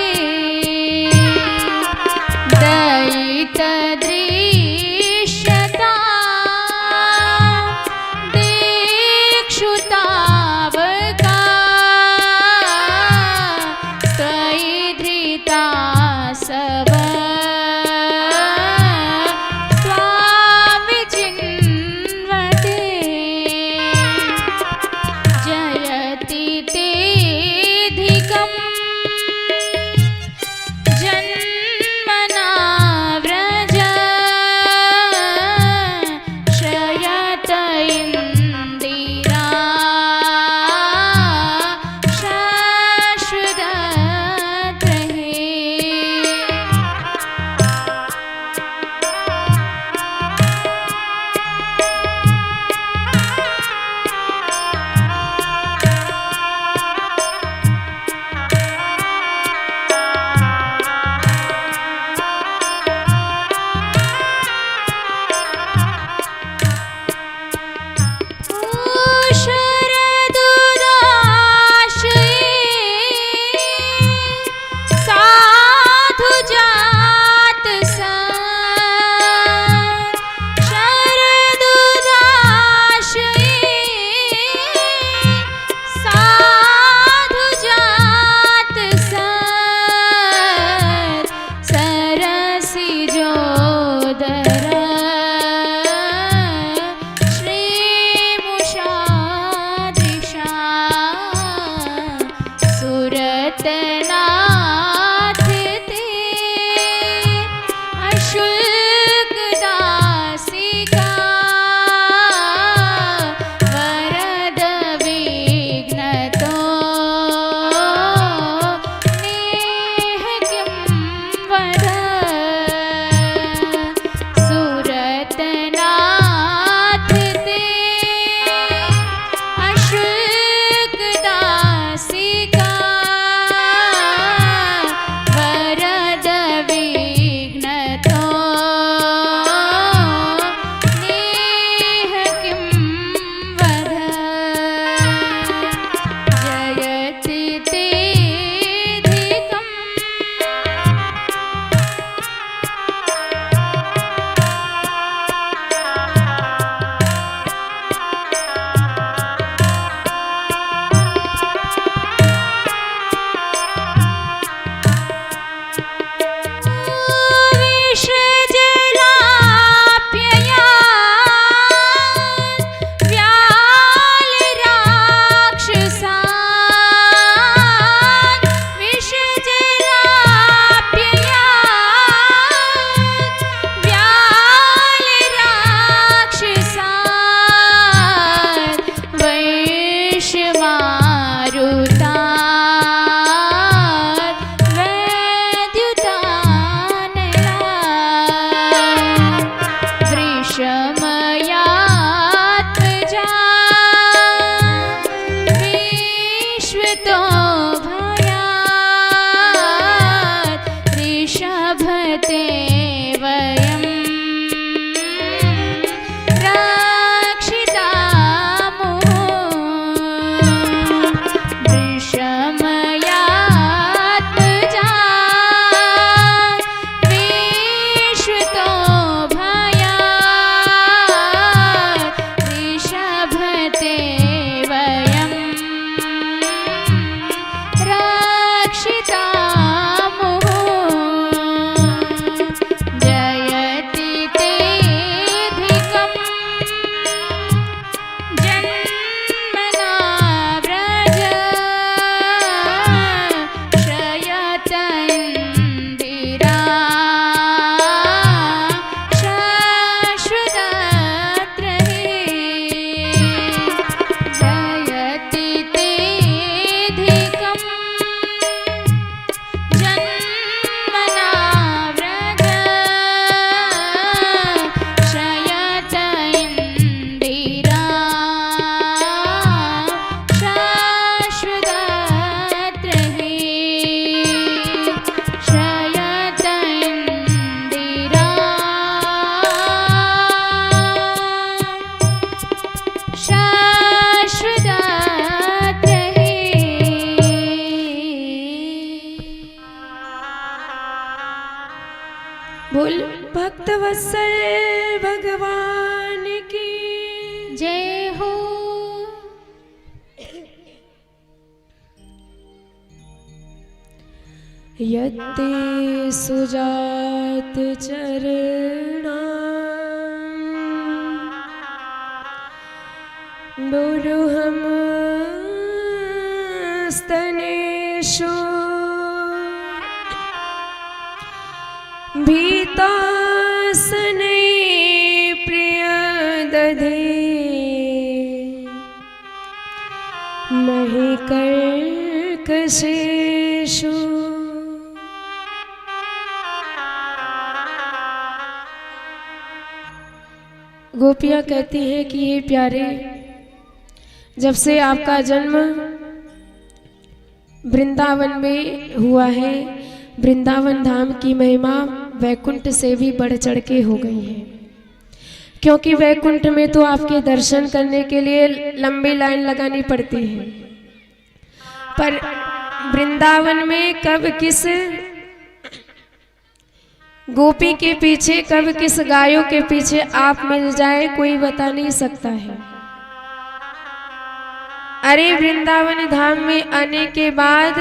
बोल भक्त वत्सल भगवान की
जय हो।
यत्ते सुजात चरणा बोरुहम स्तनेषु भीतासने प्रिय दधे महिकर्कशेषु। गोपियाँ कहती हैं कि हे प्यारे, जब से आपका जन्म वृंदावन में हुआ है, वृंदावन धाम की महिमा वैकुंठ से भी बढ़ चढ़ के हो गई है। क्योंकि वैकुंठ में तो आपके दर्शन करने के लिए लंबी लाइन लगानी पड़ती है, पर वृंदावन में कब किस गोपी के पीछे, कब किस गायों के पीछे आप मिल जाए कोई बता नहीं सकता है। अरे वृंदावन धाम में आने के बाद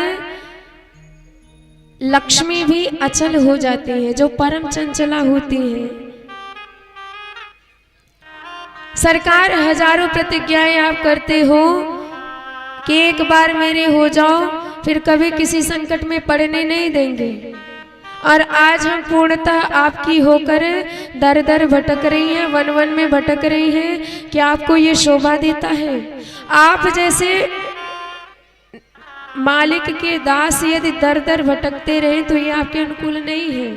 लक्ष्मी भी अचल हो जाती है, जो परम चंचला होती है। सरकार हजारों प्रतिज्ञाएं आप करते हो कि एक बार मेरे हो जाओ, फिर कभी किसी संकट में पड़ने नहीं देंगे, और आज हम पूर्णतः आपकी होकर दर दर भटक रही हैं, वन वन में भटक रही हैं। क्या आपको ये शोभा देता है? आप जैसे मालिक के दास यदि दर दर भटकते रहे तो ये आपके अनुकूल नहीं है।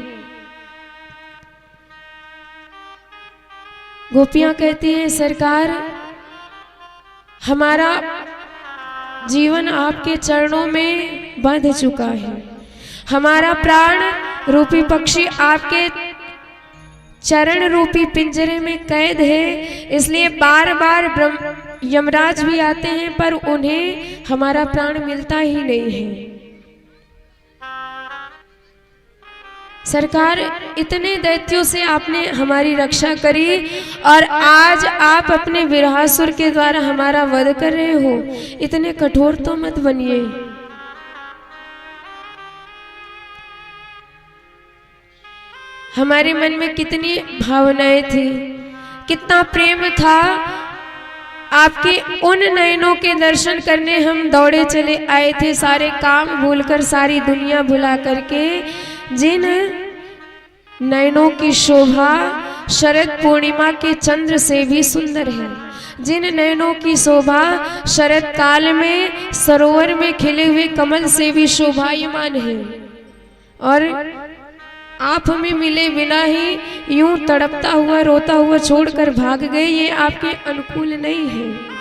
गोपियां कहती हैं सरकार, हमारा जीवन आपके चरणों में बंध चुका है, हमारा प्राण रूपी पक्षी आपके चरण रूपी पिंजरे में कैद है। इसलिए बार बार यमराज भी आते हैं, पर उन्हें हमारा प्राण मिलता ही नहीं है। सरकार, इतने दैत्यों से आपने हमारी रक्षा करी, और आज आप अपने विरहासुर के द्वारा हमारा वध कर रहे हो। इतने कठोर तो मत बनिए। हमारे मन में कितनी भावनाएं थी, कितना प्रेम था। आपके उन नयनों के दर्शन करने हम दौड़े चले आए थे, सारे काम भूलकर, सारी दुनिया भुला करके। जिन नयनों की शोभा शरद पूर्णिमा के चंद्र से भी सुंदर है, जिन नयनों की शोभा शरद काल में सरोवर में खिले हुए कमल से भी शोभायमान है, और आप हमें मिले बिना ही यूं तड़पता हुआ रोता हुआ छोड़कर भाग गए। ये आपके अनुकूल नहीं है।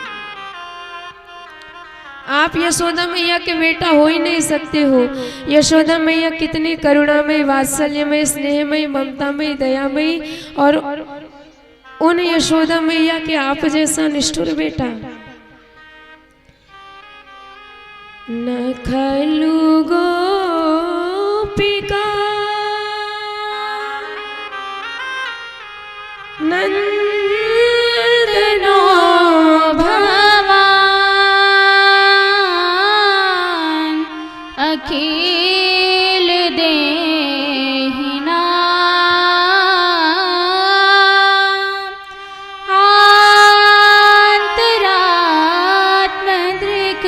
आप यशोदा मैया के बेटा हो ही नहीं सकते हो। यशोदा मैया कितनी करुणामय, वात्सल्यमय, स्नेहमय, ममतामय, दयामय, और उन यशोदा मैया के आप जैसा निष्ठुर बेटा। न खलु गोपिका नंदनो
भगवान अखिल देहिना अंतरात्म दृक्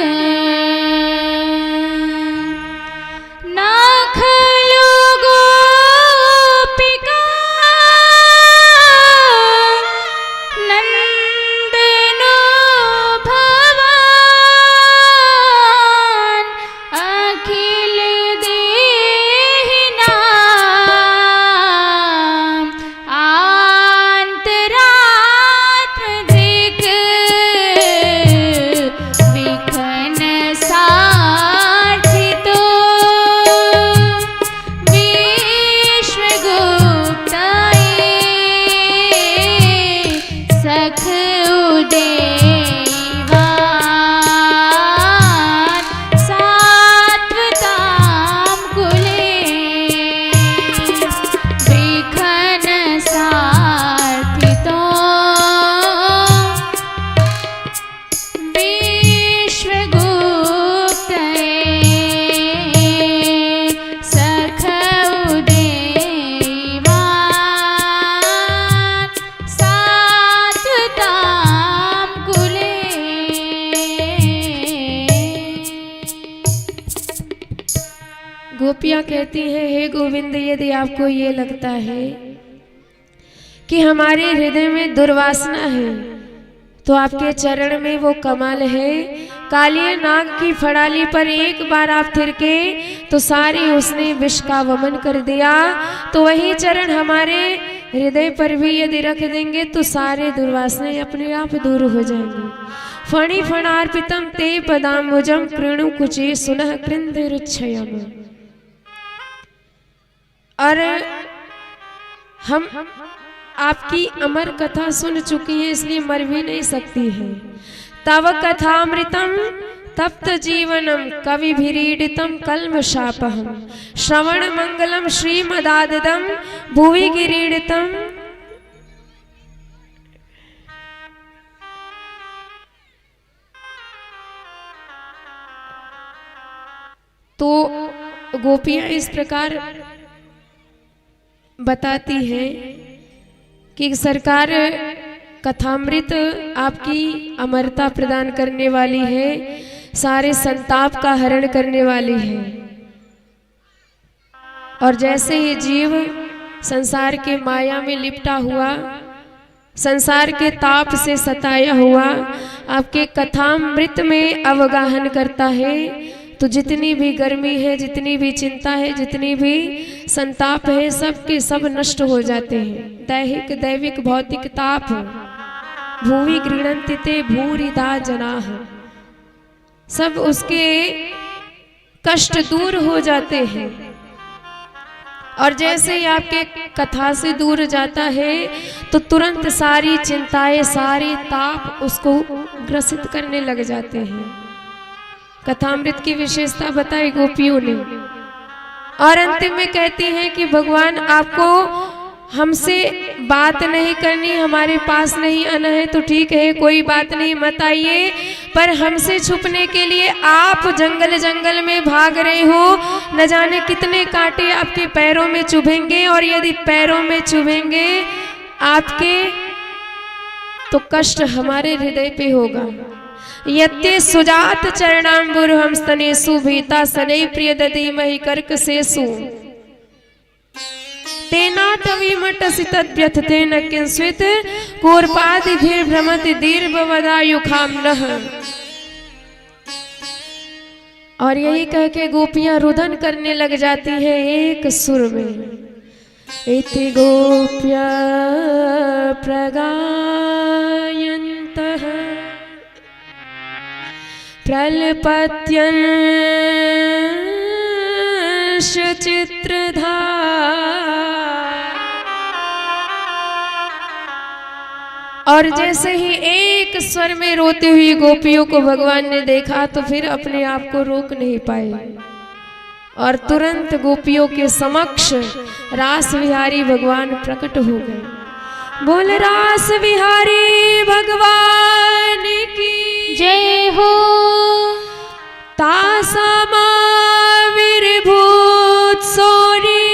कहती हैं, हे गोविंद, यदि आपको ये लगता है कि हमारे हृदय में दुर्वासना है तो आपके चरण में वो कमल है। कालिया नाग की फड़ाली पर एक बार आप थिरके तो सारी उसने विष का वमन कर दिया। तो वही चरण हमारे हृदय पर भी यदि रख देंगे तो सारे दुर्वासनाएं अपने आप दूर हो जाएंगी। फणि फणार्पितम ते पदाम्बुजम कृणु कुचे सुनः कृन्धिरुच्छयम्। और हम आपकी अमर कथा सुन चुकी हैं, इसलिए मर भी नहीं सकती है। तव कथामृतम तप्त जीवनम कविभिरीडितम कल्मषापहम श्रवण मंगलम श्रीमदाददम भुवि गिरीडितम। तो गोपियां इस प्रकार बताती हैं कि सरकार, कथामृत आपकी अमरता प्रदान करने वाली है, सारे संताप का हरण करने वाली है। और जैसे ही जीव संसार के माया में लिपटा हुआ, संसार के ताप से सताया हुआ आपके कथामृत में अवगाहन करता है, तो जितनी भी गर्मी है, जितनी भी चिंता है, जितनी भी संताप है, सब के सब नष्ट हो जाते हैं। दैहिक दैविक भौतिक ताप भूवि गृह्णन्ति ते भूरिदा जनाः, सब उसके कष्ट दूर हो जाते हैं। और जैसे ही आपके कथा से दूर जाता है तो तुरंत सारी चिंताएं, सारे ताप उसको ग्रसित करने लग जाते हैं। कथामृत की विशेषता बताई गोपियों ने। और अंतिम में कहती हैं कि भगवान, आपको हमसे बात नहीं करनी, हमारे पास नहीं आना है तो ठीक है, कोई बात नहीं, मत आइए। पर हमसे छुपने के लिए आप जंगल जंगल में भाग रहे हो, न जाने कितने कांटे आपके पैरों में चुभेंगे। और यदि पैरों में चुभेंगे आपके तो कष्ट हमारे हृदय पे होगा। यत्ते सुजात चरणाम्बुरुहं स्तनेषु भीता शनैः प्रियदधीमहि कर्कशेषु तेनाटवीमटसि तद्व्यथतेन किंस्वित् कूर्पादिभिर्भ्रमति दीर्घवदायुखाम्नः। और यही कह के गोपियां रुदन करने लग जाती हैं एक सुर में। इति गोप्या प्रगायन्तः प्रलपत्यंश चित्रधा। और जैसे ही एक स्वर में रोती हुई गोपियों को भगवान ने देखा तो फिर अपने आप को रोक नहीं पाए और तुरंत गोपियों के समक्ष रास विहारी भगवान प्रकट हो गए। बोल रास विहारी भगवान की
जय हो।
तासामा विर्भूत सोरी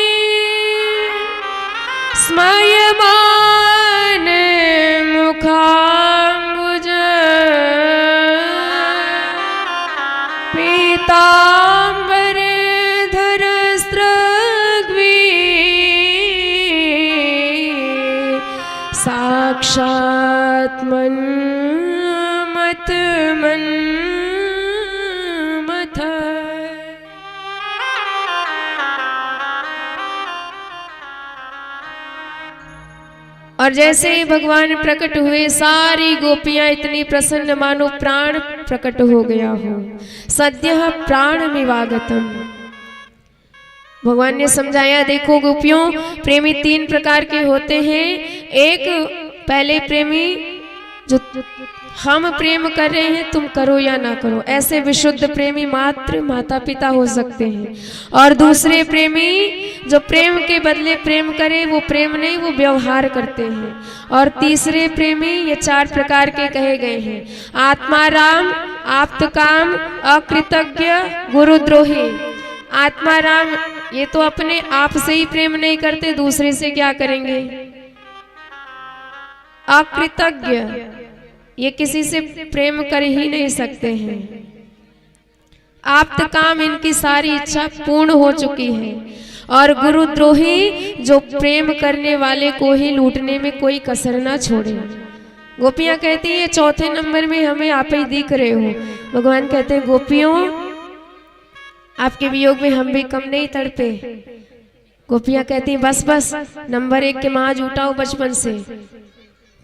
स्मयमान मुखाम्बुज पीताम्बर धर स्रग्वी साक्षात् मन्मथ मन्मथ। और जैसे ही भगवान प्रकट हुए सारी गोपियां इतनी प्रसन्न मानो प्राण प्रकट हो गया हो। सद्यः प्राणमिवागतम्। भगवान ने समझाया, देखो गोपियों, प्रेमी तीन प्रकार के होते हैं। एक पहले प्रेमी जो हम प्रेम कर रहे हैं, तुम करो या ना करो, ऐसे विशुद्ध प्रेमी मात्र माता पिता हो सकते हैं। और दूसरे प्रेमी जो प्रेम के बदले प्रेम करे, वो प्रेम नहीं, वो व्यवहार करते हैं। और तीसरे प्रेमी, ये चार प्रकार के कहे गए हैं। आत्मा राम, आप्तकाम, अकृतज्ञ, गुरुद्रोही। आत्मा राम ये तो अपने आप से ही प्रेम नहीं करते, दूसरे से क्या करेंगे। अकृतज्ञ ये किसी से प्रेम कर ही नहीं सकते हैं। आप्तकाम इनकी सारी इच्छा पूर्ण हो चुकी है। और गुरुद्रोही जो प्रेम करने वाले को ही लूटने में कोई कसर ना छोड़े। गोपियां कहती है चौथे नंबर में हमें आप ही दिख रहे हो। भगवान कहते हैं गोपियों आपके वियोग में हम भी कम नहीं तड़पे। गोपियां कहती हैं बस बस नंबर 1 के माज उठाओ बचपन से।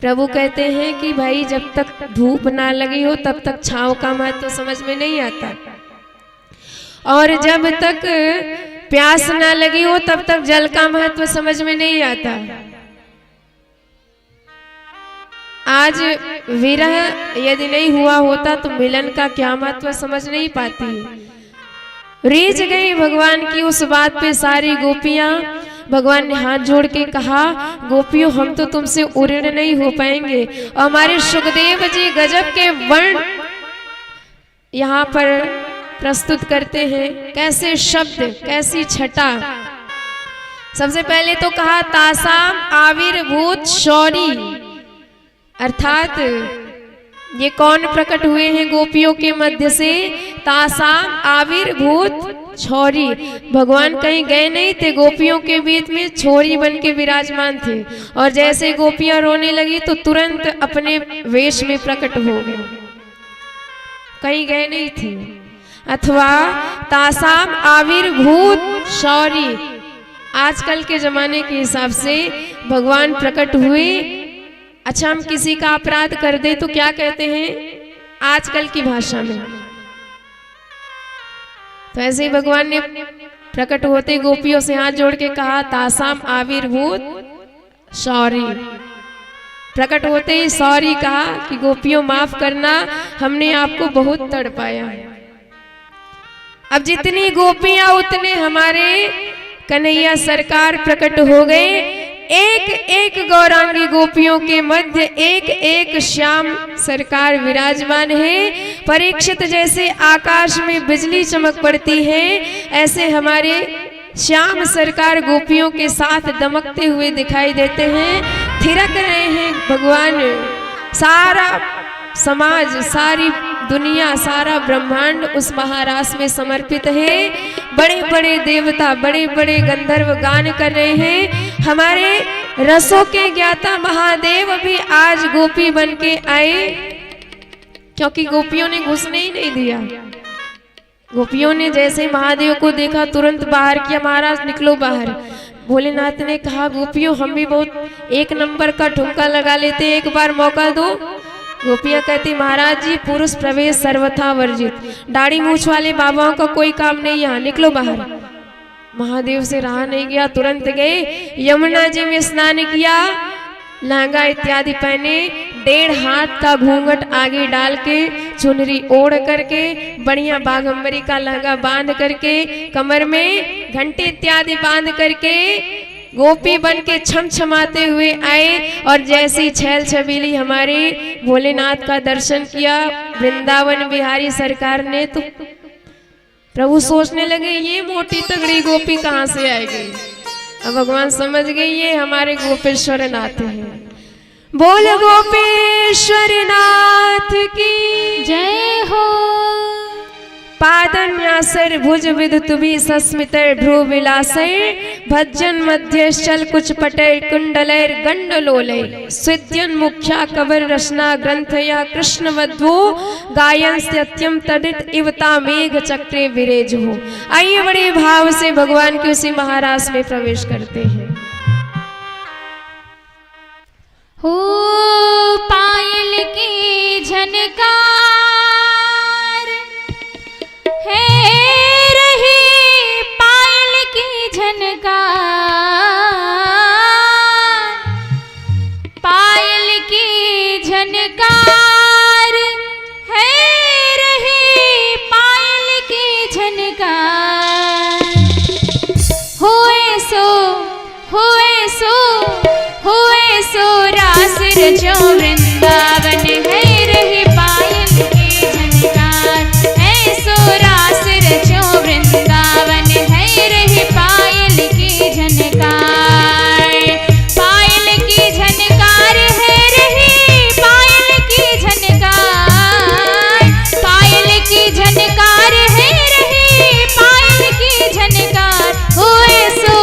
प्रभु कहते हैं कि भाई जब तक धूप ना लगी हो तब तक छांव का महत्व तो समझ में नहीं आता, और जब तक प्यास ना लगी हो तब तक जल का महत्व समझ में नहीं आता। आज विरह यदि नहीं हुआ होता तो मिलन का क्या महत्व समझ नहीं पाती। रीझ गई भगवान की उस बात पे सारी गोपियां। भगवान ने हाथ जोड़ के कहा गोपियों हम तो तुमसे उऋण नहीं हो पाएंगे। और हमारे सुखदेव जी गजब के वर्ण यहाँ पर प्रस्तुत करते हैं, कैसे शब्द कैसी छटा। सबसे पहले तो कहा तासाम आविर्भूत शौरी, अर्थात ये कौन प्रकट हुए हैं गोपियों के मध्य से। तासाम आविर्भूत छोरी, भगवान कहीं गए नहीं थे, गोपियों के बीच में छोरी बन के विराजमान थे। और जैसे गोपियां रोने लगी तो तुरंत अपने वेश में प्रकट हो गए, कहीं गए नहीं थे। अथवा तासाम आविर्भूत शौरी, आजकल के जमाने के हिसाब से भगवान प्रकट हुए। अच्छा हम किसी का अपराध कर दे तो क्या कहते हैं आजकल की भाषा में, तो ऐसे ही भगवान ने प्रकट होते गोपियों से हाथ जोड़ के कहा तासाम आविर्भूत शौरी। प्रकट होते ही सॉरी कहा कि गोपियों माफ करना, हमने आपको बहुत तड़पाया। अब जितनी गोपियां उतने हमारे कन्हैया सरकार प्रकट हो गए। एक एक गौरांगी गोपियों के मध्य एक एक श्याम सरकार विराजमान है। परीक्षित जैसे आकाश में बिजली चमक पड़ती है, ऐसे हमारे श्याम सरकार गोपियों के साथ दमकते हुए दिखाई देते हैं, थिरक रहे हैं भगवान। सारा समाज, सारी दुनिया, सारा ब्रह्मांड उस महारास में समर्पित है। बड़े बड़े देवता, बड़े बड़े गंधर्व गान कर रहे हैं। हमारे रसों के ज्ञाता महादेव भी आज गोपी बन के आए, क्योंकि गोपियों ने घुसने ही नहीं दिया। गोपियों ने जैसे महादेव को देखा तुरंत बाहर किया, महाराज निकलो बाहर। भोलेनाथ ने कहा गोपियों हम भी बहुत एक नंबर का ठुमका लगा लेते, एक बार मौका दो। गोपियां कहती महाराज जी पुरुष प्रवेश सर्वथा वर्जित, दाढ़ी मूछ वाले बाबाओं का कोई काम नहीं, यहाँ निकलो बाहर। महादेव से रहा नहीं गया, तुरंत गए यमुना जी में स्नान किया, लहंगा इत्यादि पहने, 1.5 हाथ का घूंघट आगे डाल के, चुनरी ओढ़ करके, बढ़िया बाघंबरी का लहंगा बांध करके, कमर में घंटे इत्यादि बांध करके गोपी बन के छमछमाते हुए आए। और जैसी छैल छबीली हमारे भोलेनाथ का दर्शन किया वृंदावन बिहारी सरकार ने, तो प्रभु सोचने लगे ये मोटी तगड़ी गोपी कहाँ से आएगी। अब भगवान समझ गए ये हमारे गोपेश्वर नाथ हैं। बोल गोपेश्वर नाथ की
जय हो।
पादन्यासर भुज विदुत भी सस्मितर भ्रू विलासैर, भज्जन मध्यश्चल कुछ पटर कुंडलैर गंडलोलैर, स्विद्यन मुख्या कबर रचना ग्रंथया कृष्ण वध्वो, गायन सत्यम तडित इवता मेघ चक्रे विरेज हो। आइए बड़े भाव से भगवान के उसी महारास में प्रवेश करते हैं।
हो पायल की झनकार है रही, पायल की झनकार, पायल की झनकार है रही, पायल की झनकार। होए सो होए सो होए सो रास रचो वृंदावन है रही, पायल की झनकार है सो रास रचो वृंदावन है रही, पायल की झनकार। पायल की झनकार है रही, पायल की झनकार, पायल की झनकार है रही, पायल की झनकार। होए सो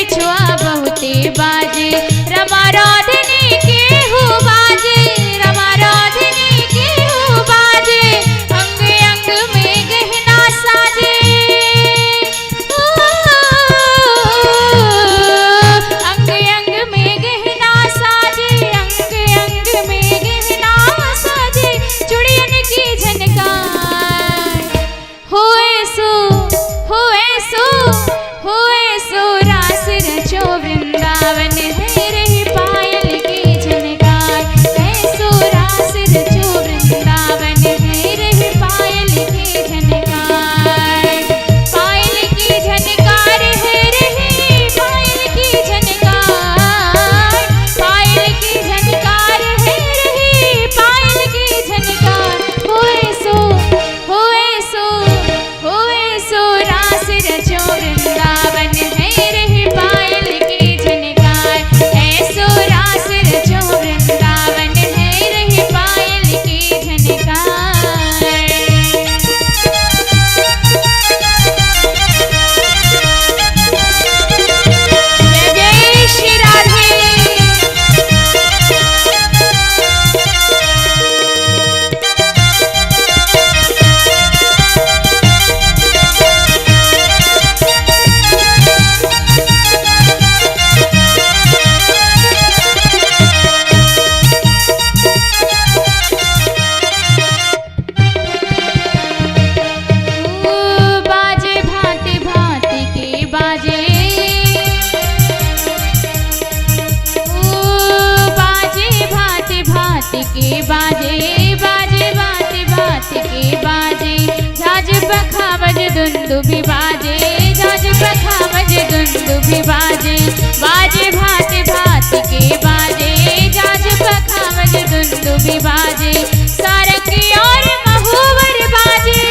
पिछुआ बहुते बाजे रमा राधनी के हो बाजे रमा राधनी के हो बाजे अंग अंग में गहना साजे अंग अंग में गहना साजे अंग अंग में गहना साजे चुड़ियन की झनकार होए सो रास रचो वृंदावन है रही पायल की झनकार है सो रास रचो वृंदावन है रही पायल की झनकार पायल की झनकार है रही पायल की झनकार पायल की झनकार है रही पायल की झनकार होए सो रास रचो वृंदावन है रही पायल की झनकार ऐसो रास रचो वृंदावन है रही पायल की झनकार। जय जय श्री राधे। बाजे भांति भांति के बाजे बाजे भांति भांति के बाजे बाजे भांति भांति के बाजे झाज बखावज दुंदुभि बाजे झाज बखावज दुंदुभि बाजे बाजे भांति भांति के बाजे झाज बखावज दुंदुभि बाजे सारंगी और महुवर बाजे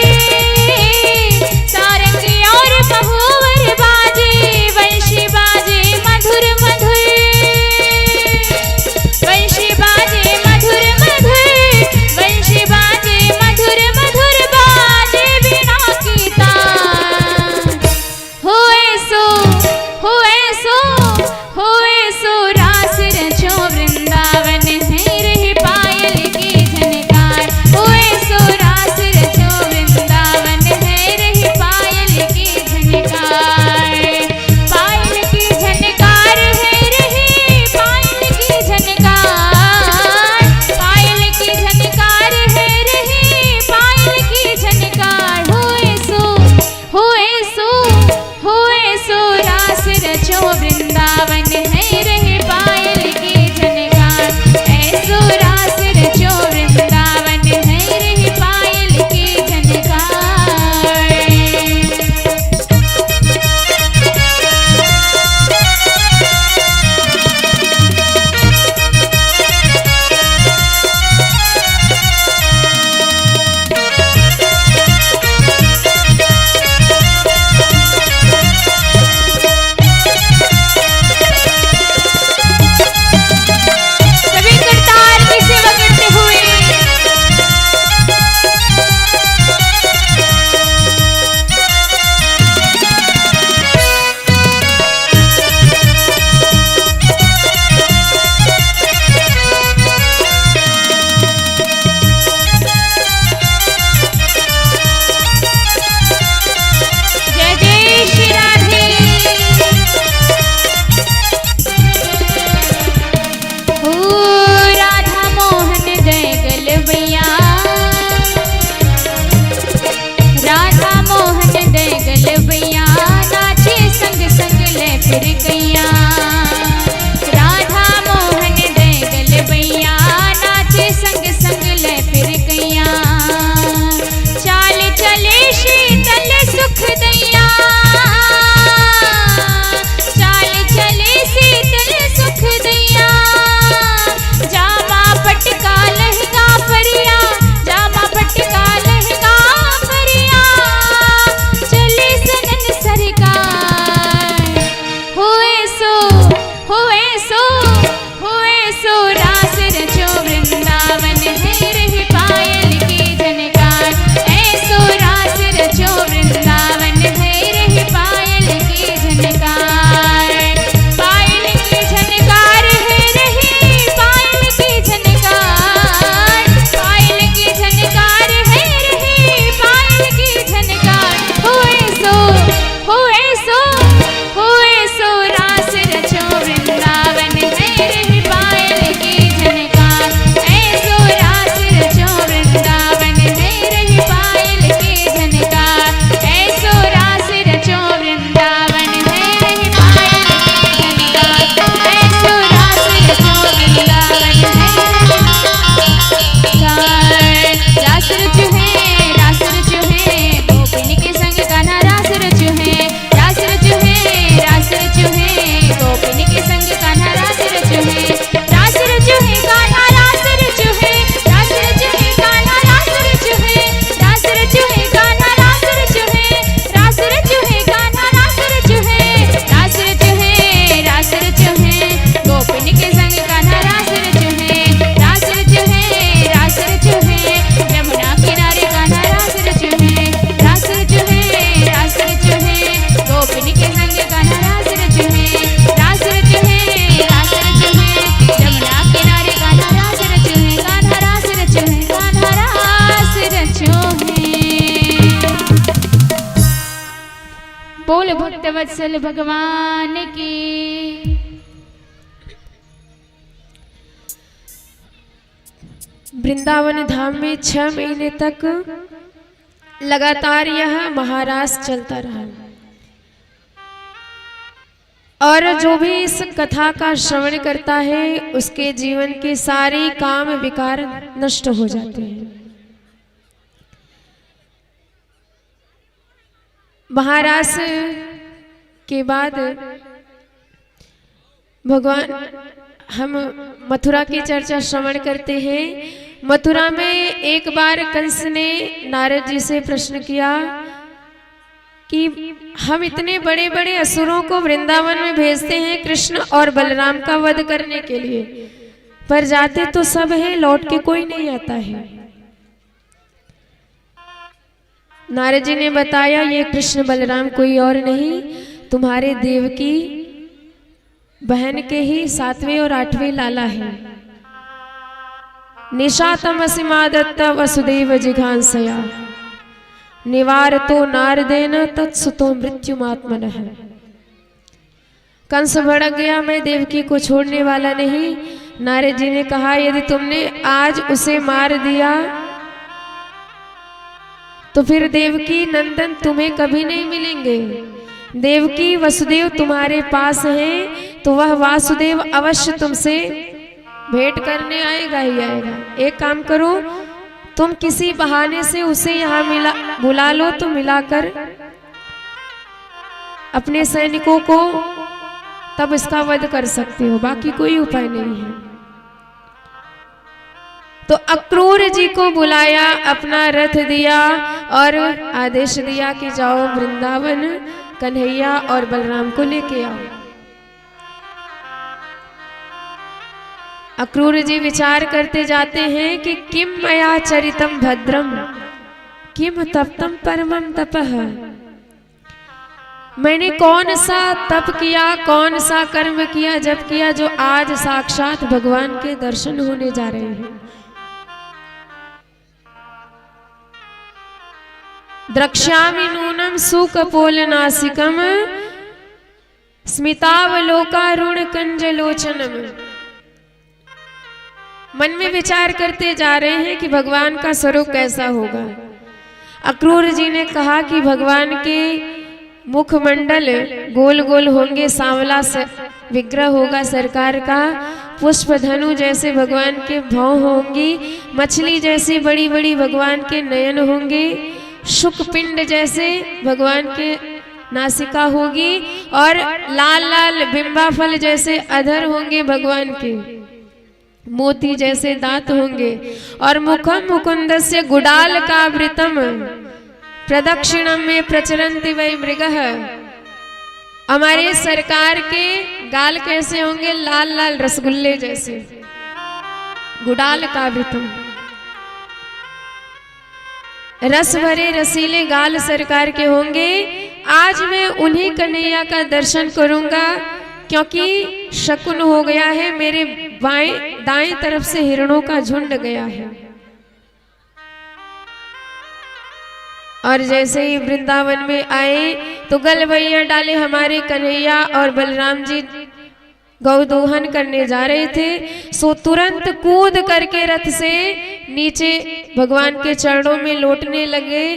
सारंगी और महुवर बाजे वंशी बाजे मधुर मधुर वंशी बाजे मधुर मधुर वंशी बाजे मधुर मधुर बाजे बिना की तान होए सो रास रचो वृंदावन है रही पायल की झनकार होए सो रास रचो वृंदावन है रही पायल की झनकार पायल की झनकार है रही पायल की झनकार पायल की झनकार है रही पायल की झनकार होए सो रास रचो वृंदावन है रही पायल की झनकार ऐसो रास रचो वृंदावन है रही पायल की झनकार। सभी करतार की सेवा करते हुए जय जय श्री राधे। राधा मोहन जय गलबैया राधा मोहन जय गलबैया नाचे संग संग ले फिर गैया राधा मोहन जय गलबैया नाचे संग संग ले फिर गैया चाल चले शीतल सुख दैया चाल चले शीतल सुख दैया जामा पटका लहंगा फरिया जामा पटका लहंगा फरिया चले सनन सरकार होए भक्तवत्सल भगवान की।
वृंदावन धाम में 6 महीने तक लगातार यह महारास चलता रहा और जो भी इस कथा का श्रवण करता है उसके जीवन के सारे काम विकार नष्ट हो जाते हैं। महारास के बाद भगवान हम मथुरा की चर्चा श्रवण करते हैं। मथुरा में एक बार कंस ने नारद जी से प्रश्न किया कि हम इतने बड़े बड़े असुरों को वृंदावन में भेजते हैं कृष्ण और बलराम का वध करने के लिए, पर जाते तो सब हैं, लौट के कोई नहीं आता है। नारद जी ने बताया ये कृष्ण बलराम कोई और नहीं, तुम्हारे देव की बहन के ही 7वें और 8वें लाला है। निशातमसिमादत्त वसुदेव जिघांसया निवार तो नारदेन तत्सुतो मृत्युमात्मन है। कंस भड़क गया, मैं देवकी को छोड़ने वाला नहीं। नारद जी ने कहा यदि तुमने आज उसे मार दिया तो फिर देवकी नंदन तुम्हें कभी नहीं मिलेंगे। देवकी वसुदेव तुम्हारे पास हैं तो वह वासुदेव अवश्य तुमसे भेंट करने आएगा ही आएगा। एक काम करो, तुम किसी बहाने से उसे यहाँ बुला लो तो मिलाकर अपने सैनिकों को तब इसका वध कर सकते हो, बाकी कोई उपाय नहीं है। तो अक्रूर जी को बुलाया, अपना रथ दिया और आदेश दिया कि जाओ वृंदावन कन्हैया और बलराम को लेके आओ। अक्रूर जी विचार करते जाते हैं कि किम मया चरितम भद्रम किम तप्तम परमम तपः। मैंने कौन सा तप किया, कौन सा कर्म किया, जप किया जो आज साक्षात भगवान के दर्शन होने जा रहे हैं। द्रक्ष्यामि नूनम सुकपोलनासिकम स्मितावलोकारुण कंजलोचनम। मन में विचार करते जा रहे हैं कि भगवान का स्वरूप कैसा होगा। अक्रूर जी ने कहा कि भगवान के मुखमंडल गोल गोल होंगे, सांवला विग्रह होगा सरकार का, पुष्प धनु जैसे भगवान के भौं होंगी, मछली जैसी बड़ी बड़ी भगवान के नयन होंगे, शुक पिंड जैसे भगवान के नासिका होगी और लाल लाल बिंबा फल जैसे अधर होंगे भगवान के, मोती जैसे दांत होंगे और मुखम मुकुंदस्य गुडाल कावृतम प्रदक्षिणम में प्रचरन्ति वै मृगः। हमारे सरकार के गाल कैसे होंगे, लाल लाल रसगुल्ले जैसे, गुडाल कावृतम, रस भरे रसीले गाल सरकार के होंगे। आज मैं उन्हीं कन्हैया का दर्शन करूंगा क्योंकि शकुन हो गया है, मेरे बाएं दाएं तरफ से हिरणों का झुंड गया है। और जैसे ही वृंदावन में आए तो गलबैया डाले हमारे कन्हैया और बलराम जी गौदोहन करने जा रहे थे, सो तुरंत कूद करके रथ से नीचे भगवान के चरणों में लौटने लगे।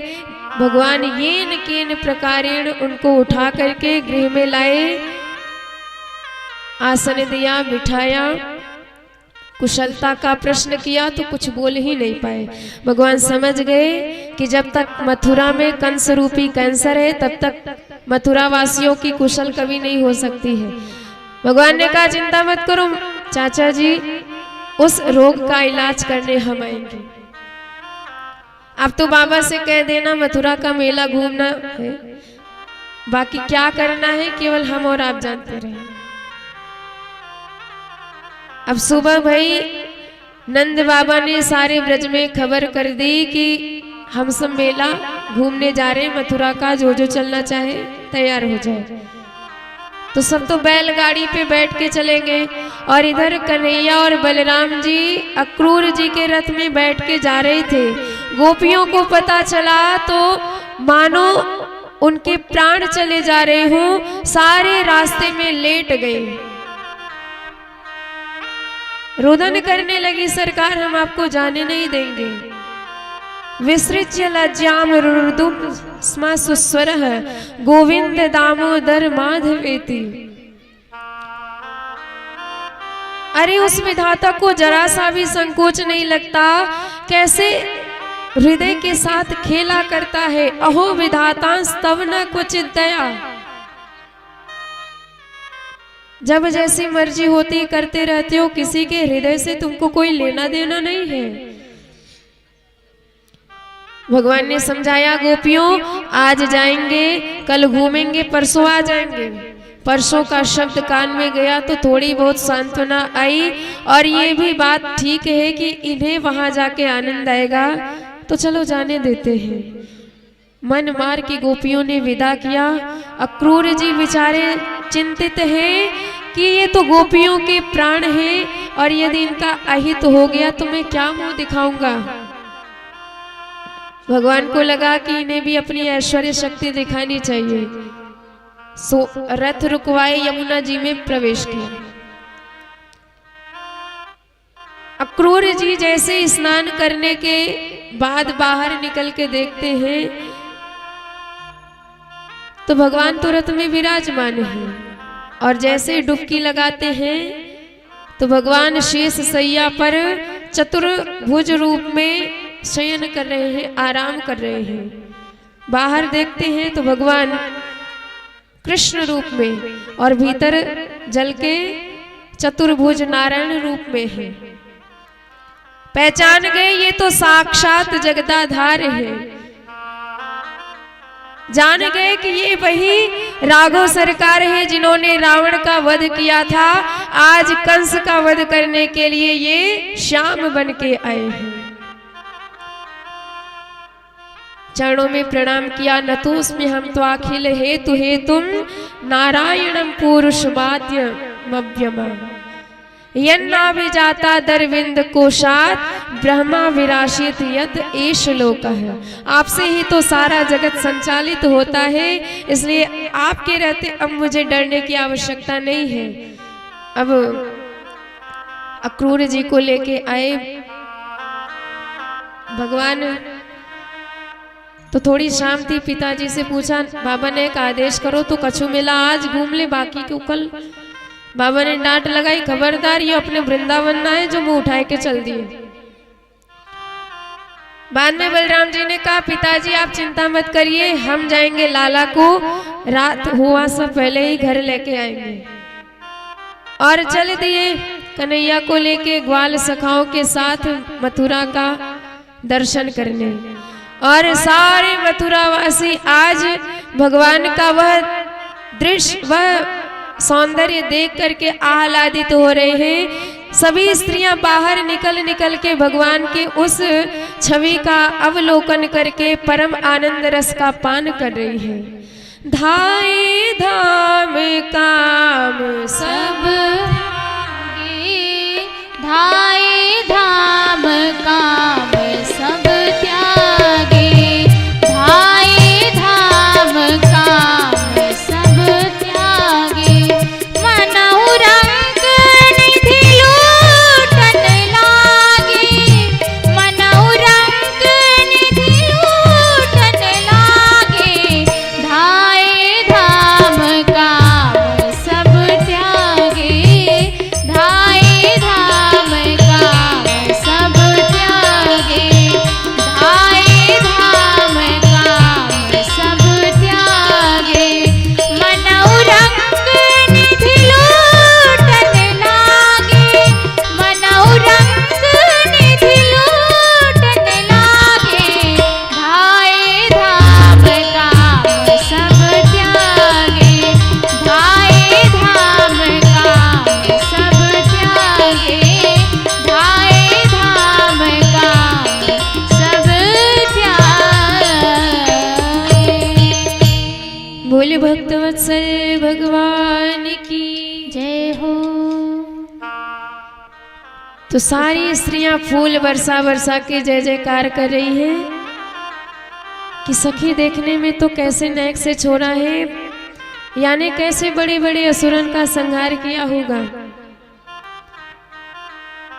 भगवान येन केन प्रकारेण उनको उठा करके गृह में लाए, आसन दिया, बिठाया, कुशलता का प्रश्न किया तो कुछ बोल ही नहीं पाए। भगवान समझ गए कि जब तक मथुरा में कंस रूपी कैंसर है तब तक मथुरा वासियों की कुशल कभी नहीं हो सकती है। भगवान ने कहा चिंता मत करो चाचा जी, उस रोग का इलाज करने हम आएंगे। अब तो बाबा से कह देना मथुरा का मेला घूमना है, बाकी क्या करना है केवल हम और आप जानते रहे। अब सुबह भाई नंद बाबा ने सारे ब्रज में खबर कर दी कि हम सब मेला घूमने जा रहे हैं मथुरा का, जो जो चलना चाहे तैयार हो जाए। तो सब तो बैलगाड़ी पे बैठ के चले गए और इधर कन्हैया और बलराम जी अक्रूर जी के रथ में बैठ के जा रहे थे। गोपियों को पता चला तो मानो उनके प्राण चले जा रहे हों, सारे रास्ते में लेट गए। रोदन करने लगी, सरकार हम आपको जाने नहीं देंगे। विसृज्य लज्जाम रुरुदुम स्म सुस्वरः गोविंद दामोदर माधवेति। अरे उस विधाता को जरा सा भी संकोच नहीं लगता, कैसे हृदय के साथ खेला करता है। अहो विधातांस तव न क्वचित दया। जब जैसी मर्जी होती करते रहते हो, किसी के हृदय से तुमको कोई लेना देना नहीं है। भगवान ने समझाया, गोपियों आज जाएंगे, कल घूमेंगे, परसों आ जाएंगे। परसों का शब्द कान में गया तो थोड़ी बहुत सांत्वना आई, और ये भी बात ठीक है कि इन्हें वहां जाके आनंद आएगा, तो चलो जाने देते हैं। मन मार की गोपियों ने विदा किया। अक्रूर जी बेचारे चिंतित हैं कि ये तो गोपियों के प्राण हैं, और यदि इनका अहित हो गया तो मैं क्या मुंह दिखाऊंगा। भगवान को लगा कि इन्हें भी अपनी ऐश्वर्य शक्ति दिखानी चाहिए, सो रथ रुकवाए यमुना जी में प्रवेश किया। अक्रूर जी जैसे स्नान करने के बाद बाहर निकल के देखते हैं तो भगवान तो रथ में विराजमान है, और जैसे डुबकी लगाते हैं तो भगवान शेष सैया पर चतुर्भुज रूप में शयन कर रहे हैं, आराम कर रहे हैं। बाहर देखते हैं तो भगवान कृष्ण रूप में, और भीतर जल के चतुर्भुज नारायण रूप में है। पहचान गए ये तो साक्षात जगदाधार है। जान गए कि ये वही राघव सरकार है जिन्होंने रावण का वध किया था। आज कंस का वध करने के लिए ये श्याम बन के आए हैं। चरणों में प्रणाम किया। न तो उसमें हम तो अखिल हेतु हे तुम नारायणम पुरुषमाद्य मव्यम यन्नाभिजाता दरविंद कोशात ब्रह्मा विराशित यद एष लोक है। आपसे ही तो सारा जगत संचालित होता है, इसलिए आपके रहते अब मुझे डरने की आवश्यकता नहीं है। अब अक्रूर जी को लेके आए भगवान, तो थोड़ी शाम थी। पिताजी से पूछा, बाबा ने एक आदेश करो तो कछु मिला आज घूम ले, बाकी क्यों कल। बाबा ने डांट लगाई, खबरदार ये अपने वृंदावन ना है जो मुंह उठाए के चल दिए। बाद में बलराम जी ने कहा, पिताजी आप चिंता मत करिए, हम जाएंगे लाला को, रात हुआ सब पहले ही घर लेके आएंगे। और चल दिए कन्हैया को लेके ग्वाल सखाओं के साथ मथुरा का दर्शन करने। और सारे मथुरावासी आज भगवान का वह दृश्य, वह सौंदर्य देख करके आह्लादित हो रहे हैं। सभी स्त्रियां बाहर निकल निकल के भगवान के उस छवि का अवलोकन करके परम आनंद रस का पान कर रही हैं। धाए धाम काम सब
त्यागे, धाए धाम काम सब त्यागे, धाए धाम काम सब त्यागे, मनहु रंग निधि लूटन लागे, मनहु रंग निधि लूटन लागे, धाए धाम काम सब त्यागे, धाए धाम काम सब त्यागे, धाए धाम काम सब त्यागे, मनहु रंग निधि लूटन लागे, मनहु रंग निधि लूटन लागे, धाए धाम काम सब त्यागे, धाए धाम काम सब त्यागे, धाए धाम काम सब त्यागे।
बोले भक्तवत्सल भगवान की
जय हो।
तो सारी स्त्रियां फूल बरसा बरसा के जय जयकार कर रही हैं। कि सखी देखने में तो कैसे नैक से छोड़ा है, यानी कैसे बड़े बड़े असुरन का संहार किया होगा।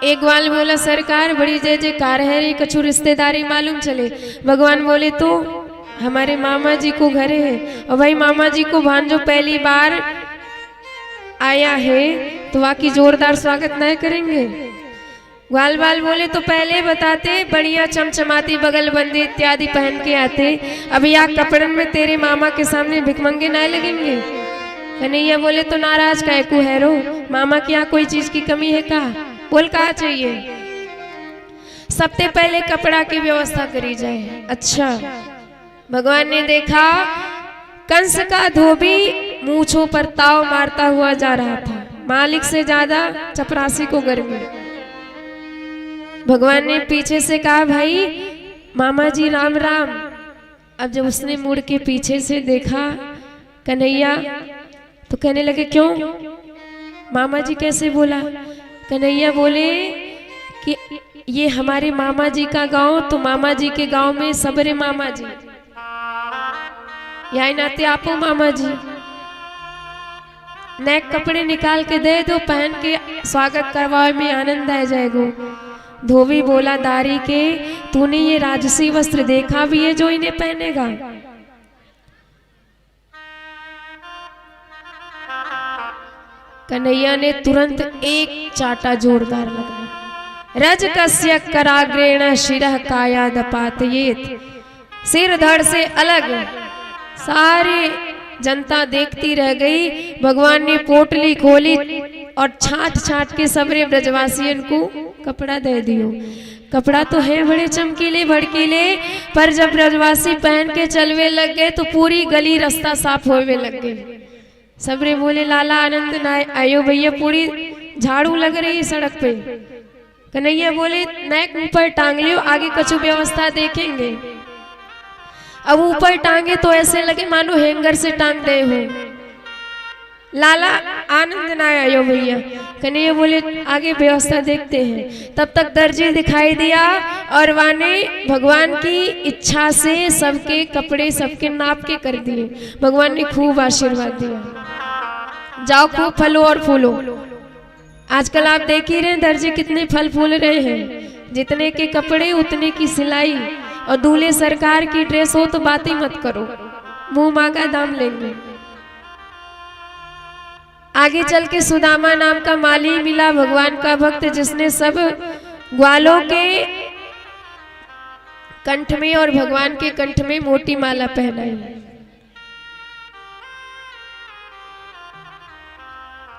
एक ग्वाल बोला सरकार बड़ी जय जयकार है रे, कछु रिश्तेदारी मालूम चले। भगवान बोले तो हमारे मामा जी को घर है, और भाई मामा जी को भांजो पहली बार आया है तो वाकई जोरदार स्वागत नहीं करेंगे। ग्वाल बाल बोले तो पहले बताते, बढ़िया चमचमाती बगलबंदी इत्यादि पहन के आते, अब यहाँ कपड़न में तेरे मामा के सामने भिखमंगे नहीं लगेंगे। कन्हैया बोले तो नाराज काहे को है रो, मामा के यहाँ कोई चीज की कमी है का, बोल कहा चाहिए। सबसे पहले कपड़ा की व्यवस्था करी जाए। अच्छा, भगवान ने देखा कंस का धोबी मूंछों पर ताव मारता हुआ जा रहा था, मालिक से ज्यादा चपरासी को गर्मी। भगवान ने पीछे से कहा भाई मामा जी राम राम। अब जब उसने मुड़ के पीछे से देखा कन्हैया तो कहने लगे क्यों मामा जी कैसे बोला। कन्हैया बोले कि ये हमारे मामा जी का गांव, तो मामा जी के गांव में सबरे मामा जी, यही नाते आपो मामा जी, नए कपड़े निकाल के दे दो, पहन के स्वागत करवाए में आनंद आ जाएगा। धोबी बोला दारी के तूने ये राजसी वस्त्र देखा भी है जो इन्हें पहनेगा। कन्हैया ने तुरंत एक चाटा जोरदार लगाया। रज कस्य कराग्रेण शिरः कायादपातयेत, सिर धड़ से अलग। सारी जनता देखती रह गई। भगवान ने पोटली खोली और छाट छाट के सबरे ब्रजवासियों को कपड़ा दे दियो। कपड़ा तो है बड़े चमकीले भड़कीले, पर जब ब्रजवासी पहन के चलवे लग गए तो पूरी गली रास्ता साफ होवे लग गए। सबरे बोले लाला आनंद ना आयो भैया, पूरी झाड़ू लग रही है सड़क पे। कन्हैया बोले नैक ऊपर टांग लियो, आगे कछु व्यवस्था देखेंगे। अब ऊपर टांगे तो ऐसे लगे मानो हैंगर से टांग दे हो। लाला आनंद ना आयो भैया। कन्हैया बोले आगे व्यवस्था देखते हैं। तब तक दर्जी दिखाई दिया और वाने भगवान की इच्छा से सबके कपड़े सबके नाप के कर दिए। भगवान ने खूब आशीर्वाद दिया, जाओ खूब फलो और फूलो। आजकल आप देख ही रहे हैं दर्जी कितने फल फूल रहे हैं, जितने के कपड़े उतने की सिलाई, और दूल्हे सरकार की ड्रेस हो तो बात ही मत करो, मुंह मांगा दाम लेंगे। आगे चल के सुदामा नाम का माली मिला, भगवान का भक्त, जिसने सब ग्वालों के कंठ में और भगवान के कंठ में मोटी माला पहनाई।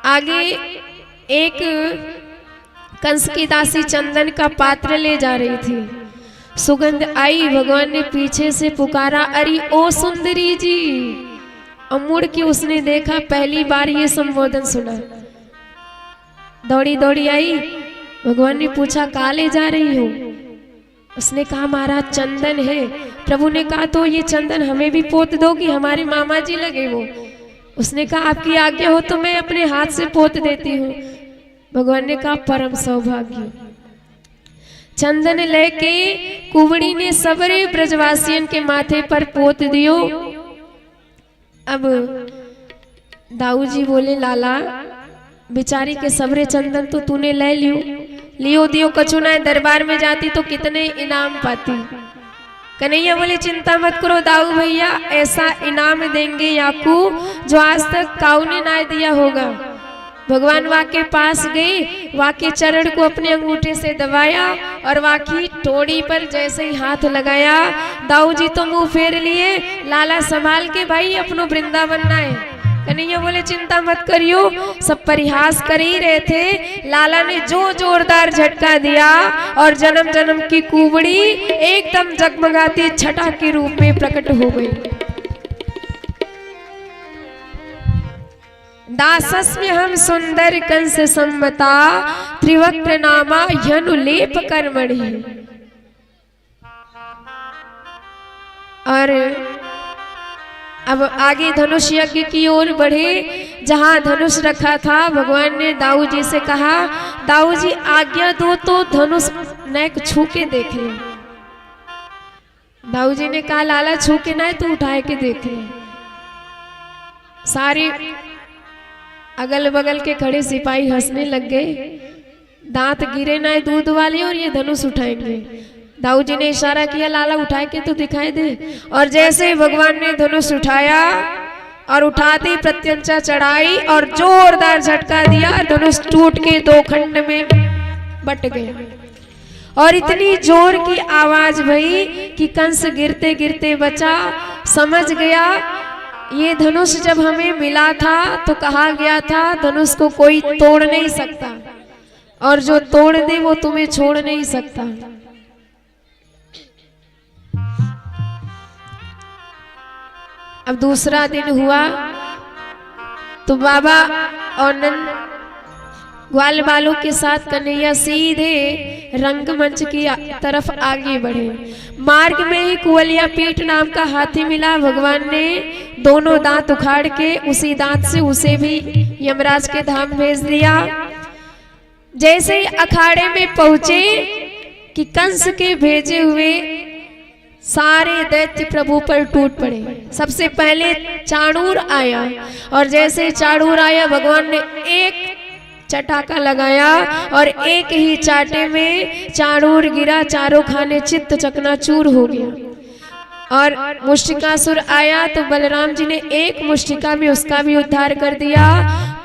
आगे एक कंस की दासी चंदन का पात्र ले जा रही थी। सुगंध आई, भगवान ने पीछे से पुकारा अरे ओ सुंदरी जी। और मुड़ के उसने देखा, पहली बार ये संबोधन सुना। दौड़ी दौड़ी आई, भगवान ने पूछा कहाँ ले जा रही हो। उसने कहा महाराज चंदन है। प्रभु ने कहा तो ये चंदन हमें भी पोत दो कि हमारे मामा जी लगे वो। उसने कहा आपकी आज्ञा हो तो मैं अपने हाथ से पोत देती हूँ। भगवान ने कहा परम सौभाग्य। चंदन लेके कुबड़ी ने सबरे ब्रजवासियों के माथे पर पोत दियो। अब दाऊ जी बोले लाला बेचारी के सबरे चंदन तो तूने ले लियो दियो, कछु ना दरबार में जाती तो कितने इनाम पाती। कन्हैया बोले चिंता मत करो दाऊ भैया, ऐसा इनाम देंगे याकू जो आज तक काऊ ने ना दिया होगा। भगवान वाके पास गए, वाके चरण को अपने अंगूठे से दबाया और वाकी टोड़ी पर जैसे ही हाथ लगाया, दाऊ जी तो मुंह फेर लिए। लाला संभाल के भाई अपनो वृंदावन ना है। कन्हैया बोले चिंता मत करियो, सब परिहास कर ही रहे थे। लाला ने जो जोरदार झटका दिया और जन्म जन्म की कुबड़ी एकदम जगमगाती छटा के रूप में प्रकट हो गई। दासस्म्य हम सुंदर कंस सम्मता, त्रिवक्त्र नामा यनुलेप कर्मणि। और अब आगे धनुष यज्ञ की ओर बढ़े। जहां धनुष रखा था, भगवान ने दाऊ जी से कहा दाऊ जी आज्ञा दो तो धनुष नेक छू के देख ले। दाऊ जी ने कहा लाला छू के ना तू उठाए के देख ले। सारे अगल बगल के खड़े सिपाही हंसने लग गए, दांत गिरे ना दूध वाले और ये धनुष उठाएंगे। दाऊ जी ने इशारा किया लाला उठाए के तो दिखाई दे। और जैसे भगवान ने धनुष उठाया और उठाते प्रत्यंचा चढ़ाई और जोरदार झटका दिया, धनुष टूट के दो खंड में बट गया। और इतनी जोर की आवाज भई कि कंस गिरते गिरते बचा। समझ गया ये धनुष जब हमें मिला था तो कहा गया था धनुष को कोई तोड़ नहीं सकता, और जो तोड़ दे वो तुम्हें छोड़ नहीं सकता। अब दूसरा दिन हुआ तो बाबा और नंद ग्वाल बालों के साथ कन्हैया सीधे रंगमंच की तरफ आगे बढ़े। मार्ग में ही कुवलिया पीठ नाम का हाथी मिला। भगवान ने दोनों दांत उखाड़ के उसी दांत से उसे भी यमराज के धाम भेज दिया। जैसे ही अखाड़े में पहुंचे कि कंस के भेजे हुए सारे दैत्य प्रभु पर टूट पड़े। सबसे पहले चाणूर आया, और जैसे चाणूर आया भगवान ने एक चटाका लगाया और एक ही चाटे में चाणूर गिरा, चारों खाने चित्त चकनाचूर हो गया। और मुष्टिकासुर आया तो बलराम जी ने एक मुष्टिका में उसका भी उद्धार कर दिया।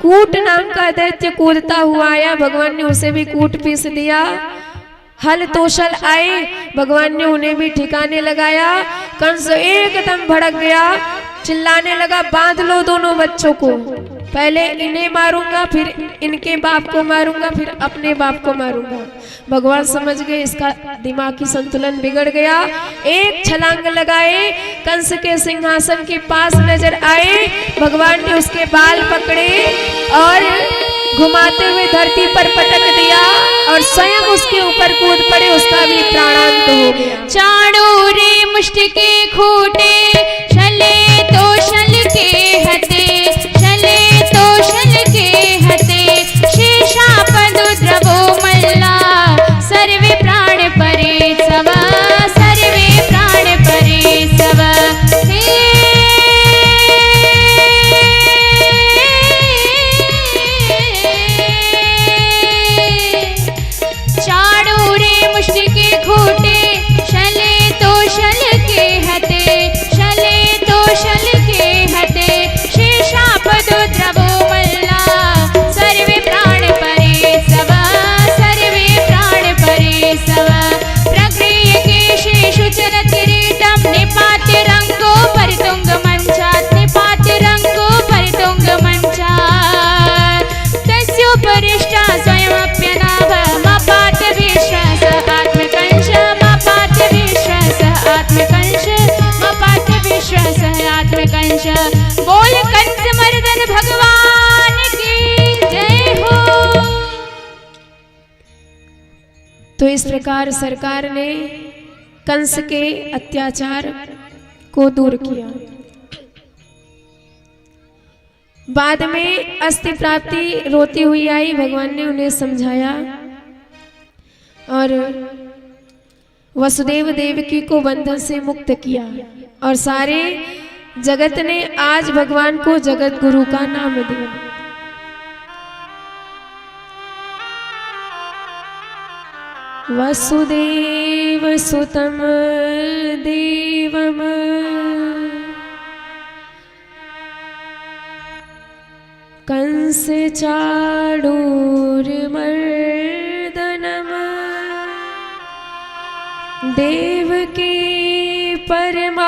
कूट नाम का दैत्य कूदता हुआ आया, भगवान ने उसे भी कूट पीस दिया। हल तोशल आए, भगवान ने उन्हें भी ठिकाने लगाया। कंस एकदम भड़क गया, चिल्लाने लगा बांध लो दोनों बच्चों को, पहले इन्हें मारूंगा फिर इनके बाप को मारूंगा फिर अपने बाप को मारूंगा। भगवान समझ गए इसका दिमागी संतुलन बिगड़ गया। एक छलांग लगाए, कंस के सिंहासन के पास नजर आए। भगवान ने उसके बाल पकड़े और घुमाते हुए धरती पर पटक दिया और स्वयं उसके ऊपर कूद पड़े, उसका भी प्राणांत हो गया।
चाणूरे मुष्टि के खूटे, छले तो छल के हते, छले तो छल के हते, शेषापद द्रवो मल्ला, सर्वे प्राण परे सव, सर्वे प्राण परे सव। चाणूरे मुष्टि के खूटे, छले तो छल के हते, छले तो छल के हते, शेषापद द्रवो मल्ला, सर्वे प्राण परे सव, सर्वे प्राण परे सव। प्रक्रिय के शेषु चरतिरीटं, निपात्य रंगो परितुंग मंचात्, निपात्य रंगो परितुंग मंचात्, तस्योपरिष्टा स्वयमप्यनाभ, मपात्य विश्वास आत्मकंश, मपात्य विश्वास आत्मकंश, मपात्य विश्वास आत्मकंश। बोल कंस मर्दन भगवान की जय हो।
तो इस प्रकार सरकार ने कंस के अत्याचार को दूर किया। बाद में अस्थि प्राप्ति रोती हुई आई, भगवान ने उन्हें समझाया और वसुदेव देवकी को बंधन से मुक्त किया। और सारे जगत ने आज भगवान को जगत गुरु का नाम दिया। वसुदेव सुतम देवम कंस चाणूर मर्दनम, देवकी परमानंदम,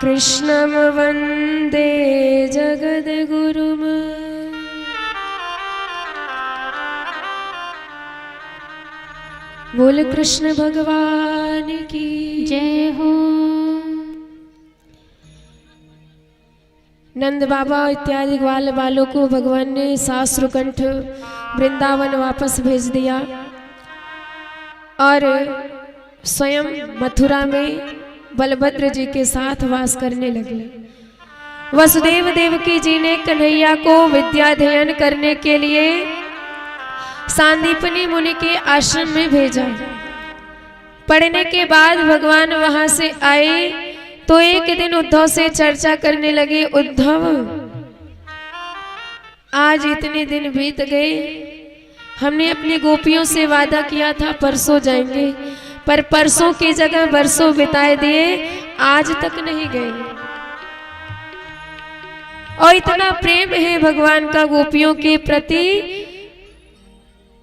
कृष्णम वंदे जगद्गुरुम। बोल कृष्ण भगवान की
जय हो।
नंद बाबा इत्यादि ग्वाल बालों को भगवान ने सासुरकंठ वृंदावन वापस भेज दिया और स्वयं मथुरा में बलभद्र जी के साथ वास करने लगे। वसुदेव देवकी जी ने कन्हैया को विद्याध्ययन करने के लिए सांदीपनी मुनि के आश्रम में भेजा। पढ़ने के बाद भगवान वहां से आए तो एक दिन उद्धव से चर्चा करने लगे, उद्धव आज इतने दिन बीत गए, हमने अपनी गोपियों से वादा किया था परसों जाएंगे, पर परसों की जगह बरसों बिताए दिए, आज तक नहीं गए। और इतना प्रेम है भगवान का गोपियों के प्रति,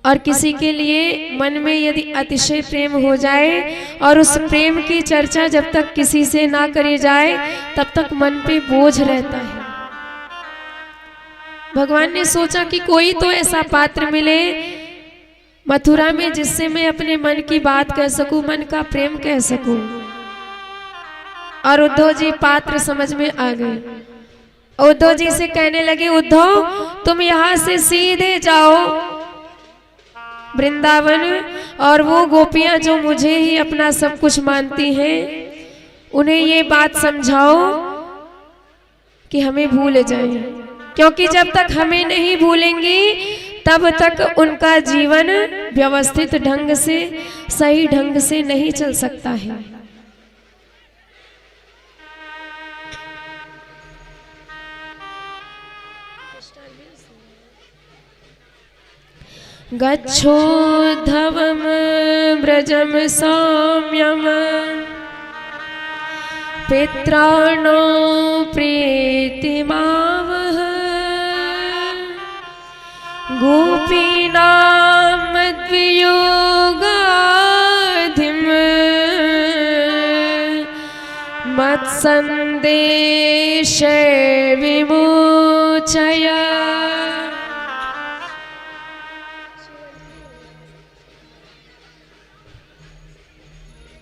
और किसी के लिए मन में यदि अतिशय प्रेम हो जाए और उस प्रेम की चर्चा जब तक किसी से ना करी जाए तब तक मन पे बोझ रहता है। भगवान ने सोचा कि कोई तो ऐसा पात्र मिले मथुरा में जिससे मैं अपने मन की बात कह सकूं, मन का प्रेम कह सकूं। और उद्धव जी पात्र समझ में आ गए। उद्धव जी से कहने लगे, उद्धव तुम यहां से सीधे जाओ वृंदावन, और वो गोपियां जो मुझे ही अपना सब कुछ मानती हैं उन्हें ये बात समझाओ कि हमें भूल जाएं, क्योंकि जब तक हमें नहीं भूलेंगी तब तक उनका जीवन व्यवस्थित ढंग से, सही ढंग से नहीं चल सकता है। गच्छोद्धवम व्रजम सौम्यम पित्राणो प्रीतिमावह गोपीनां मद्वियोगाधिम मत्सन्देश विमोचय।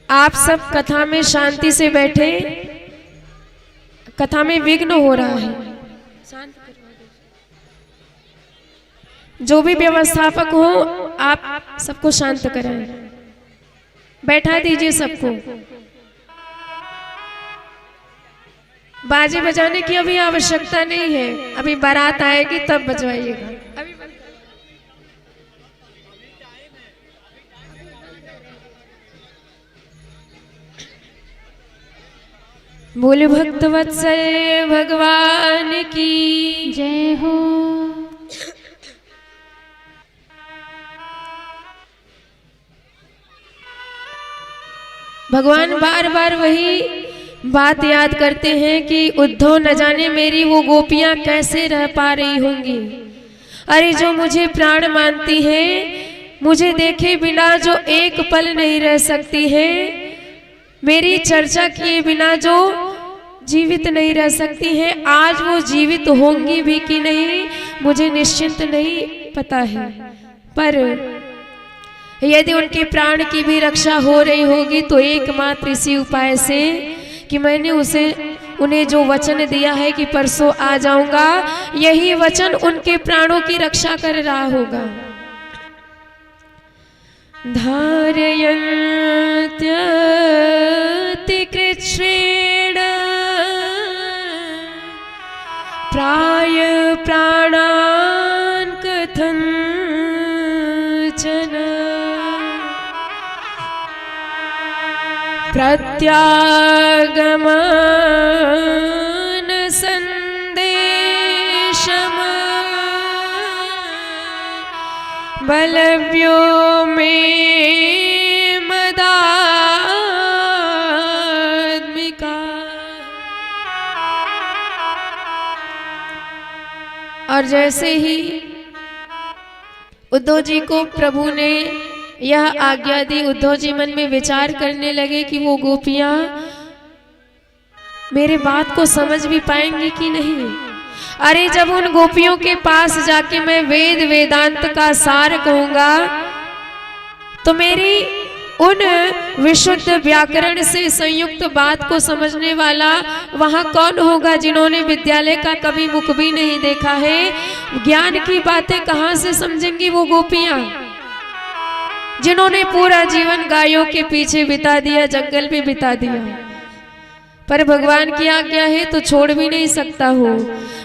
आप सब कथा में शांति से बैठे, कथा में विघ्न हो रहा है। जो भी व्यवस्थापक हो आप सबको शांत कराएं, बैठा दीजिए सबको। बाजे बजाने की अभी आवश्यकता नहीं है, अभी बारात आएगी तब बजवाइएगा। बोले भक्त वत्सल भगवान की
जय हो।
भगवान बार बार वही बात याद करते हैं कि उद्धव न जाने मेरी वो गोपियां कैसे रह पा रही होंगी। अरे जो मुझे प्राण मानती हैं, मुझे देखे बिना जो एक पल नहीं रह सकती है, मेरी चर्चा किए बिना जो जीवित नहीं रह सकती है, आज वो जीवित होंगी भी कि नहीं मुझे निश्चित नहीं पता है। पर यदि उनके प्राण की भी रक्षा हो रही होगी तो एकमात्र इसी उपाय से कि मैंने उन्हें जो वचन दिया है कि परसों आ जाऊंगा, यही वचन उनके प्राणों की रक्षा कर रहा होगा। धारयन्त्यति कृच्छ्रेण प्राय प्राणान् कथञ्चन प्रत्यागमन संदेशम बलव्यो में मदात्मिका। और जैसे ही उद्धव जी को प्रभु ने यह आज्ञा दी, उद्धव जी मन में विचार करने लगे कि वो गोपियां मेरे बात को समझ भी पाएंगी कि नहीं। अरे जब उन गोपियों के पास जाके मैं वेद वेदांत का सार कहूंगा तो मेरी उन विशुद्ध व्याकरण से संयुक्त बात को समझने वाला वहां कौन होगा, जिन्होंने विद्यालय का कभी मुख भी नहीं देखा है। ज्ञान की बातें कहां से समझेंगी वो गोपियां, जिन्होंने पूरा जीवन गायों के पीछे बिता दिया, जंगल में बिता दिया। पर भगवान की आज्ञा है तो छोड़ भी नहीं सकता हो।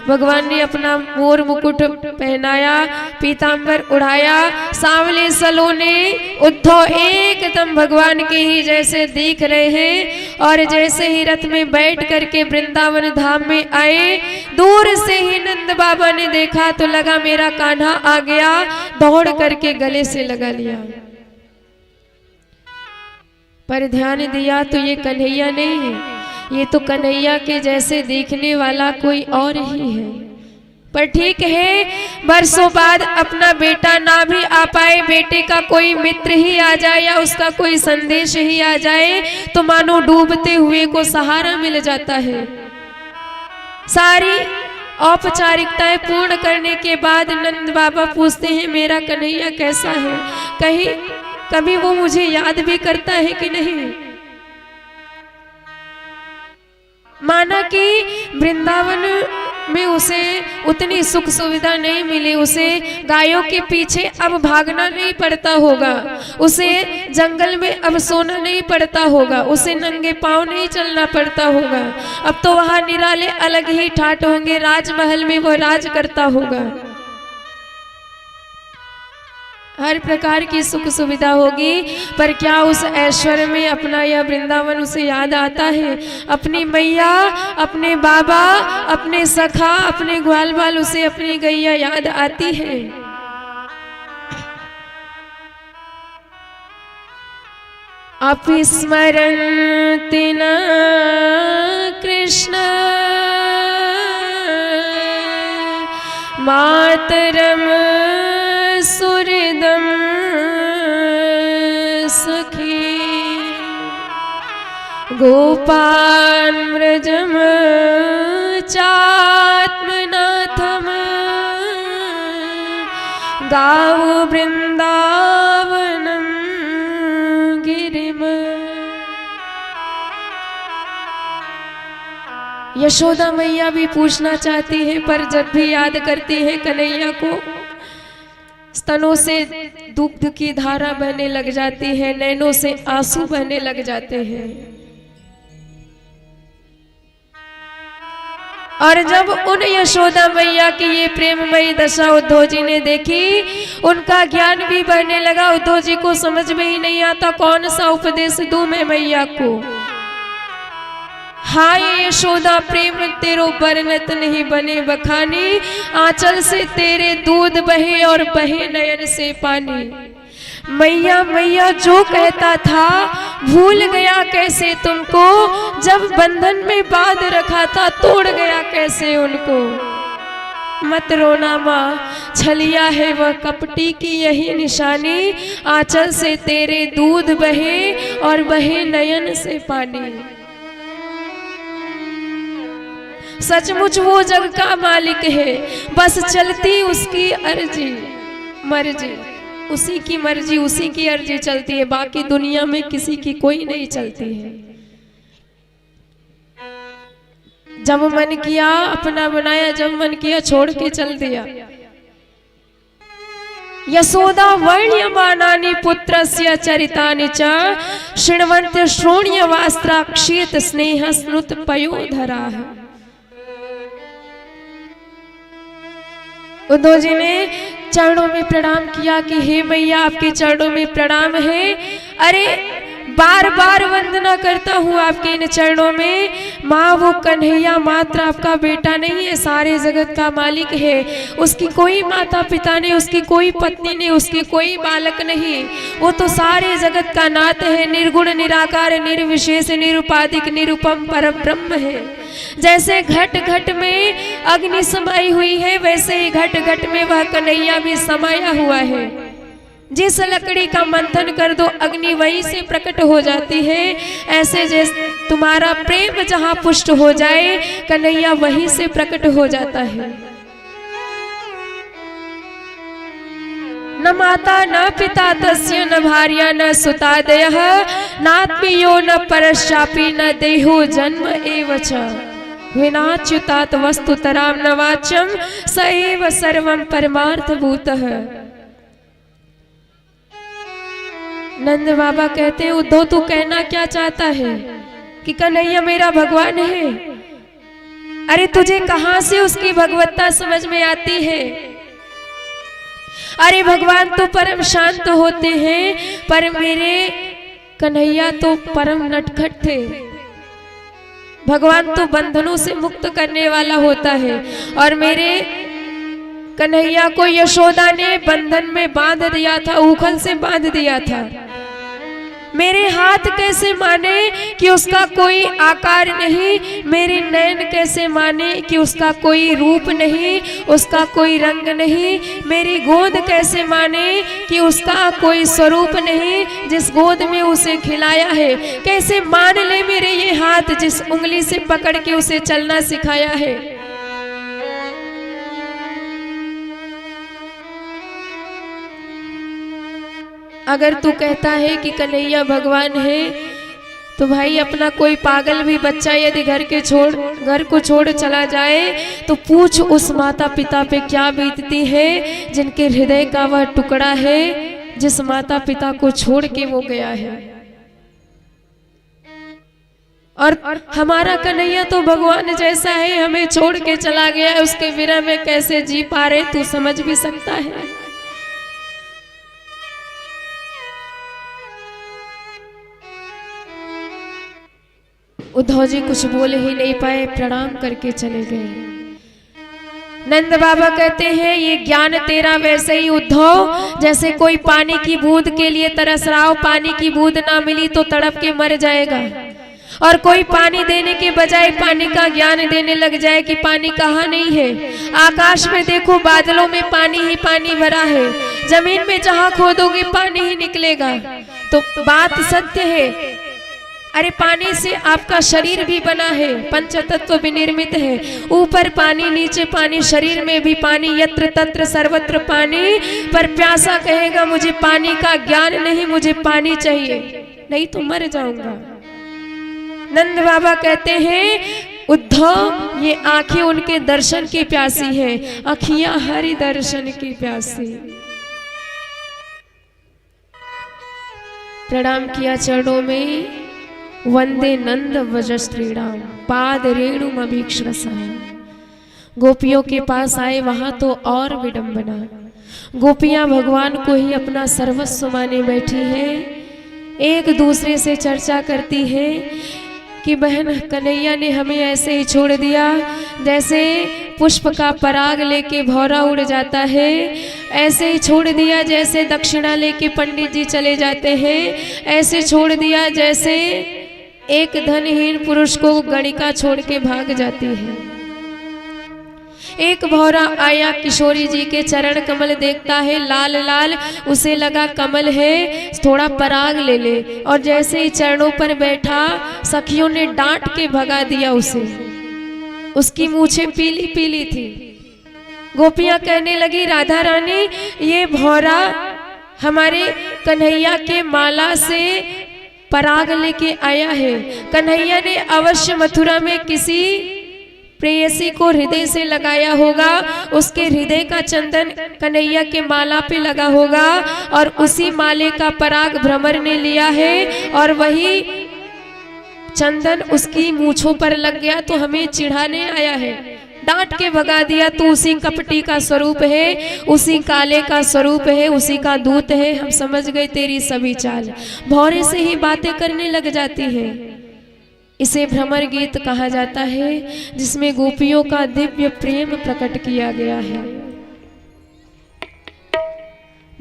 भगवान ने अपना मोर मुकुट पहनाया, पीतांबर उड़ाया, सांवले सलोने, उद्धव एकदम भगवान के ही जैसे दिख रहे हैं। और जैसे ही रथ में बैठ करके वृंदावन धाम में आए, दूर से ही नंद बाबा ने देखा तो लगा मेरा कान्हा आ गया, दौड़ करके गले से लगा लिया। पर ध्यान दिया तो ये कन्हैया नहीं है, ये तो कन्हैया के जैसे दिखने वाला कोई और ही है। पर ठीक है, बरसों बाद अपना बेटा ना भी आ पाए, बेटे का कोई मित्र ही आ जाए या उसका कोई संदेश ही आ जाए तो मानो डूबते हुए को सहारा मिल जाता है। सारी औपचारिकताएं पूर्ण करने के बाद नंद बाबा पूछते हैं मेरा कन्हैया कैसा है, कहीं कभी वो मुझे याद भी करता है कि नहीं। माना कि वृंदावन में उसे उतनी सुख सुविधा नहीं मिली, उसे गायों के पीछे अब भागना नहीं पड़ता होगा, उसे जंगल में अब सोना नहीं पड़ता होगा, उसे नंगे पांव नहीं चलना पड़ता होगा। अब तो वहां निराले अलग ही ठाट होंगे, राजमहल में वो राज करता होगा, हर प्रकार की सुख सुविधा होगी। पर क्या उस ऐश्वर्य में अपना यह वृंदावन उसे याद आता है? अपनी मैया, अपने बाबा, अपने सखा, अपने ग्वाल बाल, उसे अपनी गैया याद आती है। अपस्मरन्ति न कृष्ण मातरम सुहृदं सखी गोपान् व्रजं चात्मनाथं गावो वृंदावनं गिरिम। यशोदा मैया भी पूछना चाहती है, पर जब भी याद करती है कन्हैया को, स्तनों से दुग्ध की धारा बहने लग जाती है, नैनों से आंसू बहने लग जाते हैं। और जब उन यशोदा मैया की ये प्रेममयी दशा उद्धव जी ने देखी, उनका ज्ञान भी बढ़ने लगा। उद्धव जी को समझ में ही नहीं आता कौन सा उपदेश दूं मैं मैया को। हाय यशोदा प्रेम तेरो बरनत नहीं बने बखानी, आंचल से तेरे दूध बहे और बहे नयन से पानी। मैया मैया जो कहता था भूल गया कैसे तुमको, जब बंधन में बांध रखा था तोड़ गया कैसे उनको। मत रोना माँ, छलिया है वह कपटी की यही निशानी, आंचल से तेरे दूध बहे और बहे नयन से पानी। सचमुच वो जग का मालिक है, बस चलती उसकी अर्जी मर्जी, उसी की मर्जी उसी की अर्जी चलती है, बाकी दुनिया में किसी की कोई नहीं चलती है। जब मन किया अपना बनाया, जब मन किया छोड़ के चल दिया। यशोदा वर्ण्यमानानि पुत्रस्य चरितानि च शृण्वन्ति श्रोण्यवास्त्राक्षेत स्नेह स्नुत पयोधराः। उद्धव जी ने चरणों में प्रणाम किया कि हे मैया आपके चरणों में प्रणाम है। अरे बार बार वंदना करता हूँ आपके इन चरणों में। माँ वो कन्हैया मात्र आपका बेटा नहीं है, सारे जगत का मालिक है। उसकी कोई माता पिता नहीं, उसकी कोई पत्नी नहीं, उसकी कोई बालक नहीं, वो तो सारे जगत का नाथ है। निर्गुण निराकार निर्विशेष निरुपाधिक निरुपम परम ब्रह्म है। जैसे घट घट में अग्नि समाई हुई है, वैसे ही घट घट में वह कन्हैया भी समाया हुआ है। जिस लकड़ी का मंथन कर दो अग्नि वहीं से प्रकट हो जाती है। ऐसे जैसे तुम्हारा प्रेम जहां पुष्ट हो जाए, कन्हैया वहीं से प्रकट हो जाता है। न माता न पिता तस्य न भार्या न सुतादयः नात्मीयो न परश्चापि न देहो जन्म एव च विनाच्युतात् वस्तुतरां न वाच्यं स एव सर्वं परमार्थभूतः। नंद बाबा कहते हैं उद्धव तू कहना क्या चाहता है कि कन्हैया मेरा भगवान है। अरे तुझे कहां से उसकी भगवत्ता समझ में आती है? अरे भगवान तो परम शांत होते हैं, पर मेरे कन्हैया तो परम नटखट थे। भगवान तो बंधनों से मुक्त करने वाला होता है, और मेरे कन्हैया को यशोदा ने बंधन में बांध दिया था, उखल से बांध दिया था। मेरे हाथ कैसे माने कि उसका कोई आकार नहीं, मेरे नैन कैसे माने कि उसका कोई रूप नहीं, उसका कोई रंग नहीं, मेरी गोद कैसे माने कि उसका कोई स्वरूप नहीं, जिस गोद में उसे खिलाया है। कैसे मान ले मेरे ये हाथ जिस उंगली से पकड़ के उसे चलना सिखाया है। अगर तू कहता है कि कन्हैया भगवान है, तो भाई अपना कोई पागल भी बच्चा यदि घर को छोड़ चला जाए, तो पूछ उस माता पिता पे क्या बीतती है जिनके हृदय का वह टुकड़ा है, जिस माता पिता को छोड़ के वो गया है। और हमारा कन्हैया तो भगवान जैसा है, हमें छोड़ के चला गया है, उसके विरह में कैसे जी पा रहे तू समझ भी सकता है। उद्धव जी कुछ बोले ही नहीं पाए, प्रणाम करके चले गए। नंद बाबा कहते हैं ये ज्ञान तेरा वैसे ही उद्धव, जैसे कोई पानी की बूंद के लिए तरस रहा हो, पानी की बूंद ना मिली तो तड़प के मर जाएगा, और कोई पानी देने के बजाय पानी का ज्ञान देने लग जाए कि पानी कहाँ नहीं है। आकाश में देखो, बादलों में पानी ही पानी भरा है, जमीन में जहाँ खोदोगे पानी ही निकलेगा। तो बात सत्य है। अरे पानी से आपका शरीर भी बना है, पंचतत्व विनिर्मित है, ऊपर पानी नीचे पानी, शरीर में भी पानी, यत्र तत्र सर्वत्र पानी। पर प्यासा कहेगा मुझे पानी का ज्ञान नहीं, मुझे पानी चाहिए, नहीं तो मर जाऊंगा। नंद बाबा कहते हैं उद्धव ये आंखें उनके दर्शन की प्यासी हैं, अखियां हरि दर्शन की प्यासी। प्रणाम किया चरणों में, वंदे नंद व्रज श्रीराम पाद रेणुम अभीक्षरसा। गोपियों के पास आए, वहां तो और विडंबना। गोपियां भगवान को ही अपना सर्वस्व माने बैठी हैं, एक दूसरे से चर्चा करती हैं कि बहन कन्हैया ने हमें ऐसे ही छोड़ दिया, जैसे पुष्प का पराग लेके भौरा उड़ जाता है, ऐसे ही छोड़ दिया जैसे दक्षिणा लेके पंडित जी चले जाते हैं, ऐसे छोड़ दिया जैसे एक धनहीन पुरुष को गणिका छोड़ के भाग जाती है। एक भौरा आया, किशोरी जी के चरण कमल देखता है, लाल लाल, उसे लगा कमल है, थोड़ा पराग ले ले, और जैसे ही चरणों पर बैठा सखियों ने डांट के भगा दिया उसे। उसकी मूछें पीली पीली थी। गोपियां कहने लगी राधा रानी ये भौरा हमारे कन्हैया के माला से पराग लेके आया है। कन्हैया ने अवश्य मथुरा में किसी प्रेयसी को हृदय से लगाया होगा, उसके हृदय का चंदन कन्हैया के माला पे लगा होगा, और उसी माले का पराग भ्रमर ने लिया है, और वही चंदन उसकी मूछों पर लग गया तो हमें चिढ़ाने आया है, डांट के भगा दिया। तू उसी कपटी का स्वरूप है, उसी काले का स्वरूप है, उसी का दूत है, हम समझ गए तेरी सभी चाल। भौरे से ही बातें करने लग जाती है। इसे भ्रमर गीत कहा जाता है, जिसमें गोपियों का दिव्य प्रेम प्रकट किया गया है।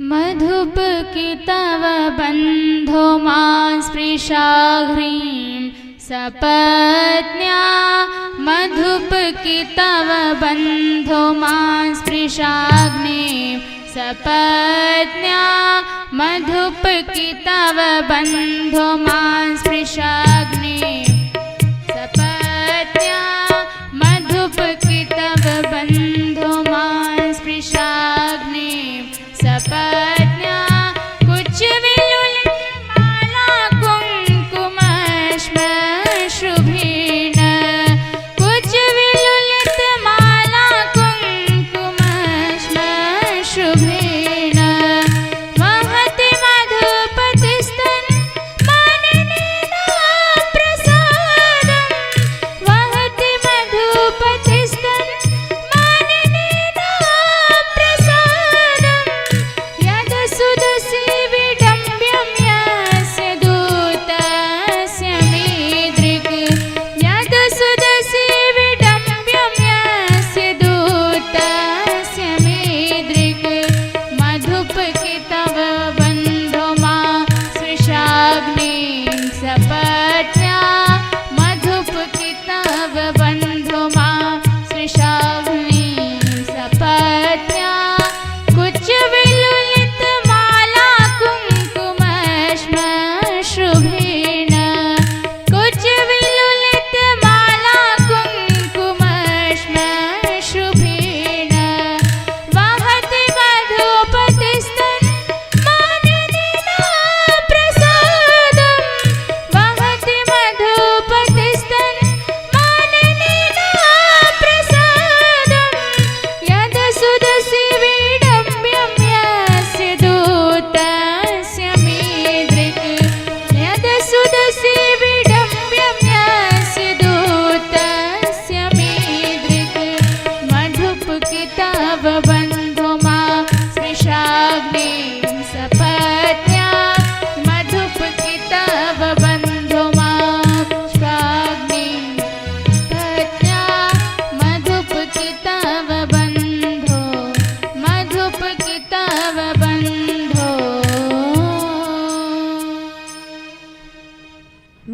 मधुप की तव बंधो मां स्पृशाघ्रीं सपत्न्या, मधुप की तव बंधो मां स्पृशाग्निं सपत्न्या, मधुप की तव बंधो मां स्पृशाग्निं सपत्न्या, मधुप की तव बंधो मां स्पृशाग्निं सपत्न्या। कुछ विलुलित माला कुंकुम श्मश्रुभिर्न, कुछ विलुलित माला कुंकुम श्मश्रुभिर्न, महति मधुपतिस्तन मननिना प्रसाद।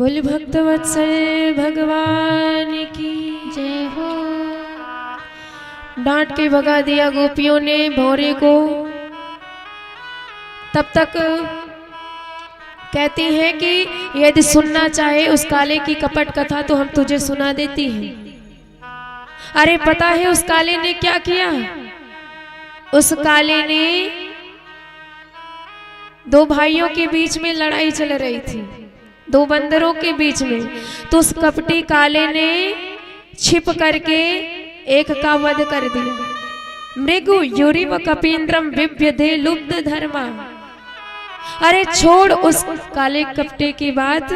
बोल भक्त वत्सल भगवान की
जय हो।
डांट के भगा दिया गोपियों ने भौरे को। तब तक कहती हैं कि यदि सुनना चाहे उस काले की कपट कथा तो हम तुझे सुना देती हैं। अरे पता है उस काले ने क्या किया? उस काले ने दो भाइयों के बीच में लड़ाई चल रही थी, दो बंदरों के बीच में। तो उस कपटी काले ने छिप करके एक का वध कर दिया। मृगु युरिव कपींद्रम विव्यधे लुब्ध धर्मा। अरे छोड़ उस काले कपटे की बात।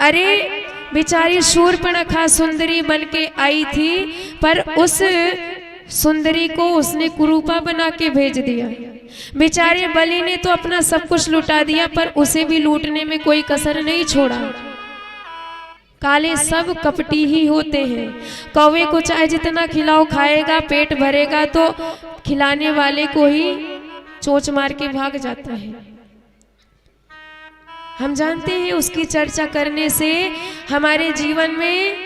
अरे बेचारी शूर्पणखा सुंदरी बन के आई थी, पर उस सुंदरी को उसने कुरूपा बना के भेज दिया। बेचारे बलि ने तो अपना सब कुछ लुटा दिया, पर उसे भी लूटने में कोई कसर नहीं छोड़ा। काले सब कपटी ही होते हैं। कौवे को चाहे जितना खिलाओ खाएगा, पेट भरेगा तो खिलाने वाले को ही चोंच मार के भाग जाता है। हम जानते हैं उसकी चर्चा करने से हमारे जीवन में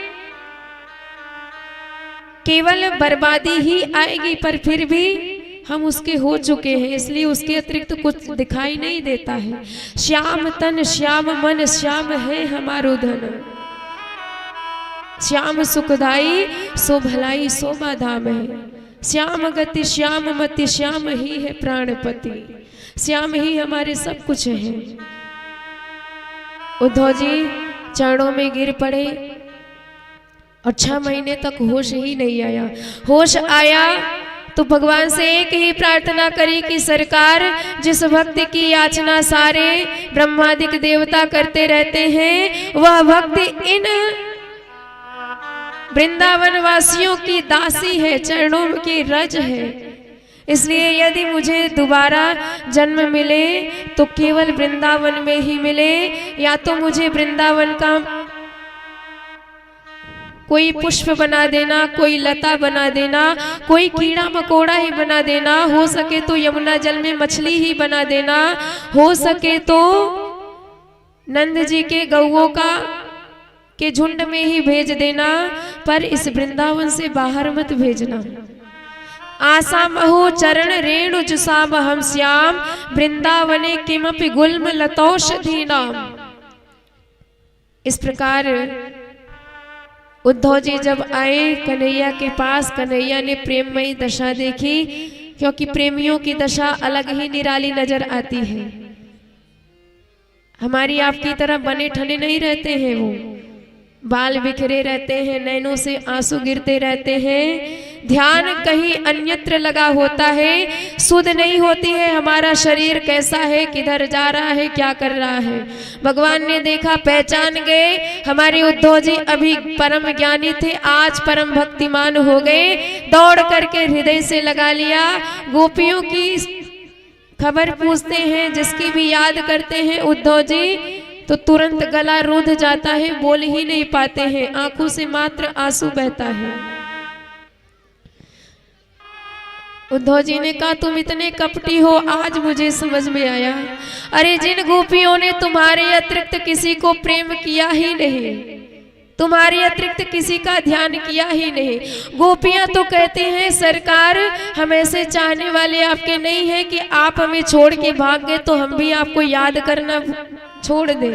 केवल बर्बादी ही आएगी, पर फिर भी हम उसके हो चुके हैं, इसलिए उसके अतिरिक्त कुछ दिखाई नहीं देता है। श्याम तन श्याम मन श्याम है हमारो धन, श्याम सुखदाई सो भलाई सो बाधाम है। श्याम गति श्याम मति श्याम ही है प्राणपति, श्याम ही हमारे सब कुछ है। उद्धव जी चरणों में गिर पड़े और 6 महीने तक होश ही नहीं आया। होश आया तो भगवान से एक ही प्रार्थना करी कि सरकार, जिस भक्ति की याचना सारे ब्रह्मादिक देवता करते रहते हैं, वह भक्ति इन वृंदावन वासियों की दासी है, चरणों की रज है। इसलिए यदि मुझे दोबारा जन्म मिले तो केवल वृंदावन में ही मिले, या तो मुझे वृंदावन का कोई पुष्प बना देना, कोई लता बना देना, कोई कीड़ा मकोड़ा ही बना देना, हो सके तो यमुना जल में मछली ही बना देना, हो सके तो नंद जी के गौओं के झुंड में ही भेज देना, पर इस वृंदावन से बाहर मत भेजना। आशा महो चरण रेणु जुसाम हम श्याम, वृंदावने किमपि गुल्म लतौषधि नाम। इस प्रकार उद्धव जी जब आए कन्हैया के पास, कन्हैया ने प्रेममयी दशा देखी, क्योंकि प्रेमियों की दशा अलग ही निराली नजर आती है। हमारी आपकी तरह बने ठने नहीं रहते हैं, वो बाल बिखरे रहते हैं, नैनों से आंसू गिरते रहते हैं, ध्यान कहीं अन्यत्र लगा होता है, सुध नहीं होती है हमारा शरीर कैसा है, किधर जा रहा है, क्या कर रहा है। भगवान ने देखा, पहचान गए, हमारे उद्धव जी अभी परम ज्ञानी थे, आज परम भक्तिमान हो गए। दौड़ करके हृदय से लगा लिया, गोपियों की खबर पूछते हैं, जिसकी भी याद करते हैं उद्धव जी, तो तुरंत गला रुंध जाता है, बोल ही नहीं पाते हैं, आंखों से मात्र आंसू बहता है। उद्धव जी ने कहा, तुम इतने कपटी हो, आज मुझे समझ में आया। अरे जिन गोपियों ने तुम्हारे अतिरिक्त किसी को प्रेम किया ही नहीं, तुम्हारे अतिरिक्त किसी का ध्यान किया ही नहीं। गोपियां तो कहते हैं सरकार, हम ऐसे चाहने वाले आपके नहीं हैं कि आप हमें छोड़ के भाग गए तो हम भी आपको याद करना छोड़ दे।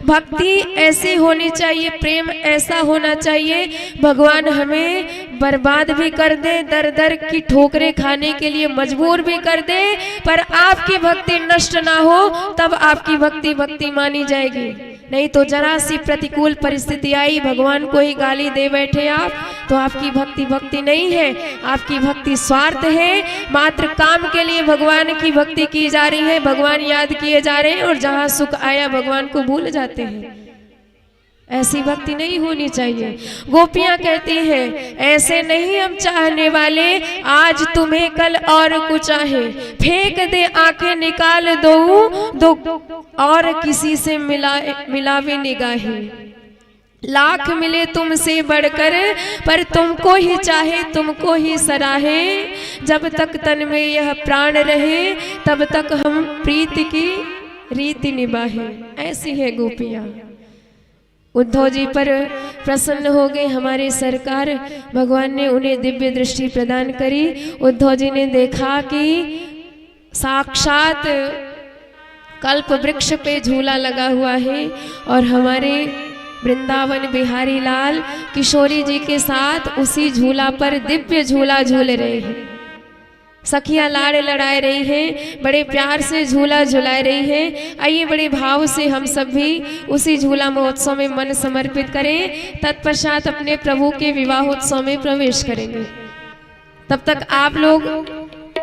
भक्ति ऐसी होनी चाहिए, प्रेम ऐसा होना चाहिए, भगवान हमें बर्बाद भी कर दे, दर दर की ठोकरें खाने के लिए मजबूर भी कर दे, पर आपकी भक्ति नष्ट ना हो, तब आपकी भक्ति भक्ति मानी जाएगी। नहीं तो जरा सी प्रतिकूल परिस्थिति आई, भगवान को ही गाली दे बैठे आप, तो आपकी भक्ति भक्ति नहीं है, आपकी भक्ति स्वार्थ है। मात्र काम के लिए भगवान की भक्ति की जा रही है, भगवान याद किए जा रहे हैं, और जहां सुख आया भगवान को भूल जाते हैं। ऐसी भक्ति नहीं होनी चाहिए। गोपियां कहती हैं, ऐसे नहीं हम चाहने वाले, आज तुम्हें कल और कुछ चाहे, फेंक दे आंखें निकाल दो और किसी से मिलावे निगाहें। लाख मिले तुमसे बढ़कर, पर तुमको ही चाहे, तुमको ही सराहे, जब तक तन में यह प्राण रहे, तब तक हम प्रीति की रीति निभाए। ऐसी है गोपियां। उद्धव जी पर प्रसन्न हो गए हमारे सरकार। भगवान ने उन्हें दिव्य दृष्टि प्रदान करी। उद्धव जी ने देखा कि साक्षात कल्प वृक्ष पे झूला लगा हुआ है और हमारे वृंदावन बिहारी लाल किशोरी जी के साथ उसी झूला पर दिव्य झूला झूल रहे हैं। सखियां लाड़ लड़ाए रही हैं, बड़े प्यार से झूला झुलाए रही हैं। आइए बड़े भाव से हम सब भी उसी झूला महोत्सव में मन समर्पित करें, तत्पश्चात अपने प्रभु के विवाहोत्सव में प्रवेश करेंगे। तब तक आप लोग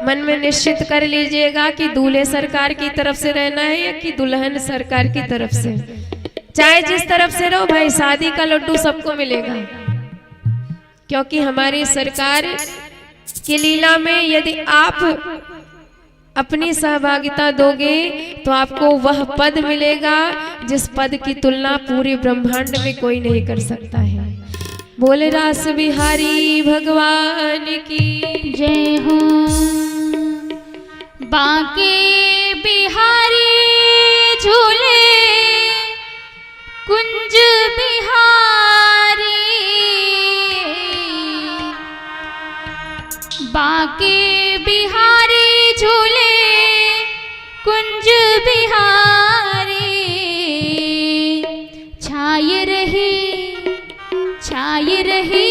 मन में निश्चित कर लीजिएगा कि दूल्हे सरकार की तरफ से रहना है या कि दुल्हन सरकार की तरफ से। चाहे जिस तरफ से रहो भाई, शादी का लड्डू सबको मिलेगा, क्योंकि हमारी सरकार की लीला में यदि आप अपनी सहभागिता दोगे तो आपको वह पद मिलेगा जिस पद की तुलना पूरे ब्रह्मांड में कोई नहीं कर सकता है। बोले रास बिहारी भगवान की
जय हो। बांके बिहारी झूले कुंज बिहारी, बांके बिहारी झूले कुंज बिहारी। छाए रही छाए रही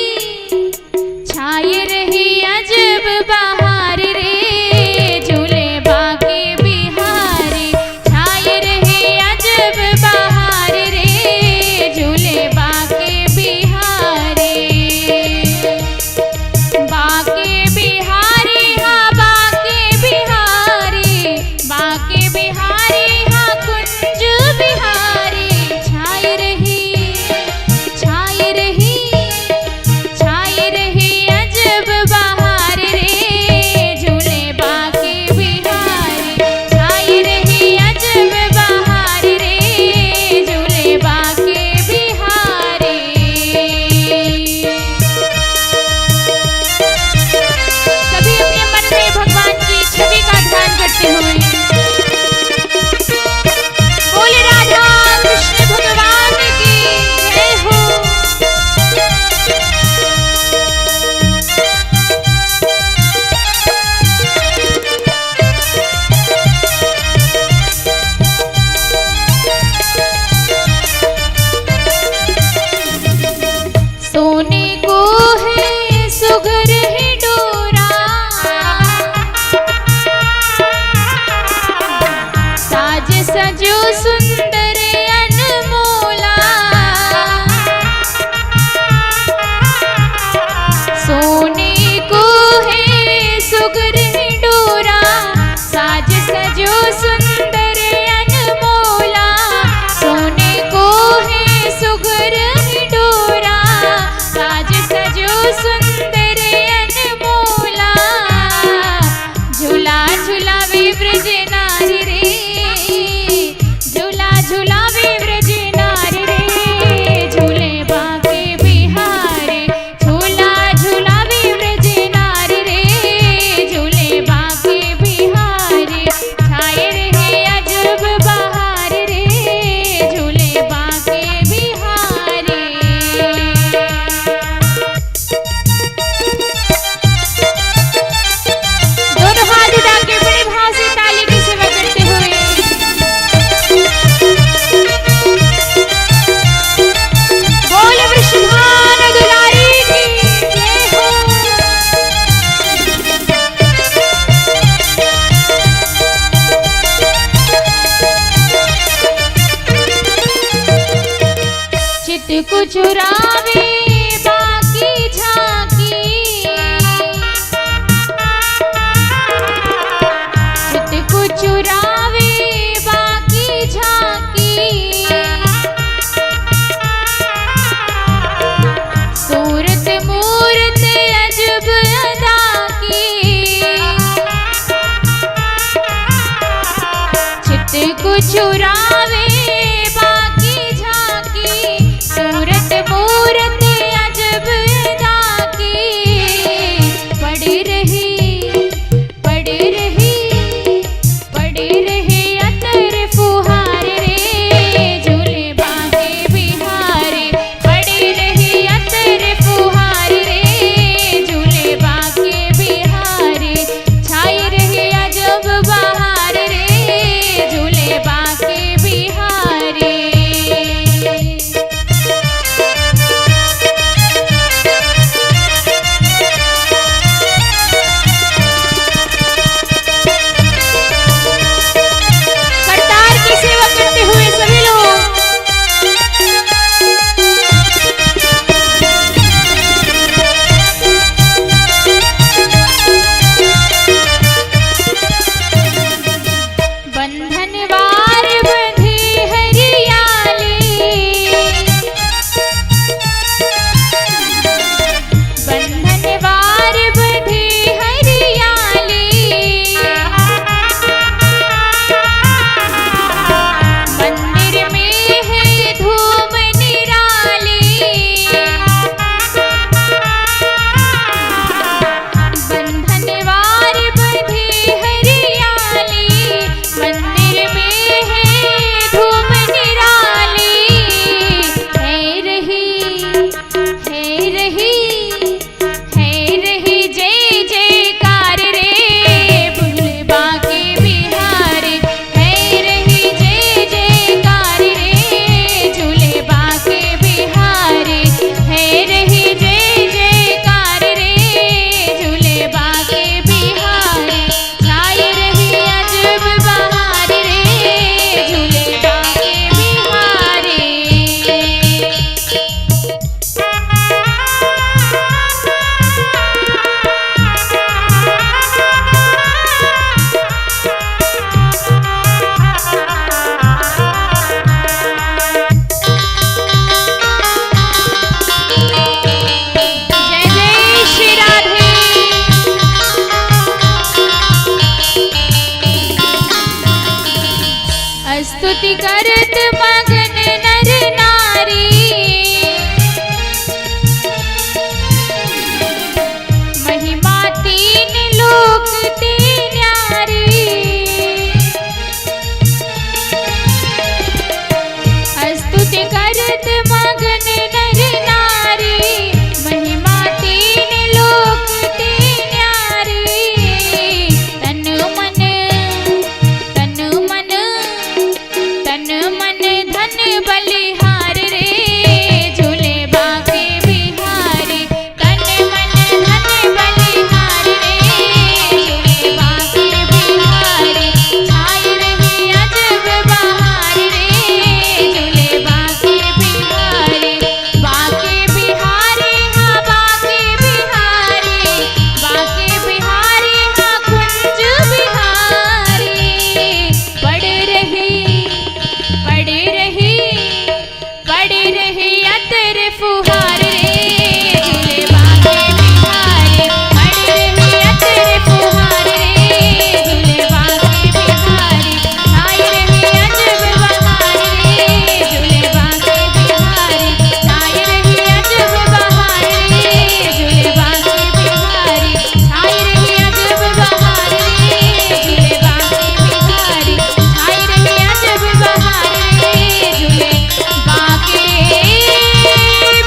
छाए रही अजब बहार रे, झूले बांके बिहारी। छाए रही अजब बहार रे, झूले बांके बिहारी। बांके बिहारी हाँ बांके बिहारी, बांके बिहारी हाँ कुंज बिहारी। छाए रही छाए रही छाए रही अजब बहार रे, झूले बांके बिहारी। छाए रही अजब बहार रे, झूले बांके बिहारी। सभी अपने मन में भगवान की छवि का ध्यान करते हुए बोले राधा कृष्ण भगवान की जय हो। सोने को है सुघर ही डोरा, साज सजो सुंदर अनमोला। सोने को है सुघर ही डोरा, साज सजो सुंदर अनमोला। सोने को है सुघर ही डोरा, साज सजो सुंदर अनमोला। झूला झूलावे ब्रज नारी रे, झूला झूलावे ब्रज नारी रे, झूले बांके बिहारी। झूला झूलावे ब्रज नारी रे, झूले बांके बिहारी। छाए रहे अजब बहार रे, झूले बांके बिहारी। दोनों हाथ उठा के बड़े भाव से ताली की सेवा करते हुए बोल वृषभान दुलारी की जय हो। चित को चुरावे बाकी झांकी, चित को चुरावे बाकी झांकी। सूरत मूरत अजब अदा की, चित को चुरावे बाकी झांकी। सूरत मूरत अजब अदा की। पड़ी रही पड़ी रही पड़ी रही अतर फुहार रे, झूले बांके बिहारी। स्तुति करत मगन नर नारी, महिमा तीन लोक ते न्यारी। स्तुति करत मगन नर नारी, महिमा तीन लोक ते न्यारी। तन मन धन बलिहार रे, झूले बाके बिहारी। तन मन धन बलिहार रे, झूले बाके बिहारी। छाई रही अजब बहार रे, झूले बाके बिहारी। बाके बिहारी हाँ बाके बिहारी, बाके बिहारी हाँ कुंज बिहारी। पड़ी रही अतर फुहार रे, झूले बाके बिहारी। पड़ी रही अतर फुहार रे, झूले बाके बिहारी। छाई रही अजब बहार रे, झूले बाके बिहारी। छाई रही अजब बहार रे, झूले बाके बिहारी। छाई रही अजब बहार रे, झूले बाके बिहारी। छाई रही अजब बहार रे, झूले बाके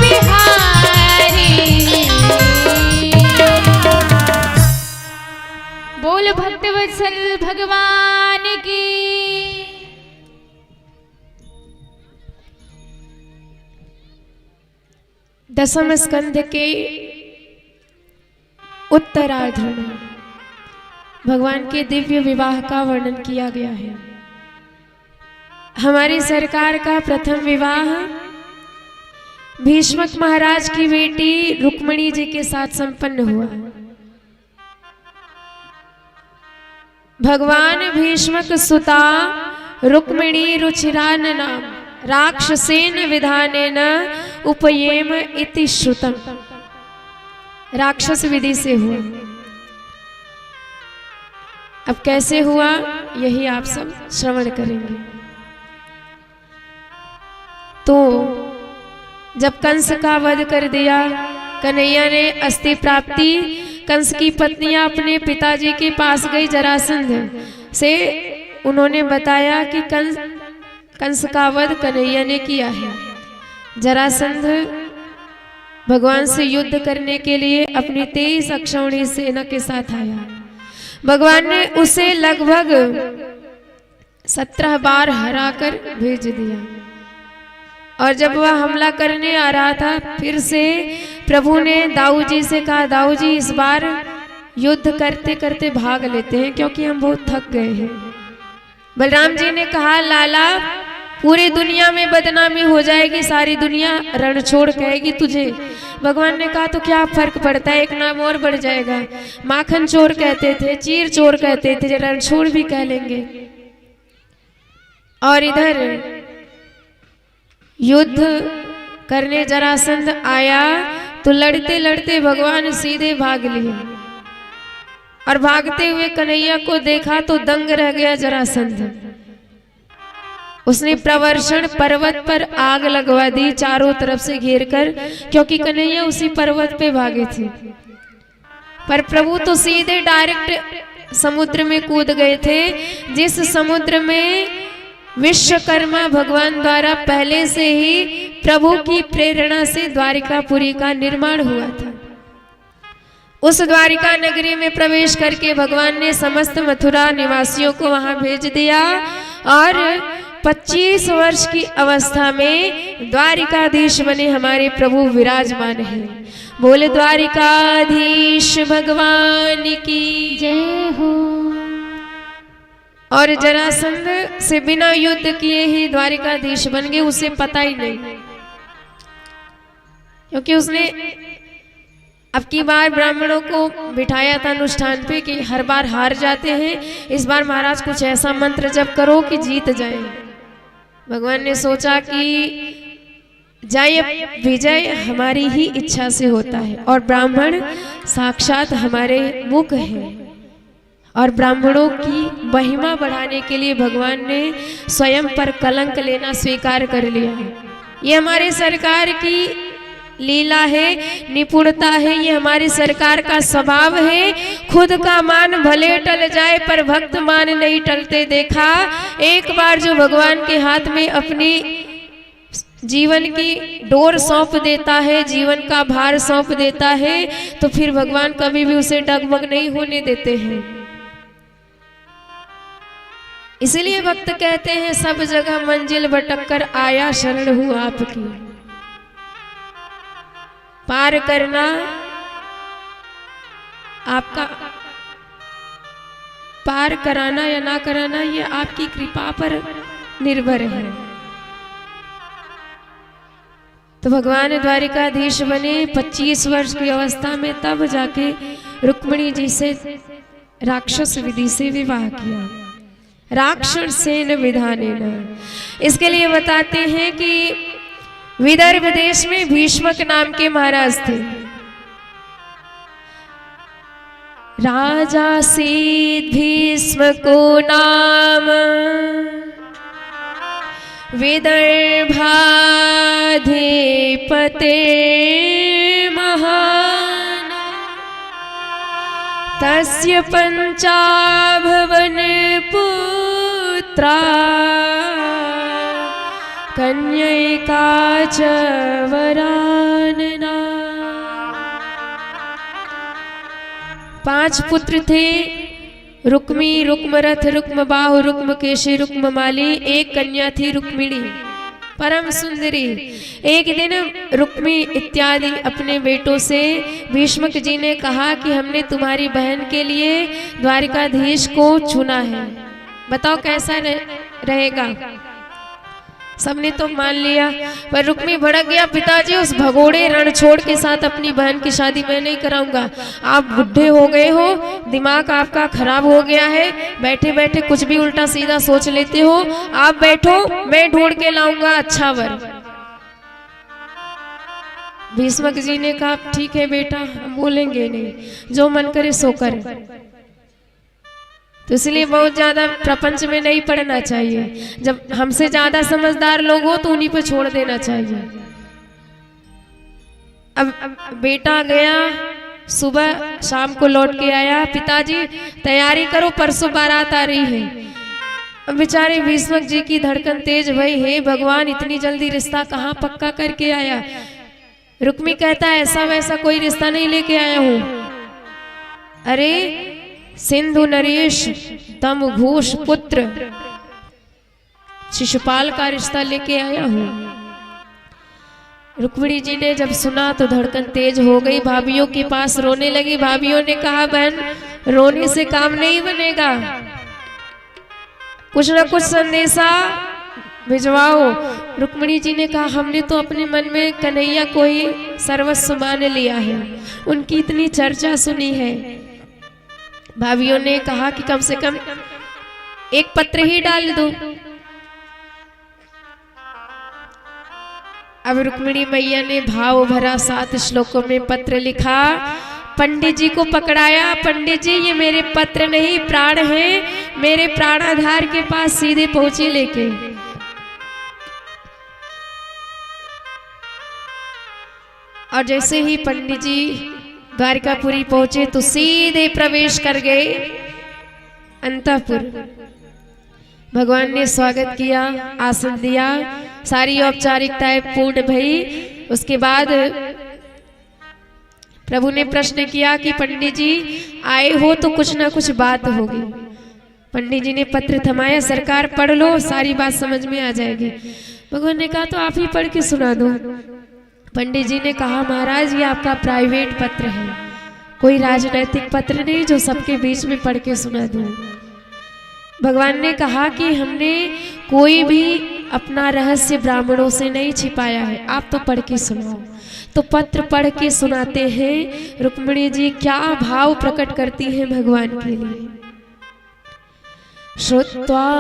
बिहारी। बोल भक्तवत्सल भगवान की।
दसम स्कंद के उत्तरार्ध में भगवान के दिव्य विवाह का वर्णन किया गया है। हमारी सरकार का प्रथम विवाह भीष्मक महाराज की बेटी रुक्मिणी जी के साथ संपन्न हुआ। भगवान भीष्मक सुता रुक्मिणी रुचिरान नाम राक्षसेन विधानेन उपयेम इति श्रुतम। राक्षस विधि से हुआ। अब कैसे हुआ यही आप सब श्रवण करेंगे। तो जब कंस का वध कर दिया, कन्हैया ने अस्थि प्राप्ति कंस की पत्नियां अपने पिताजी के पास गई जरासंध से। उन्होंने बताया कि कंस का वध कन्हैया ने किया है। जरासंध भगवान से युद्ध करने के लिए अपनी 23 अक्षौणी सेना के साथ आया। भगवान ने उसे लगभग 17 बार हराकर भेज दिया। और जब वह हमला करने आ रहा था, फिर से प्रभु ने दाऊ जी से कहा, दाऊ जी इस बार युद्ध करते करते भाग लेते हैं क्योंकि हम बहुत थक गए हैं। बलराम जी ने कहा, लाला पूरी दुनिया में बदनामी हो जाएगी, सारी दुनिया रण छोड़ कहेगी तुझे। भगवान ने कहा तो क्या फर्क पड़ता है, एक नाम और बढ़ जाएगा। माखन चोर कहते थे, चीर चोर कहते थे, रण छोड़ भी कह लेंगे। और इधर युद्ध करने जरासंध आया तो लड़ते लड़ते भगवान सीधे भाग लिए। और भागते हुए कन्हैया को देखा तो दंग रह गया जरासंध। उसने प्रवर्षण पर्वत पर आग लगवा दी चारों तरफ से घेर कर, क्योंकि कन्हैया उसी पर्वत पे भागे थे। पर प्रभु तो सीधे डायरेक्ट समुद्र में कूद गए थे, जिस समुद्र में विश्वकर्मा भगवान द्वारा पहले से ही प्रभु की प्रेरणा से द्वारिकापुरी का निर्माण हुआ था। उस द्वारिका नगरी में प्रवेश करके भगवान ने समस्त मथुरा निवासियों को वहां भेज दिया। और 25 वर्ष की अवस्था में द्वारिकाधीश बने हमारे प्रभु विराजमान हैं। बोले द्वारिकाधीश भगवान की जय हो। और जरासंध से बिना युद्ध किए ही द्वारिकाधीश बन गए, उसे पता ही नहीं, क्योंकि उसने अब की बार ब्राह्मणों को बिठाया था अनुष्ठान पे कि हर बार हार जाते हैं, इस बार महाराज कुछ ऐसा मंत्र जप करो कि जीत जाए। भगवान ने सोचा कि जय विजय हमारी ही इच्छा से होता है और ब्राह्मण साक्षात हमारे मुख है, और ब्राह्मणों की महिमा बढ़ाने के लिए भगवान ने स्वयं पर कलंक लेना स्वीकार कर लिया है। ये हमारे सरकार की लीला है, निपुणता है, ये हमारी सरकार का स्वभाव है। खुद का मान भले टल जाए पर भक्त मान नहीं टलते देखा। एक बार जो भगवान के हाथ में अपनी जीवन की डोर सौंप देता है, जीवन का भार सौंप देता है, तो फिर भगवान कभी भी उसे डगमग नहीं होने देते हैं। इसलिए भक्त कहते हैं सब जगह मंजिल भटक कर आया शरण हूं आपकी। पार करना आपका, पार कराना या ना कराना ये आपकी कृपा पर निर्भर है। तो भगवान द्वारिकाधीश बने 25 वर्ष की अवस्था में, तब जाके रुक्मिणी जी से राक्षस विधि से विवाह किया, राक्षसेन विधानेन। इसके लिए बताते हैं कि विदर्भ देश में भीष्मक नाम के महाराज थे। राजा सीत भीष्म को नाम, विदर्भाधिपते महान, तस्य पंचाभवन पुत्रा, कन्यका च वरानना। 5 पुत्र थे, रुक्मी, रुक्मरथ, रुक्मबाहु, रुक्मकेशी, रुक्ममाली। एक कन्या थी रुक्मिणी, परम सुंदरी। एक दिन रुक्मी इत्यादि अपने बेटों से भीष्मक जी ने कहा कि हमने तुम्हारी बहन के लिए द्वारिकाधीश को चुना है, बताओ कैसा रहेगा। सबने तो मान लिया, पर रुक्मी भड़क गया, पिताजी उस भगोड़े रणछोड़ के साथ अपनी बहन की शादी मैं नहीं कराऊंगा। आप बुढ़े हो गए हो, दिमाग आपका खराब हो गया है, बैठे बैठे कुछ भी उल्टा सीधा सोच लेते हो। आप बैठो, मैं ढूंढ के लाऊंगा अच्छा वर। भीष्मक जी ने कहा ठीक है बेटा, हम बोलेंगे नहीं, जो मन करे सो कर। तो इसलिए बहुत ज्यादा प्रपंच में नहीं पड़ना चाहिए। जब हमसे ज्यादा समझदार लोग हो तो उन्हीं पर छोड़ देना चाहिए। अब बेटा गया, सुबह शाम को लौट के आया, पिताजी तैयारी करो परसों बारात आ रही है। अब बेचारे भीष्मक जी की धड़कन तेज भई, हे भगवान इतनी जल्दी रिश्ता कहाँ पक्का करके आया। रुक्मी कहता है ऐसा वैसा कोई रिश्ता नहीं लेके आया हूं, अरे सिंधु नरेश तम घोष पुत्र शिशुपाल का रिश्ता लेके आया हूं। रुक्मिणी जी ने जब सुना तो धड़कन तेज हो गई, भाभीियों के पास रोने लगी। भाभीियों ने कहा बहन रोने से काम नहीं बनेगा, कुछ न कुछ संदेशा भिजवाओ। रुक्मिणी जी ने कहा हमने तो अपने मन में कन्हैया को ही सर्वस्व मान लिया है, उनकी इतनी चर्चा सुनी है। भाभीियों ने कहा कि कम से कम एक पत्र ही डाल दो। अब रुक्मिणी मैया ने भाव भरा 7 श्लोकों में पत्र लिखा, पंडित जी को पकड़ाया। पंडित जी ये मेरे पत्र नहीं प्राण हैं, मेरे प्राणाधार के पास सीधे पहुंचे लेके। और जैसे ही पंडित जी द्वारिकापुरी पहुंचे तो सीधे प्रवेश कर गए अंतःपुर। भगवान ने स्वागत किया, आसन दिया, सारी औपचारिकताएं पूर्ण भई। उसके बाद प्रभु ने प्रश्न किया कि पंडित जी आए हो तो कुछ ना कुछ बात होगी। पंडित जी ने पत्र थमाया, सरकार पढ़ लो, सारी बात समझ में आ जाएगी। भगवान ने कहा तो आप ही पढ़ के सुना दो। पंडित जी ने कहा महाराज ये आपका प्राइवेट पत्र है, कोई राजनैतिक पत्र नहीं जो सबके बीच में पढ़ के सुना दूं। भगवान ने कहा कि हमने कोई भी अपना रहस्य ब्राह्मणों से नहीं छिपाया है, आप तो पढ़ के सुनाओ। तो पत्र पढ़ के सुनाते हैं। रुक्मिणी जी क्या भाव प्रकट करती हैं भगवान के लिए। श्रुत्वा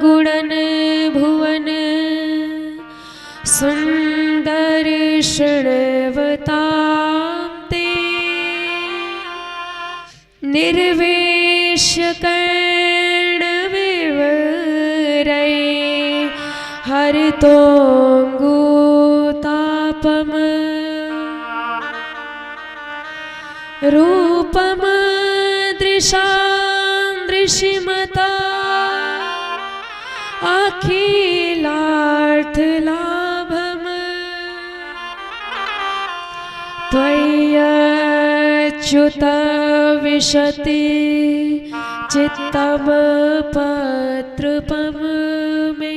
गुणन भुवन सुंदर शृण्वतां ते निर्वेश वारितोऽङ्गुतापम् रूपम दृशां दृशिमता अखिलार्थलाभम् त्वय्यच्युत विशति चित्तम पत्रपम मे।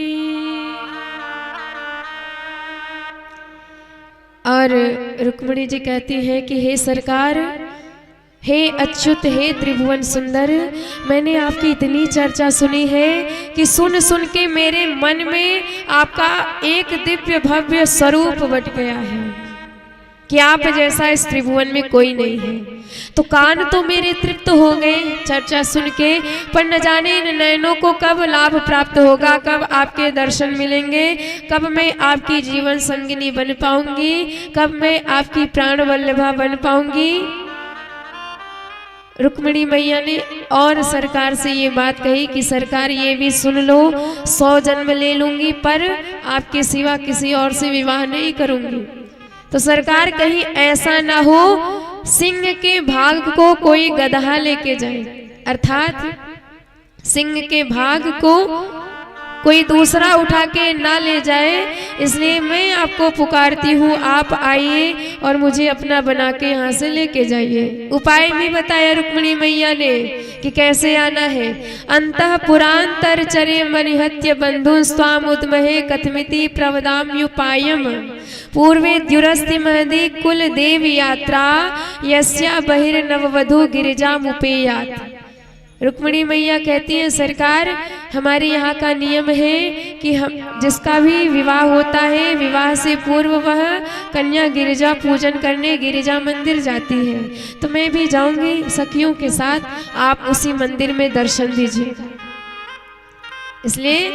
और रुक्मिणी जी कहती है कि हे सरकार, हे अच्युत, हे त्रिभुवन सुंदर, मैंने आपकी इतनी चर्चा सुनी है कि सुन सुन के मेरे मन में आपका एक दिव्य भव्य स्वरूप बट गया है कि आप जैसा इस त्रिभुवन में कोई नहीं है। तो कान तो मेरे तृप्त हो गए चर्चा सुन के, पर न जाने इन नयनों को कब लाभ प्राप्त होगा, कब आपके दर्शन मिलेंगे, कब मैं आपकी जीवन संगिनी बन पाऊंगी, कब मैं आपकी प्राण वल्लभा बन पाऊंगी। रुक्मिणी मैया ने और सरकार से ये बात कही कि सरकार ये भी सुन लो, 100 जन्म ले लूंगी पर आपके सिवा किसी और से विवाह नहीं करूंगी। तो सरकार कहीं ऐसा ना हो सिंह के भाग को कोई गधा लेके जाए, अर्थात सिंह के भाग को कोई दूसरा उठा के ना ले जाए, इसलिए मैं आपको पुकारती हूँ, आप आइए और मुझे अपना बना के यहाँ से लेके जाइए। उपाय भी बताया रुक्मिणी मैया ने कि कैसे आना है। अंतः पुरांतर चरे मनिहत्य बंधुन स्वाम उद्महे कथमिति प्रवदाम्युपायम पूर्वे द्युरस्ति महदी कुल देव यात्रा यस्या बहिर्नववधू गिरिजामुपेयात्। रुक्मिणी मैया कहती है सरकार, हमारे यहाँ का नियम है कि हम जिसका भी विवाह होता है, विवाह से पूर्व वह कन्या गिरिजा पूजन करने गिरिजा मंदिर जाती है। तो मैं भी जाऊंगी सखियों के साथ, आप उसी मंदिर में दर्शन दीजिएगा। इसलिए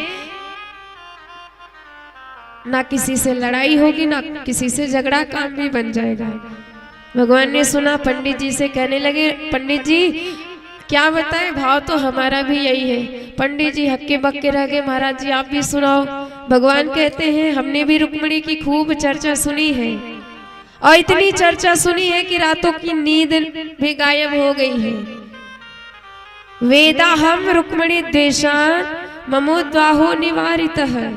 ना किसी से लड़ाई होगी, ना किसी से झगड़ा, काम भी बन जाएगा। भगवान ने सुना, पंडित जी से कहने लगे, पंडित जी क्या बताएं, भाव तो हमारा भी यही है। पंडित जी हक्के बक्के रह गए, महाराज जी आप भी सुनाओ। भगवान कहते हैं हमने भी रुक्मिणी की खूब चर्चा सुनी है और इतनी चर्चा सुनी है कि रातों की नींद भी गायब हो गई है। वेदा हम रुक्मिणी द्वेषान ममोद्वाहो निवारितः।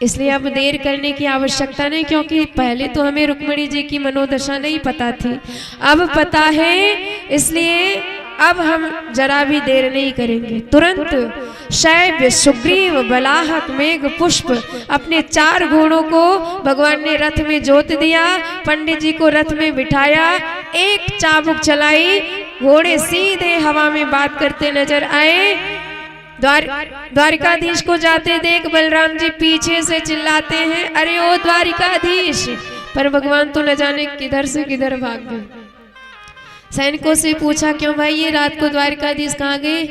इसलिए अब देर करने की आवश्यकता नहीं, क्योंकि पहले तो हमें रुक्मिणी जी की मनोदशा नहीं पता थी, अब पता है, इसलिए अब हम जरा भी देर नहीं करेंगे। तुरंत शैव्य सुग्रीव बलाहक मेघ पुष्प अपने 4 घोड़ों को भगवान ने रथ में जोत दिया, पंडित जी को रथ में बिठाया, एक चाबुक चलाई, घोड़े सीधे हवा में बात करते नजर आए। द्वारिकाधीश को जाते देख बलराम जी पीछे से चिल्लाते हैं, अरे ओ द्वारिकाधीश, पर भगवान तो न जाने किधर से किधर भाग गए। सैनिकों से पूछा, क्यों भाई ये रात को द्वारिकाधीश कहाँ गए?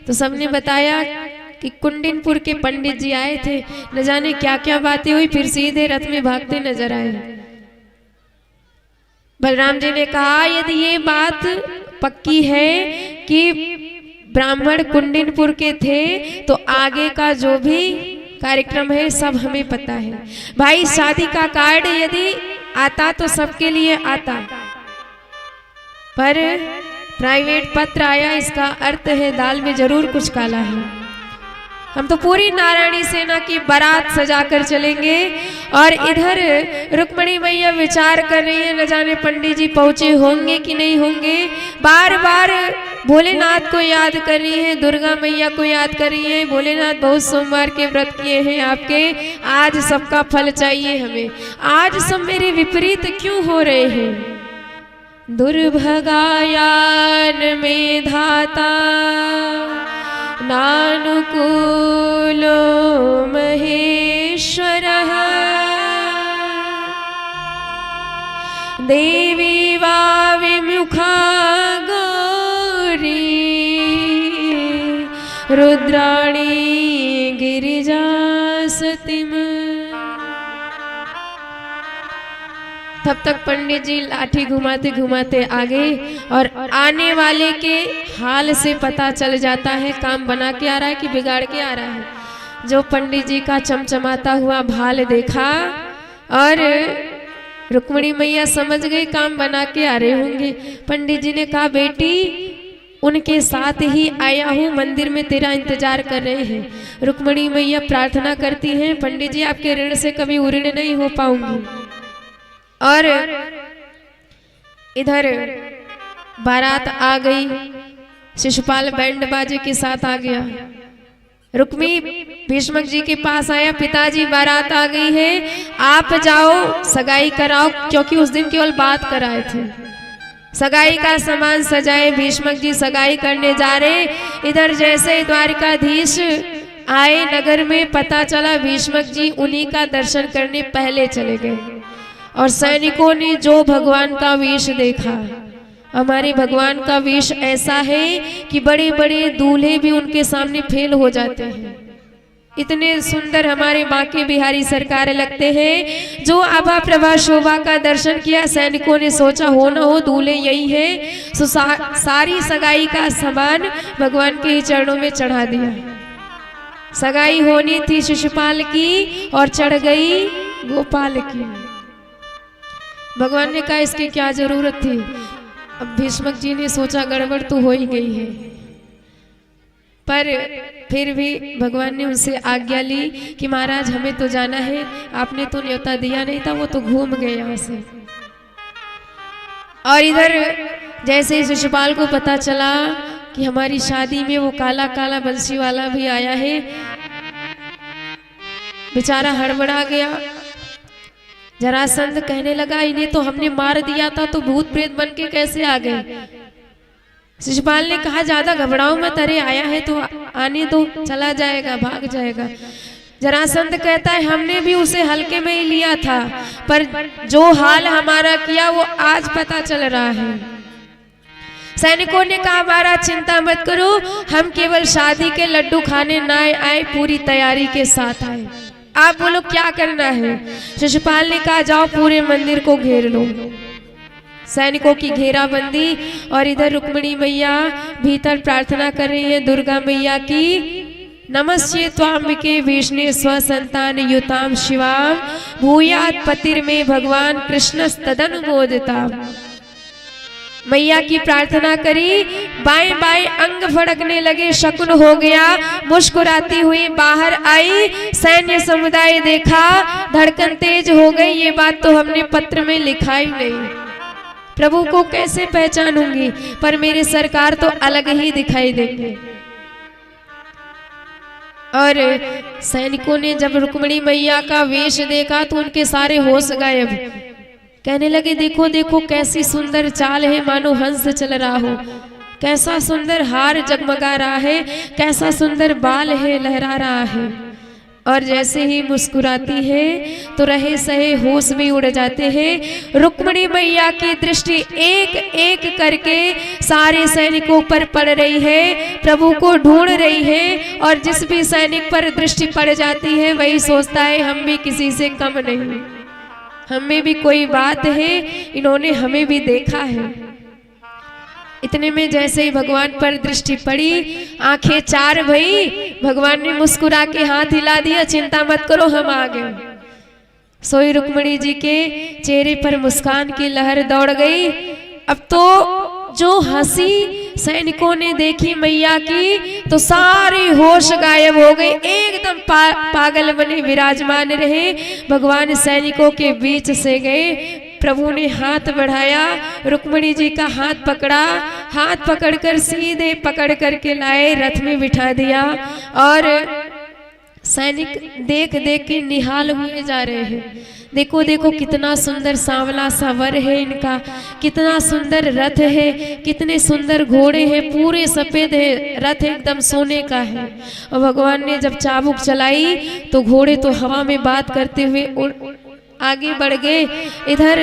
तो सबने बताया कि कुंडिनपुर के पंडित जी आए थे, न जाने क्या क्या बातें हुई, फिर सीधे रथ में भागते नजर आए। बलराम जी ने कहा, यदि ये बात पक्की है कि ब्राह्मण कुंडिनपुर के थे, तो आगे का जो भी कार्यक्रम है सब हमें पता है। भाई शादी का कार्ड यदि आता तो सबके लिए आता, पर प्राइवेट पत्र आया, इसका अर्थ है दाल में जरूर कुछ काला है। हम तो पूरी नारायणी सेना की बारात सजाकर चलेंगे और इधर रुक्मिणी मैया विचार कर रही है, न जाने पंडित जी पहुंचे होंगे कि नहीं होंगे। बार बार भोलेनाथ को याद कर रही है, दुर्गा मैया को याद कर रही है। भोलेनाथ बहुत सोमवार के व्रत किए हैं आपके, आज सबका फल चाहिए हमें, आज सब मेरे विपरीत क्यों हो रहे हैं। दुर्भगायान में धाता नानुकूलो महेश्वरः देवी वा विमुखा गौरी रुद्राणी गिरिजा सतीम। तब तक पंडित जी लाठी घुमाते घुमाते आगे, और आने वाले के हाल से पता चल जाता है काम बना के आ रहा है कि बिगाड़ के आ रहा है। जो पंडित जी का चमचमाता हुआ भाल देखा और रुक्मिणी मैया समझ गई काम बना के आ रहे होंगे। पंडित जी ने कहा बेटी उनके साथ ही आया हूँ, मंदिर में तेरा इंतजार कर रहे हैं। रुक्मिणी मैया प्रार्थना करती हैं पंडित जी आपके ऋण से कभी उऋण नहीं हो पाऊंगी। और इधर बारात आ गई, शिशुपाल बैंड बाजे के साथ आ गया। रुक्मी भीष्मक जी के पास आया, पिताजी बारात आ गई है, आप जाओ सगाई कराओ, क्योंकि उस दिन केवल बात कराए थे। सगाई का सामान सजाए, भीष्मक जी सगाई करने जा रहे। इधर जैसे द्वारिकाधीश आए नगर में, पता चला भीष्मक जी उन्हीं का दर्शन करने पहले चले गए। और सैनिकों ने जो भगवान का वेश देखा, हमारे भगवान का वेश ऐसा है कि बड़े बड़े दूल्हे भी उनके सामने फेल हो जाते हैं। इतने सुंदर हमारे बांके बिहारी सरकार लगते हैं। जो आभा प्रभा शोभा का दर्शन किया, सैनिकों ने सोचा हो न हो दूल्हे यही है, सो सारी सगाई का सामान भगवान के ही चरणों में चढ़ा दिया। सगाई होनी थी शिशुपाल की और चढ़ गई गोपाल की। भगवान ने कहा इसकी क्या जरूरत थी। अब भीष्मक जी ने सोचा गड़बड़ तो हो ही गई है, पर फिर भी भगवान ने उनसे आज्ञा ली कि महाराज हमें तो जाना है, आपने तो न्योता दिया नहीं था, वो तो घूम गए यहाँ से। और इधर जैसे ही शिशुपाल को पता चला कि हमारी शादी में वो काला काला बंसी वाला भी आया है, बेचारा हड़बड़ा गया। जरासंध कहने लगा इन्हें तो हमने मार दिया था, तो भूत प्रेत बन के कैसे आ गए। शिशुपाल ने कहा ज्यादा घबराओ मत, अरे आया है तो आने दो, चला जाएगा, भाग जाएगा। जरासंध कहता है हमने भी उसे हल्के में ही लिया था, पर जो हाल हमारा किया वो आज पता चल रहा है। सैनिकों ने कहा महाराज चिंता मत करो, हम केवल शादी के लड्डू खाने ना आए, पूरी तैयारी के साथ आए। आप बोलो क्या करना है। शिशुपाल ने कहा जाओ पूरे मंदिर को घेर लो। सैनिकों की घेराबंदी, और इधर रुक्मिणी मैया भीतर प्रार्थना कर रही है दुर्गा मैया की, नमस्ते त्वाम्बिके विष्णु स्वसंतान युताम शिवाम भूयात पतिर में भगवान कृष्ण तदनुमोदिता। मैया की प्रार्थना करी, बाएं बाएं अंग फड़कने लगे, शकुन हो गया, मुस्कुराती हुई बाहर आई। सैन्य समुदाय देखा, धड़कन तेज हो गई। ये बात तो हमने पत्र में लिखा ही नहीं, प्रभु को कैसे पहचानूंगी, पर मेरे सरकार तो अलग ही दिखाई देंगे। और सैनिकों ने जब रुक्मिणी मैया का वेश देखा तो उनके सारे होश गायब। कहने लगे देखो देखो कैसी सुंदर चाल है, मानो हंस चल रहा हो, कैसा सुंदर हार जगमगा रहा है, कैसा सुंदर बाल है लहरा रहा है। और जैसे ही मुस्कुराती है तो रहे सहे होश भी उड़ जाते हैं। रुक्मिणी मैया की दृष्टि एक एक करके सारे सैनिकों पर पड़ रही है, प्रभु को ढूंढ रही है। और जिस भी सैनिक पर दृष्टि पड़ जाती है वही सोचता है हम भी किसी से कम नहीं, हमें भी कोई बात है, इन्होंने हमें भी देखा है। इतने में जैसे ही भगवान पर दृष्टि पड़ी, आंखें चार भई, भगवान ने मुस्कुरा के हाथ हिला दिया, चिंता मत करो हम आ गए। सोई रुक्मिणी जी के चेहरे पर मुस्कान की लहर दौड़ गई। अब तो जो हंसी सैनिकों ने देखी मैया की तो सारे होश गायब हो गए, एकदम पागल बने विराजमान रहे। भगवान सैनिकों के बीच से गए, प्रभु ने हाथ बढ़ाया, रुक्मिणी जी का हाथ पकड़ा, हाथ पकड़कर सीधे पकड़ करके लाए, रथ में बिठा दिया। और सैनिक देख देख के निहाल हुए जा रहे हैं। देखो देखो कितना सुंदर सांवला सा वर है इनका, कितना सुंदर रथ है, कितने सुंदर घोड़े हैं, पूरे सफेद है, रथ एकदम सोने का है। और भगवान ने जब चाबुक चलाई तो घोड़े तो हवा में बात करते हुए आगे बढ़ गए। इधर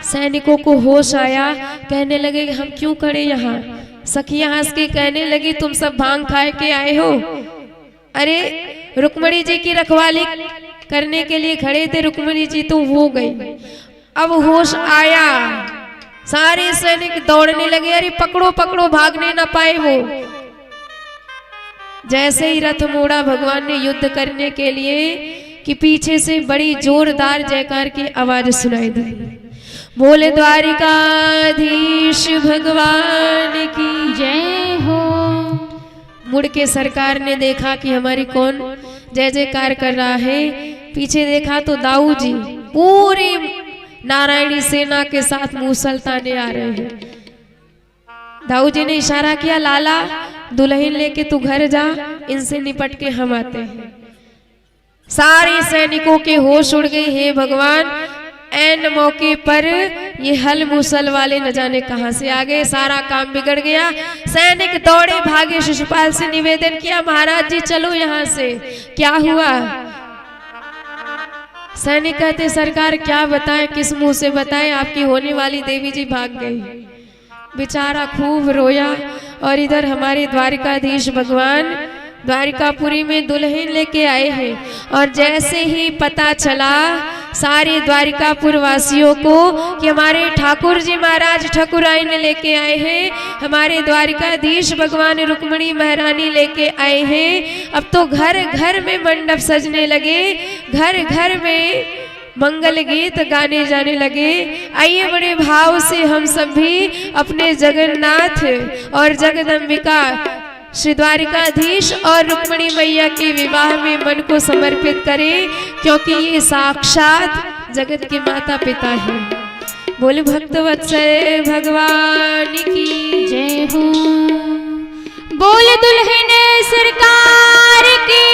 सैनिकों को होश आया, कहने लगे हम क्यों खड़े यहाँ। सखियां हंस के कहने लगी तुम सब भांग खाए के आए हो। अरे रुक्मिणी जी की रखवाली करने के लिए खड़े थे रुक्मिणी जी, तो वो गई। अब होश आया, सारे सैनिक दौड़ने लगे, अरे पकड़ो पकड़ो, भागने ना पाए वो। जैसे ही रथ मोड़ा भगवान ने युद्ध करने के लिए कि पीछे से बड़ी जोरदार जयकार की आवाज सुनाई दी। बोले द्वारिकाधीश भगवान की
जय हो।
मुड़ के सरकार ने देखा कि हमारी कौन जय जयकार कर रहा है। पीछे देखा तो दाऊ जी पूरी नारायणी सेना के साथ मूसल ताने आ रहे हैं। दाऊ जी ने इशारा किया, लाला दुल्हन लेके तू घर जा, इनसे निपट के हम आते हैं। सारे सैनिकों के होश उड़ गए। हे भगवान, ऐन मौके पर ये हल मूसल वाले न जाने कहां से आ गए, सारा काम बिगड़ गया। सैनिक दौड़े भागे, शिशुपाल से निवेदन किया, महाराज जी चलो यहाँ से। क्या हुआ? सैनिक कहते, सरकार क्या बताएं, किस मुंह से बताएं, आपकी होने वाली देवी जी भाग गई। बेचारा खूब रोया। और इधर हमारे द्वारिकाधीश भगवान द्वारिकापुरी में दुल्हन लेके आए हैं। और जैसे ही पता चला सारे द्वारिकापुर वासियों को कि हमारे ठाकुर जी महाराज ठाकुराई ने लेके आए हैं, हमारे द्वारिकाधीश भगवान रुक्मिणी महारानी लेके आए हैं, अब तो घर घर में मंडप सजने लगे, घर घर में मंगल गीत गाने जाने लगे। आइए बड़े भाव से हम सब भी अपने जगन्नाथ और जगदम्बिका श्री द्वारिकाधीश और रुक्मिणी मैया के विवाह में मन को समर्पित करें, क्योंकि ये साक्षात जगत के माता पिता हैं। बोले भक्तवत्सल भगवान की
जय हो। बोल दुल्हन सरकार की,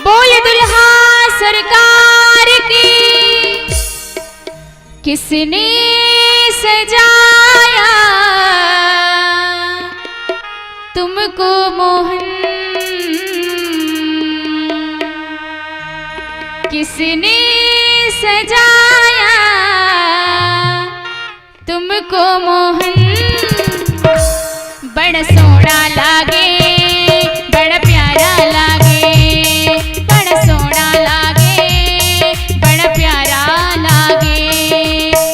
बोल दुल्हा सरकार की। किसने सजाया तुमको मोहन, किसने सजाया तुमको मोहन। बड़ा सोना लागे, बड़ा प्यारा लागे, बड़ा सोना लागे, बड़ा प्यारा लागे।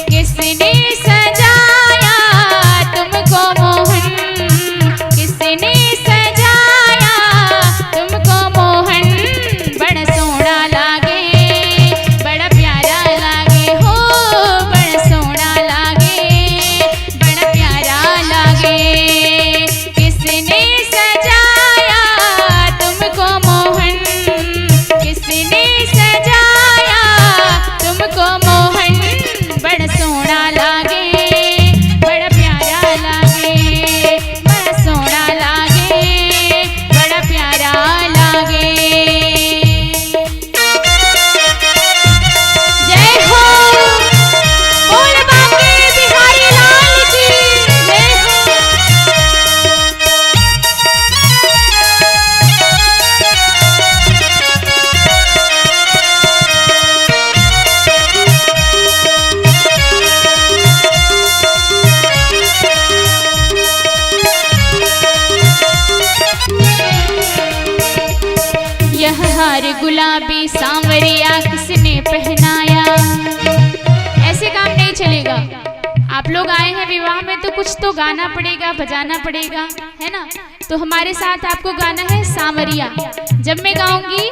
किसने सजाया तुमको मोहन, किसने सजाया तुमको मोहन। बड़ा सोना लागे, बड़ा प्यारा लागे हो, बड़ा सोना लागे, बड़ा प्यारा लागे। किसने सजाया तुमको मोहन, किसने सजाया तुमको मोहन। बड़ा सोना लागे, बड़ा प्यारा लागे, बड़ा सोना लागे, बड़ा प्यारा लागे। जय हो। बोल बांके बिहारी लाल की जय हो। यह हार गुलाबी सांवरिया किसने पहनाया। ऐसे काम नहीं चलेगा। आप लोग आए हैं विवाह में तो कुछ तो गाना पड़ेगा, बजाना पड़ेगा, है ना। तो हमारे साथ आपको गाना है सांवरिया। जब मैं गाऊंगी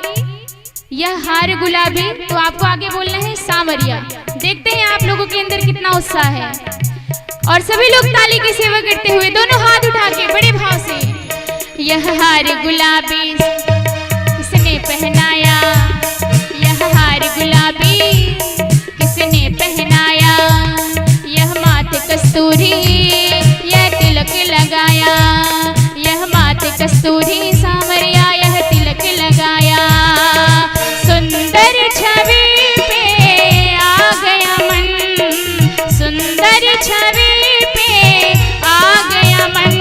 यह हार गुलाबी तो आपको आगे बोलना है सांवरिया। देखते हैं आप लोगों के अंदर कितना उत्साह है। और सभी लोग ताली की सेवा करते हुए दोनों हाथ उठा के बड़े भाव से। यह हार गुलाबी किसने पहनाया, यह हार गुलाबी किसने पहनाया। यह माथे कस्तूरी यह तिलक लगाया, यह माथे कस्तूरी सांवरिया यह तिलक लगाया। सुंदर छवि पे आ गया मन, सुंदर छवि पे आ गया मन।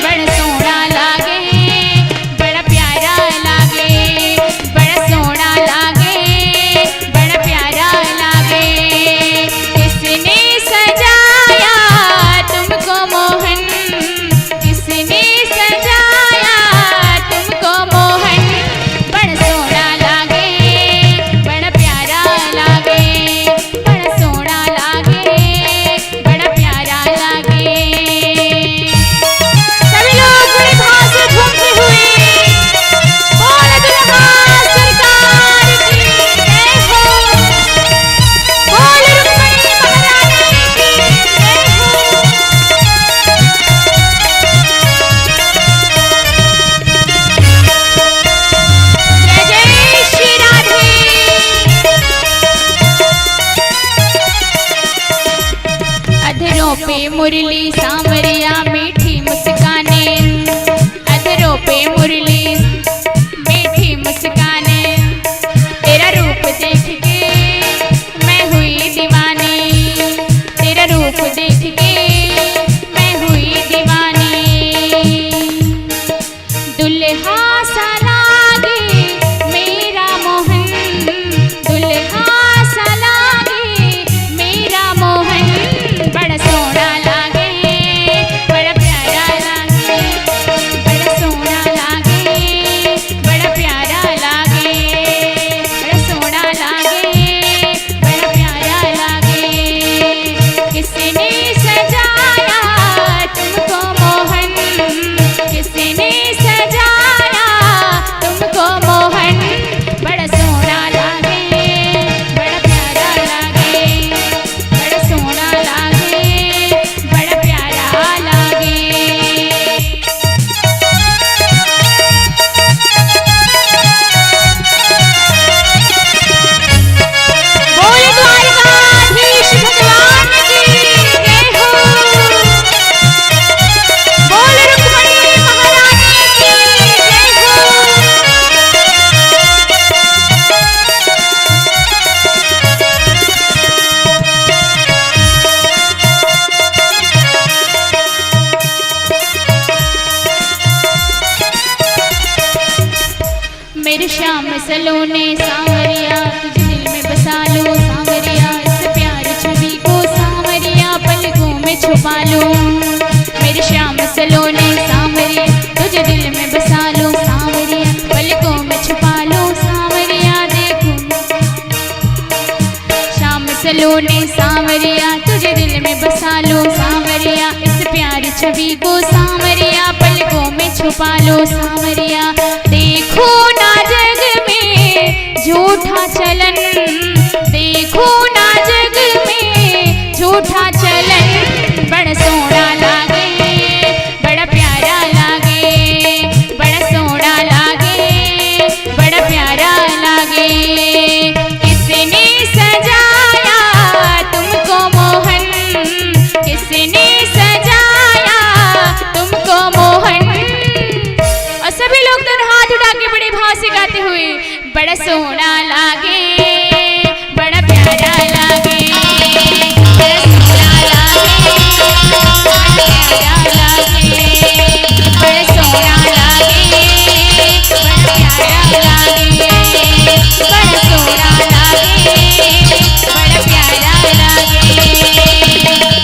बड़ा सोना लागे, बड़ा प्यारा लागे, बड़ा सोना लागे, बड़ा प्यारा लागे। किसने सजाया तुमको मेरे श्याम सलोने सांवरिया तुझे दिल में बसा लो सांवरिया, इस प्यार छवि को सांवरिया पलकों में छुपा लो। मेरे श्याम सलोने सांवरिया तुझे दिल में बसा लो सांवरिया, पलकों में छुपा लो सांवरिया। देखो श्याम सलोने सांवरिया तुझे दिल में बसा लो सांवरिया, इस प्यारी छवि को सांवरिया पलकों में छुपा लो सांवरिया। देखो ना जग में झूठा चलन, देखो ना जग में झूठा चलन, बड़ा सोना लागे बड़ा प्यारा लागे, बड़ा सोना लागे बड़ा प्यारा लागे। किसने सजाया तुमको मोहन, किसने सजाया तुमको मोहन। और सभी लोग दोनों हाथ उठा के बड़े भाव से गाते हुए बड़ा सोना लागे बड़ा प्यारा लागे, बड़ा सोना लागे बड़ा प्यारा लागे, बड़ा सोना लागे बड़ा प्यारा लागे, बड़ा सोना लागे बड़ा प्यारा लागे।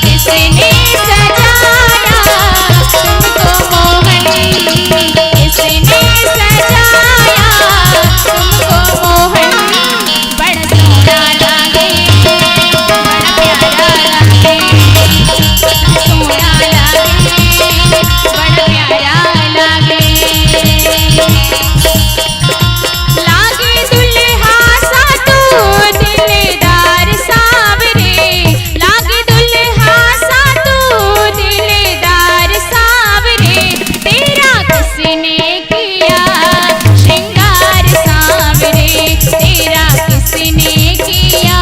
किसने सजाया तुमको मोहन, किसने सजाया तुमको मोहन, बड़ा सोना लागे बड़ा प्यारा लागे, सोना लागे बड़ा प्यारा लागे। लागे दुल्हा सा तू दिलदार सांवरे, लागे दुल्हा सा तू दिलदार सांवरे, तेरा किसने किया श्रृंगार सांवरे, तेरा किसने किया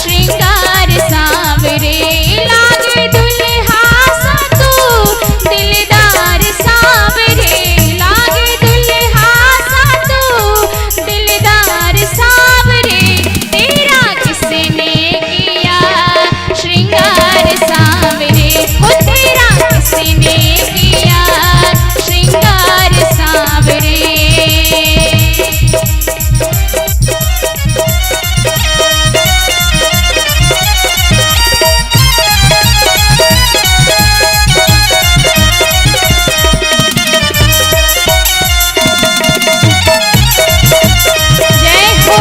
श्रृंगार सांवरे। लागे दुल्हा सा तू दिलदार सांवरे, लागे दुल्हा सा तू दिलदार सांवरे, तेरा किसने किया श्रृंगार सांवरे, हो तेरा किसने किया श्रृंगार सांवरे। जय हो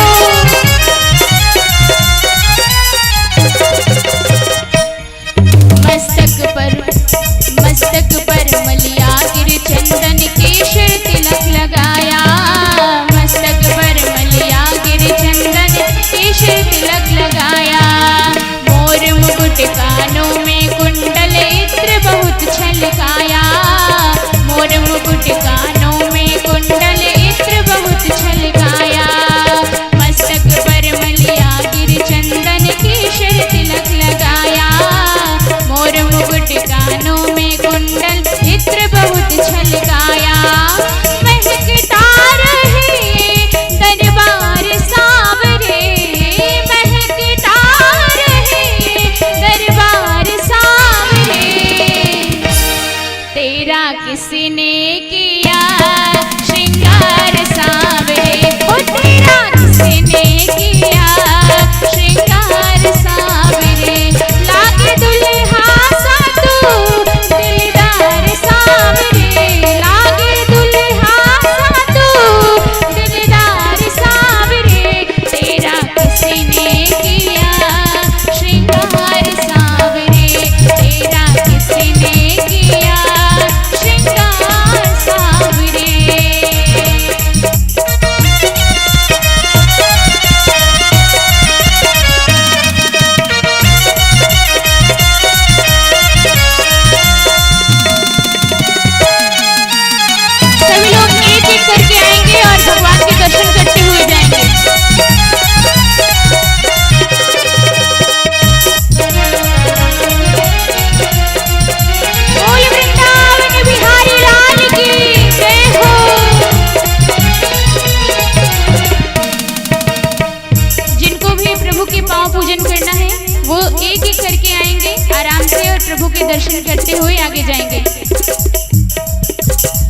मस्तक पर मलिया गिर चंदन केशर तिलक लगाया, मस्तक पर मलिया गिर चंदन केशर तिलक लगाया। मोर मुकुट कानों में कुंडल इत्र बहुत छलकाया, मोर मुकुट कानों में कुंडल इत्र बहुत छलकाया। मस्तक पर मलिया गिर चंदन केशर तिलक लगाया, मोर मुकुट कानों में कुंडल इत्र बहुत छलकाया। महकता रहे दरबार सांवरे, महकता रहे दरबार सांवरे, तेरा किसने किया श्रृंगार सांवरे, ओ तेरा किसने किया श्रृंगार सांवरे। लागे दुल्हा सा तू दिलदार सांवरे, लागे दुल्हा सा तू दिलदार सांवरे, तेरा किसने किया श्रृंगार सांवरे, तेरा किसने किया श्रृंगार सांवरे।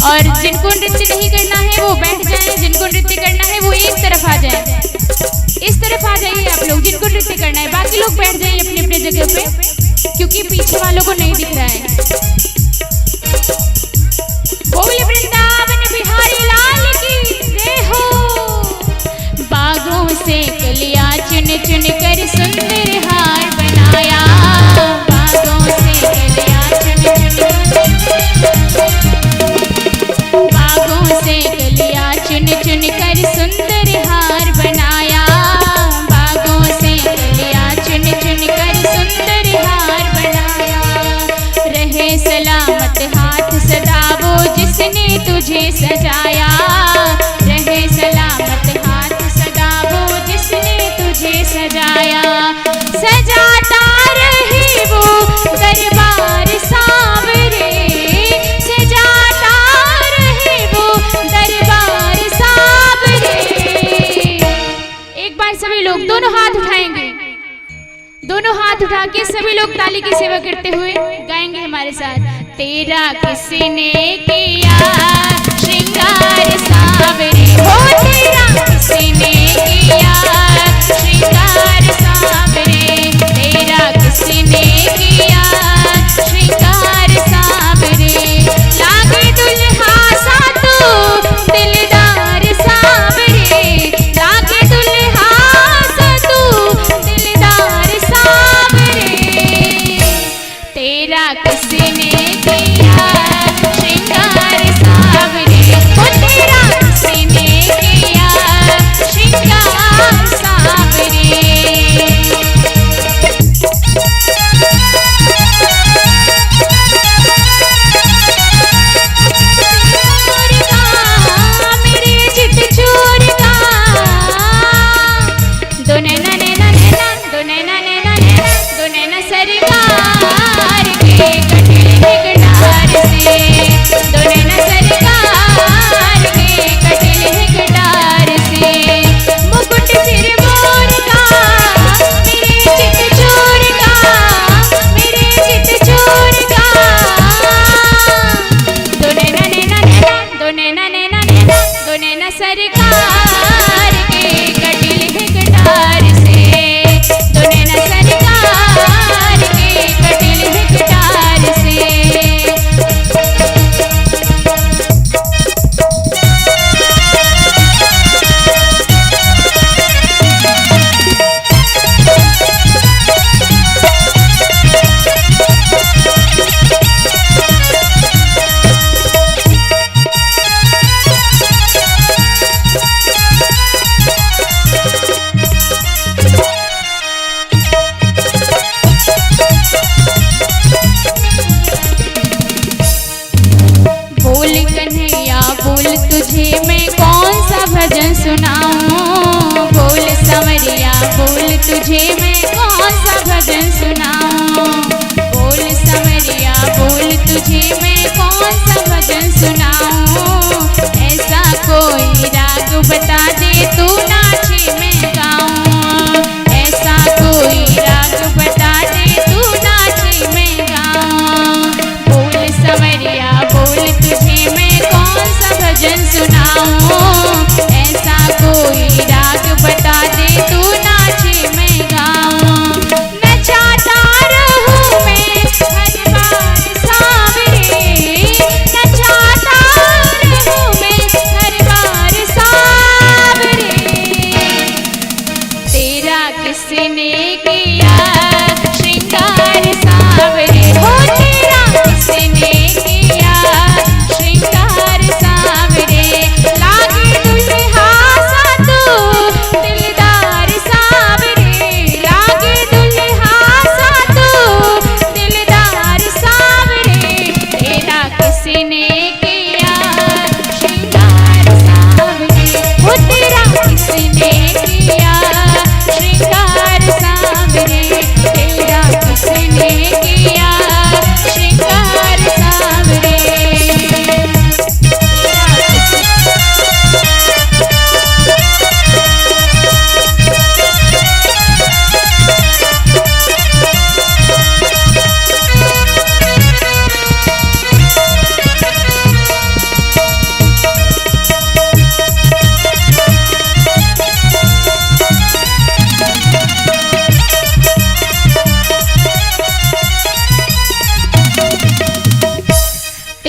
और जिनको नृत्य नहीं करना है वो बैठ जाएं, जिनको नृत्य करना है वो एक तरफ आ जाएं। इस तरफ आ जाइए आप लोग जिनको नृत्य करना है, बाकी लोग बैठ जाइए अपने अपने जगह पे, क्योंकि पीछे वालों को नहीं दिख रहा है। बोल वृंदावन बिहारी लाल की जय हो। बागों से कलियां चुन चुन कर सुंदर हार बनाया, बागों से कलियां चुन चुन बागों से कलियां चुन चुन कर सुंदर हार बनाया, बागों से कलियां चुन चुन कर सुंदर हार बनाया। रहे सलामत हाथ सदा वो जिसने तुझे सजाया, रहे सलामत हाथ सदा वो जिसने तुझे सजाया। सजाता रहे वो दरबार सांवरे, सजाता रहे वो दरबार सांवरे। एक बार सभी लोग दोनों हाथ उठाएंगे, दोनों हाथ उठा के सभी लोग ताली की सेवा करते हुए गाएंगे हमारे साथ। तेरा किसने किया श्रृंगार सांवरे, हो तेरा किसने किया श्रृंगार सांवरे, तेरा किसने किया श्रृंगार सांवरे। लागे दुल्हा सा तू दिलदार सांवरे, लागे दुल्हा सा तू दिलदार सांवरे। तेरा किसने किया श्रृंगार सांवरे, हो तेरा किसने किया श्रृंगार सांवरे। मेरे चित चोर का दो नैना नैना नैना, दो नैना नैना नैना, दो नैना सरकार के कटिल हिकडार से, दो नैना सरकार के कटिल हिकडार से। मुकुट सिर मोर का मेरे चित चोर का, मेरे चित चोर का। दो नैना नैना नैना, दो नैना नैना नैना, दो नैना सरकार के कटिल हिकडार से, दो नैना सरकार के कटिल हिकडार से। बोल कन्हैया बोल तुझे मैं कौन सा भजन सुनाऊं, बोल संवरिया बोल तुझे मैं कौन सा भजन सुनाऊं, बोल संवरिया बोल तुझे मैं कौन सा भजन सुनाऊं। ऐसा कोई राग बता दे तू नाचे मैं गाऊं, ऐसा कोई राग बता दे तू नाचे मैं गाऊं। बोल संवरिया बोल तुझे मैं कौन सा भजन सुनाऊं, ऐसा कोई राग बता दे तू नाचे मैं गाऊं। नचाता रहूं मैं हर बार सांवरे, नचाता रहूं मैं हर बार सांवरे। तेरा किसने किया श्रृंगार सांवरे, हो तेरा किसने किया श्रृंगार सांवरे। लागे दुल्हा सा तू दिलदार सांवरे, लागे दुल्हा सा तू दिलदार सांवरे। तेरा किसने किया श्रृंगार सांवरे, हो तेरा किसने किया श्रृंगार सांवरे, तेरा किसने किया श्रृंगार सांवरे।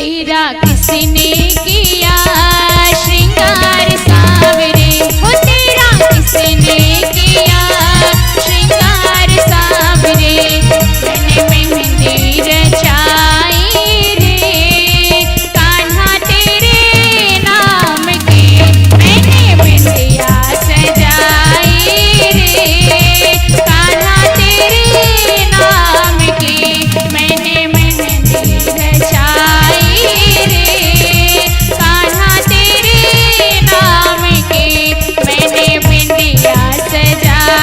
तेरा किसने किया श्रृंगार सांवरे, हो तेरा किसने किया श्रृंगार सांवरे। मैंने मेहंदी रचाई रे कान्हा तेरे नाम की, मैंने बिंदिया सजाई रे कान्हा तेरे नाम की, मैंने मेहंदी रचाई रे कान्हा तेरे नाम की, मैंने बिंदिया सजाई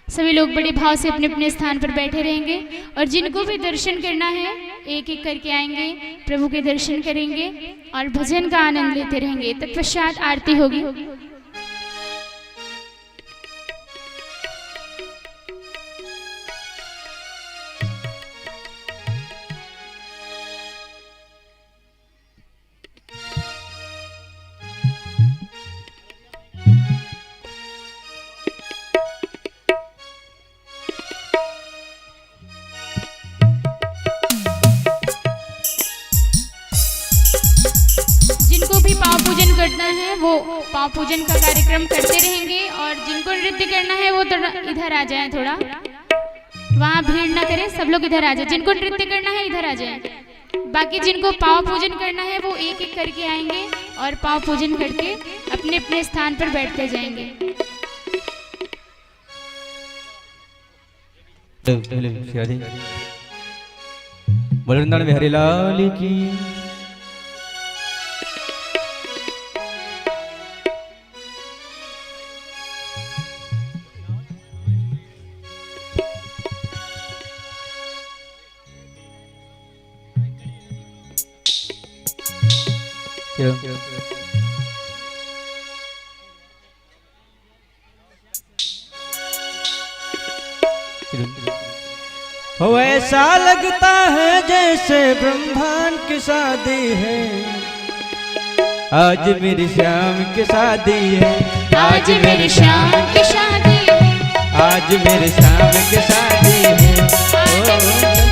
सभी लोग बड़े भाव से अपने अपने स्थान पर बैठे रहेंगे और जिनको भी दर्शन करना है एक एक करके आएंगे, प्रभु के दर्शन करेंगे और भजन का आनंद लेते रहेंगे। तत्पश्चात आरती होगी। करना है वो पाँव पूजन का कार्यक्रम करते रहेंगे और जिनको नृत्य करना है वो इधर आ जाएं, थोड़ा वहाँ भीड़ ना करें, सब लोग इधर आ जाएं। जिनको नृत्य करना है इधर आ जाएं। बाकी जिनको पाँव पूजन करना है वो एक एक करके आएंगे और पाँव पूजन करके अपने अपने स्थान पर बैठते जाएंगे।
वृंदावन बिहारी लाल की। हो ऐसा लगता है जैसे ब्रह्मांड की शादी है, आज मेरी श्याम की शादी है,
आज मेरी श्याम की शादी है,
आज मेरे श्याम की शादी है, ओ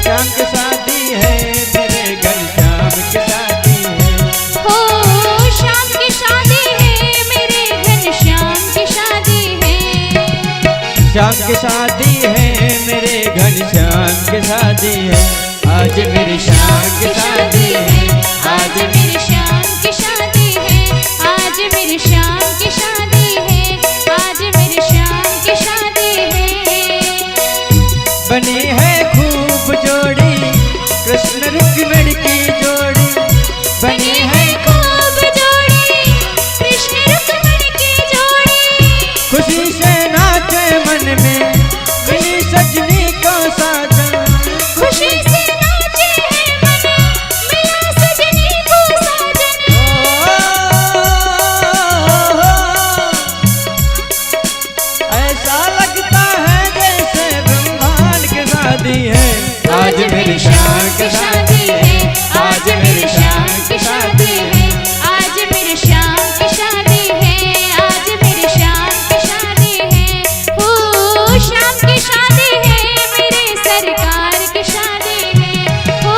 श्याम की शादी है, मेरे घर श्याम की शादी है,
हो श्याम की शादी है, मेरे घर श्याम की शादी है,
श्याम की शादी है, मेरे घर श्याम की शादी है, आज मेरी श्याम की शादी है,
आज मेरी श्याम की शादी है, आज मेरी श्याम की शादी है, आज मेरी श्याम की शादी है।
बनी है खूब जोड़ी कृष्ण रुक्मिणी की जोड़ी,
बनी है खूब जोड़ी कृष्ण रुक्मिणी की जोड़ी,
खुशी से नाचे मन में मिली सजनी को साजन,
खुशी से नाचे है मन मिला सजनी को साजन।
ऐसा लगता है जैसे ब्रह्मांड की शादी है, आज मेरी श्याम की शादी है, आज मेरी श्याम की शादी है,
आज मेरी श्याम की शादी है, आज मेरी श्याम की शादी है, हो श्याम की शादी है, मेरे सरकार की शादी है, हो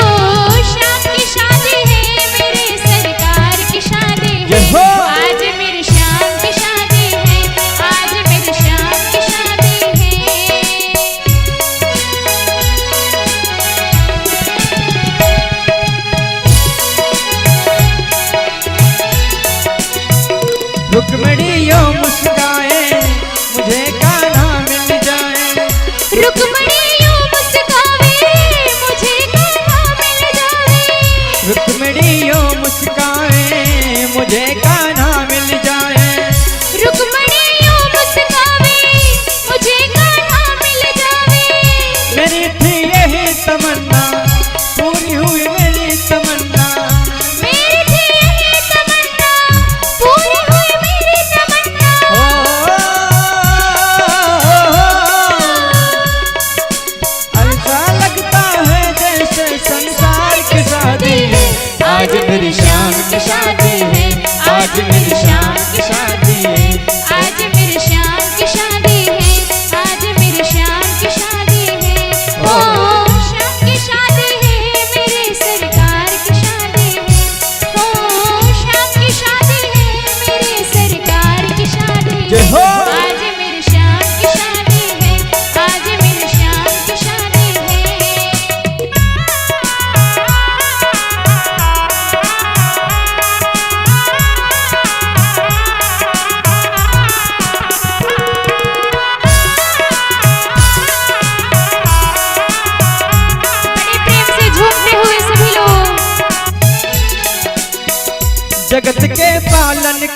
श्याम की शादी है, मेरे सरकार की शादी है, आज मेरी श्याम की शादी है, आज मेरी श्याम की शादी है।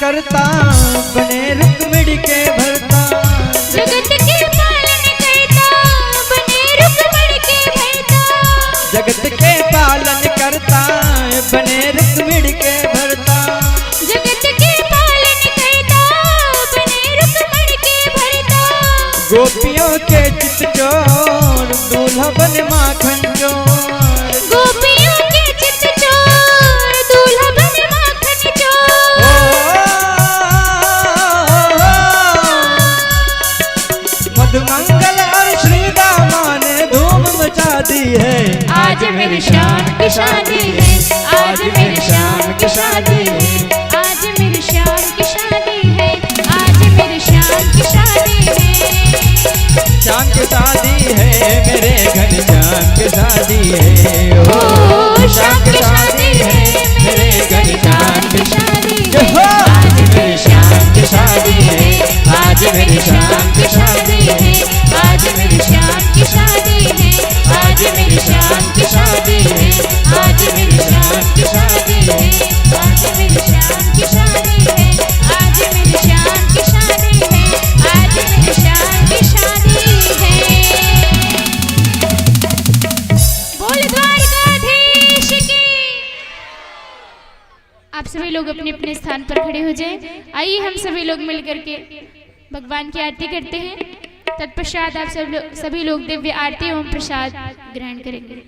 करता बने रुक्मिणी के भरता।
जगत के पालन करता बने रुक्मिणी के भरता।
जगत के पालन करता बने रुक्मिणी के भरता।
जगत के पालन करता बने रुक्मिणी के भरता।
गोपियों के चित चोर दूल्हा बने माखन चोर।
गोपियों के चित चोर दूल्हा बने माखन चोर।
मधुमंगल और श्रीदामा ने धूम मचा दी है।
आज मेरी शान की शादी है। आज मेरी शान की शादी है। आज मेरी शान की शादी है। आज मेरी शान की शादी है।
शान की शादी है मेरे घर शान की शादी है। ओ
शान की शादी है मेरे घर शान की शादी है।
आज मेरी शान की शादी है।
आज मेरी शान की शादी है। आज मेरी शान की शादी है। आज मेरी शान की शादी है। आज मेरी शान की शादी है। आज मेरी शान की शादी है। आज मेरी शान की शादी है। आज मेरी शान की शादी है। बोल द्वारकाधीश की। आप सभी लोग अपने अपने स्थान पर खड़े हो जाएं। आइए हम सभी लोग मिलकर के भगवान की आरती करते हैं। तत्पश्चात आप सभी लोग दिव्य आरती एवं प्रसाद ग्रहण करेंगे।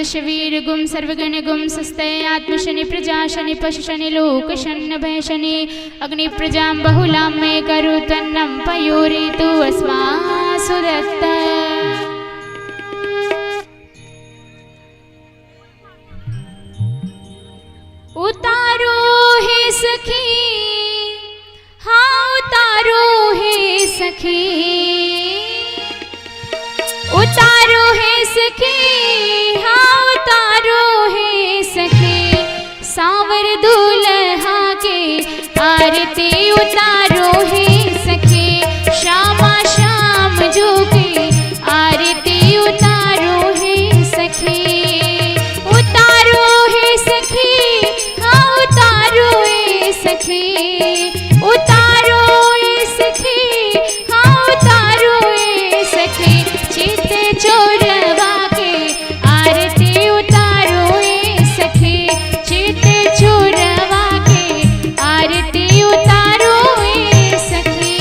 शवीर गुम सर्वगण गुम सस्तय आत्मशनि प्रजा शनि पशु शनि लोक शनि भय शनि अग्नि प्रजा बहुलां मे करु तन्नं पयोरे तु अस्मासु दत्त। उतारो हे सखी हाँ उतारो हे सखी। उतारो हे सखी हाँ उतारो हे सखी। सांवर दूल्हा के आरती उतारो हे सखी। श्यामा श्याम जो के आरती उतारो हे सखी। उतारो हे सखी हाँ उतारो हे सखी। उतारो हे सखी हाँ उतारो हे सखी। चित चोरवा के आरती उतारो हे सखी। चित चोरवा के आरती उतारो हे सखी।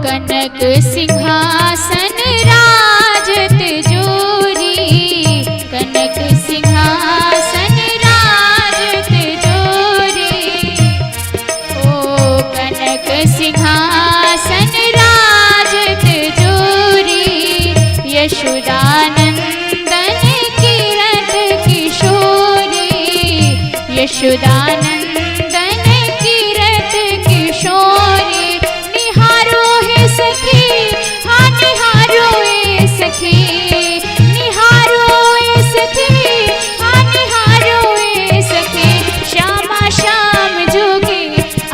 कनक सिंहासन राजत जोरी। कनक सिंहासन राजत जोरी। ओ कनक सिंहासन राजत जोरी। यशोदानंदन किरत किशोरी। यशोदानंदन किरत किशोरी। निहारो हे सखी हाँ निहारो हे सखी। निहारो हे सखी हाँ निहारो हे सखी। श्यामा श्याम जोगे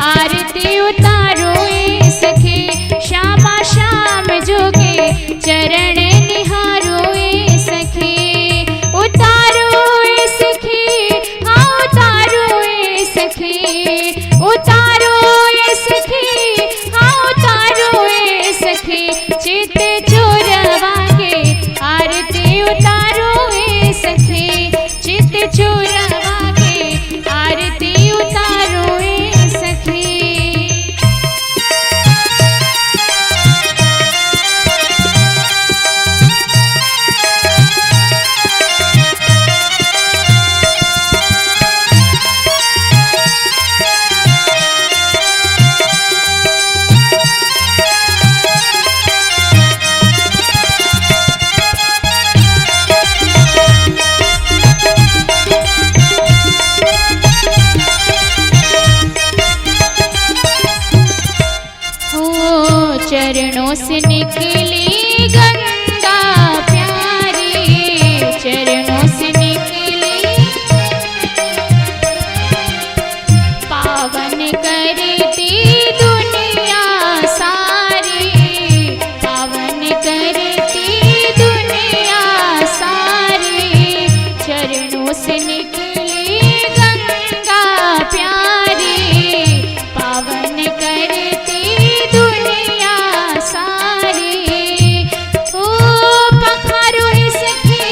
आरती उतारो हे सखी। श्यामा श्याम जोगे चरण निहारो हे सखी। उतारो हे सखी हाँ उतारो हे सखी। चरणों से निकली गंगा प्यारी, चरणों से निकली पावन करती दुनिया सारी, पावन करती दुनिया सारी, चरणों से निकली गंगा प्यारी, पावन करती दुनिया सारी। ओ पखारो हे सखी,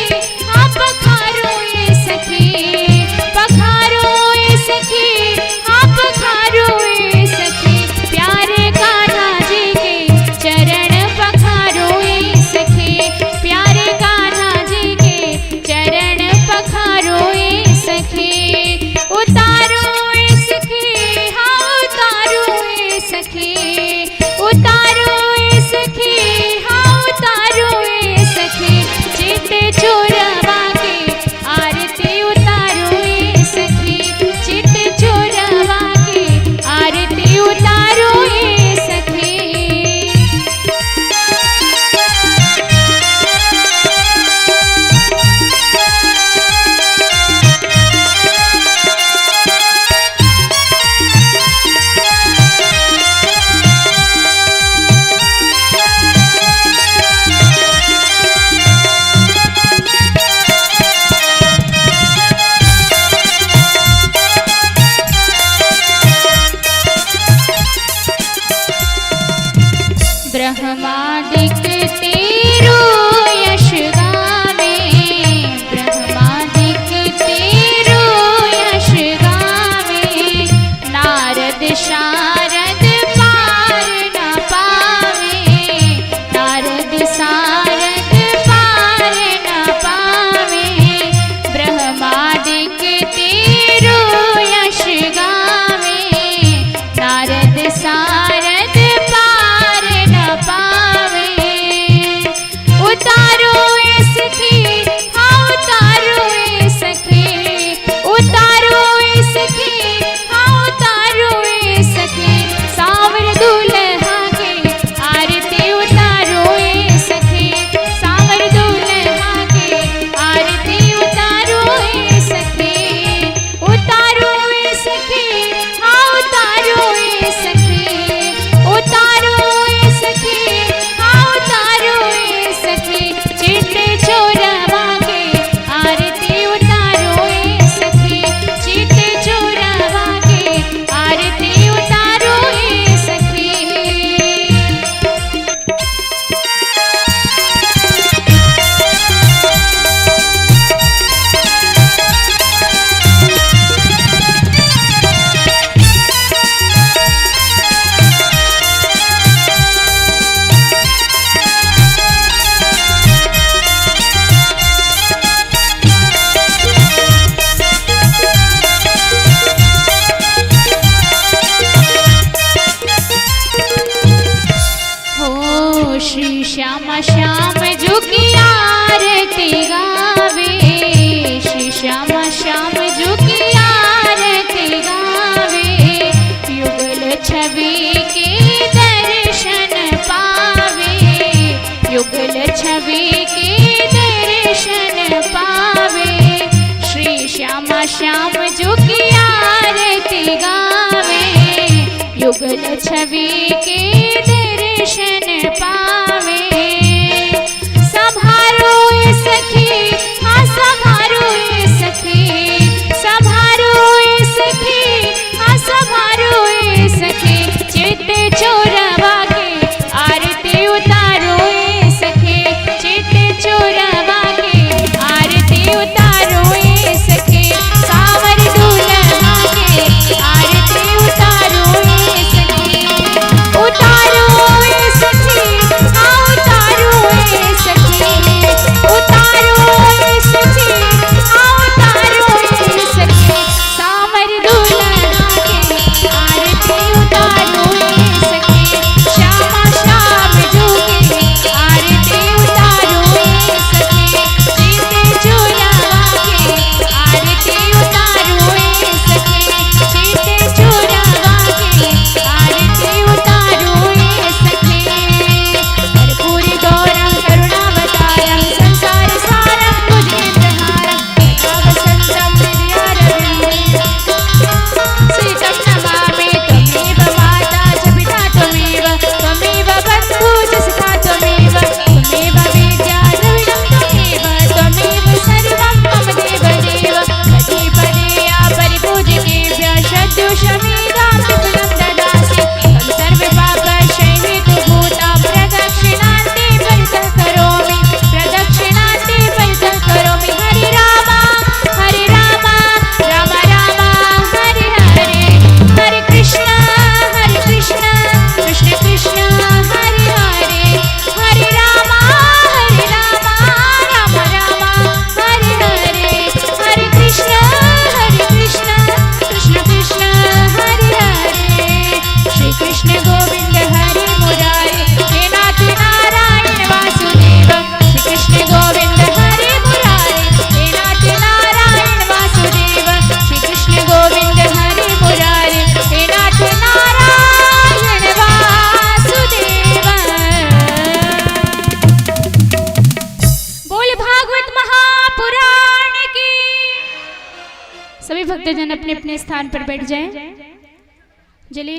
हाँ पखारो हे सखी, पखारो हे सखी, हाँ पखारो हे सखी, प्यारे कान्हा जी के चरण पखारो हे सखी, प्यारे कान्हा जी के चरण पखारो हे सखी। उतारो हे सखी, हाँ उतारो हे सखी, उतारो हे सखी, हाँ उतारो हे सखी, चित चोरवा के आरती उतारो हे सखी, चित चोरवा के आरती उतारो हे सखी। ब्रह्मादिक तेरो यश गावे, ब्रह्मादिक तेरो यश गावे, नारद शारद पार न पावे, नारद शारद पार न पावे, ब्रह्मादिक तेरो यश गावे, नारद शारद पार न पावे। उतारो ए सखी, हाँ उतारो ए सखी, उतारो ए सखी, हाँ उतारो ए सखी, सावर दूल्हा के आरती उतारो ए सखी, सावर दूल्हा के आरती उतारो ए सखी, उतारो ए सखी, हाँ उतारो ए सखी, उतारो ए सखी, हाँ उतारो ए सखी, चित चोरवा के आरती उतारो ए सखी, चित चोरवा के आरती उतारो ए सखी। हो श्री श्यामा श्याम जो की आरती गावे, श्री श्यामा श्याम जो की आरती गावे, युगल छवि के दर्शन पावे, युगल छवि के दर्शन पावे, श्री श्यामा श्याम जो की आरती गावे, युगल छवि के दर्शन पावे। संभारो ए सखी, हाँ संभारो ए सखी, संभारो ए सखी, हाँ संभारो ए सखी, चित चोरवा के आरती उतारो ए सखी, चित चोरवा के आरती उतारो ए सखी, सावर दूल्हा के आरती उतारो ए सखी, उतारो ए सखी, भक्तजन अपने अपने स्थान पर बैठ जाएं। चलिए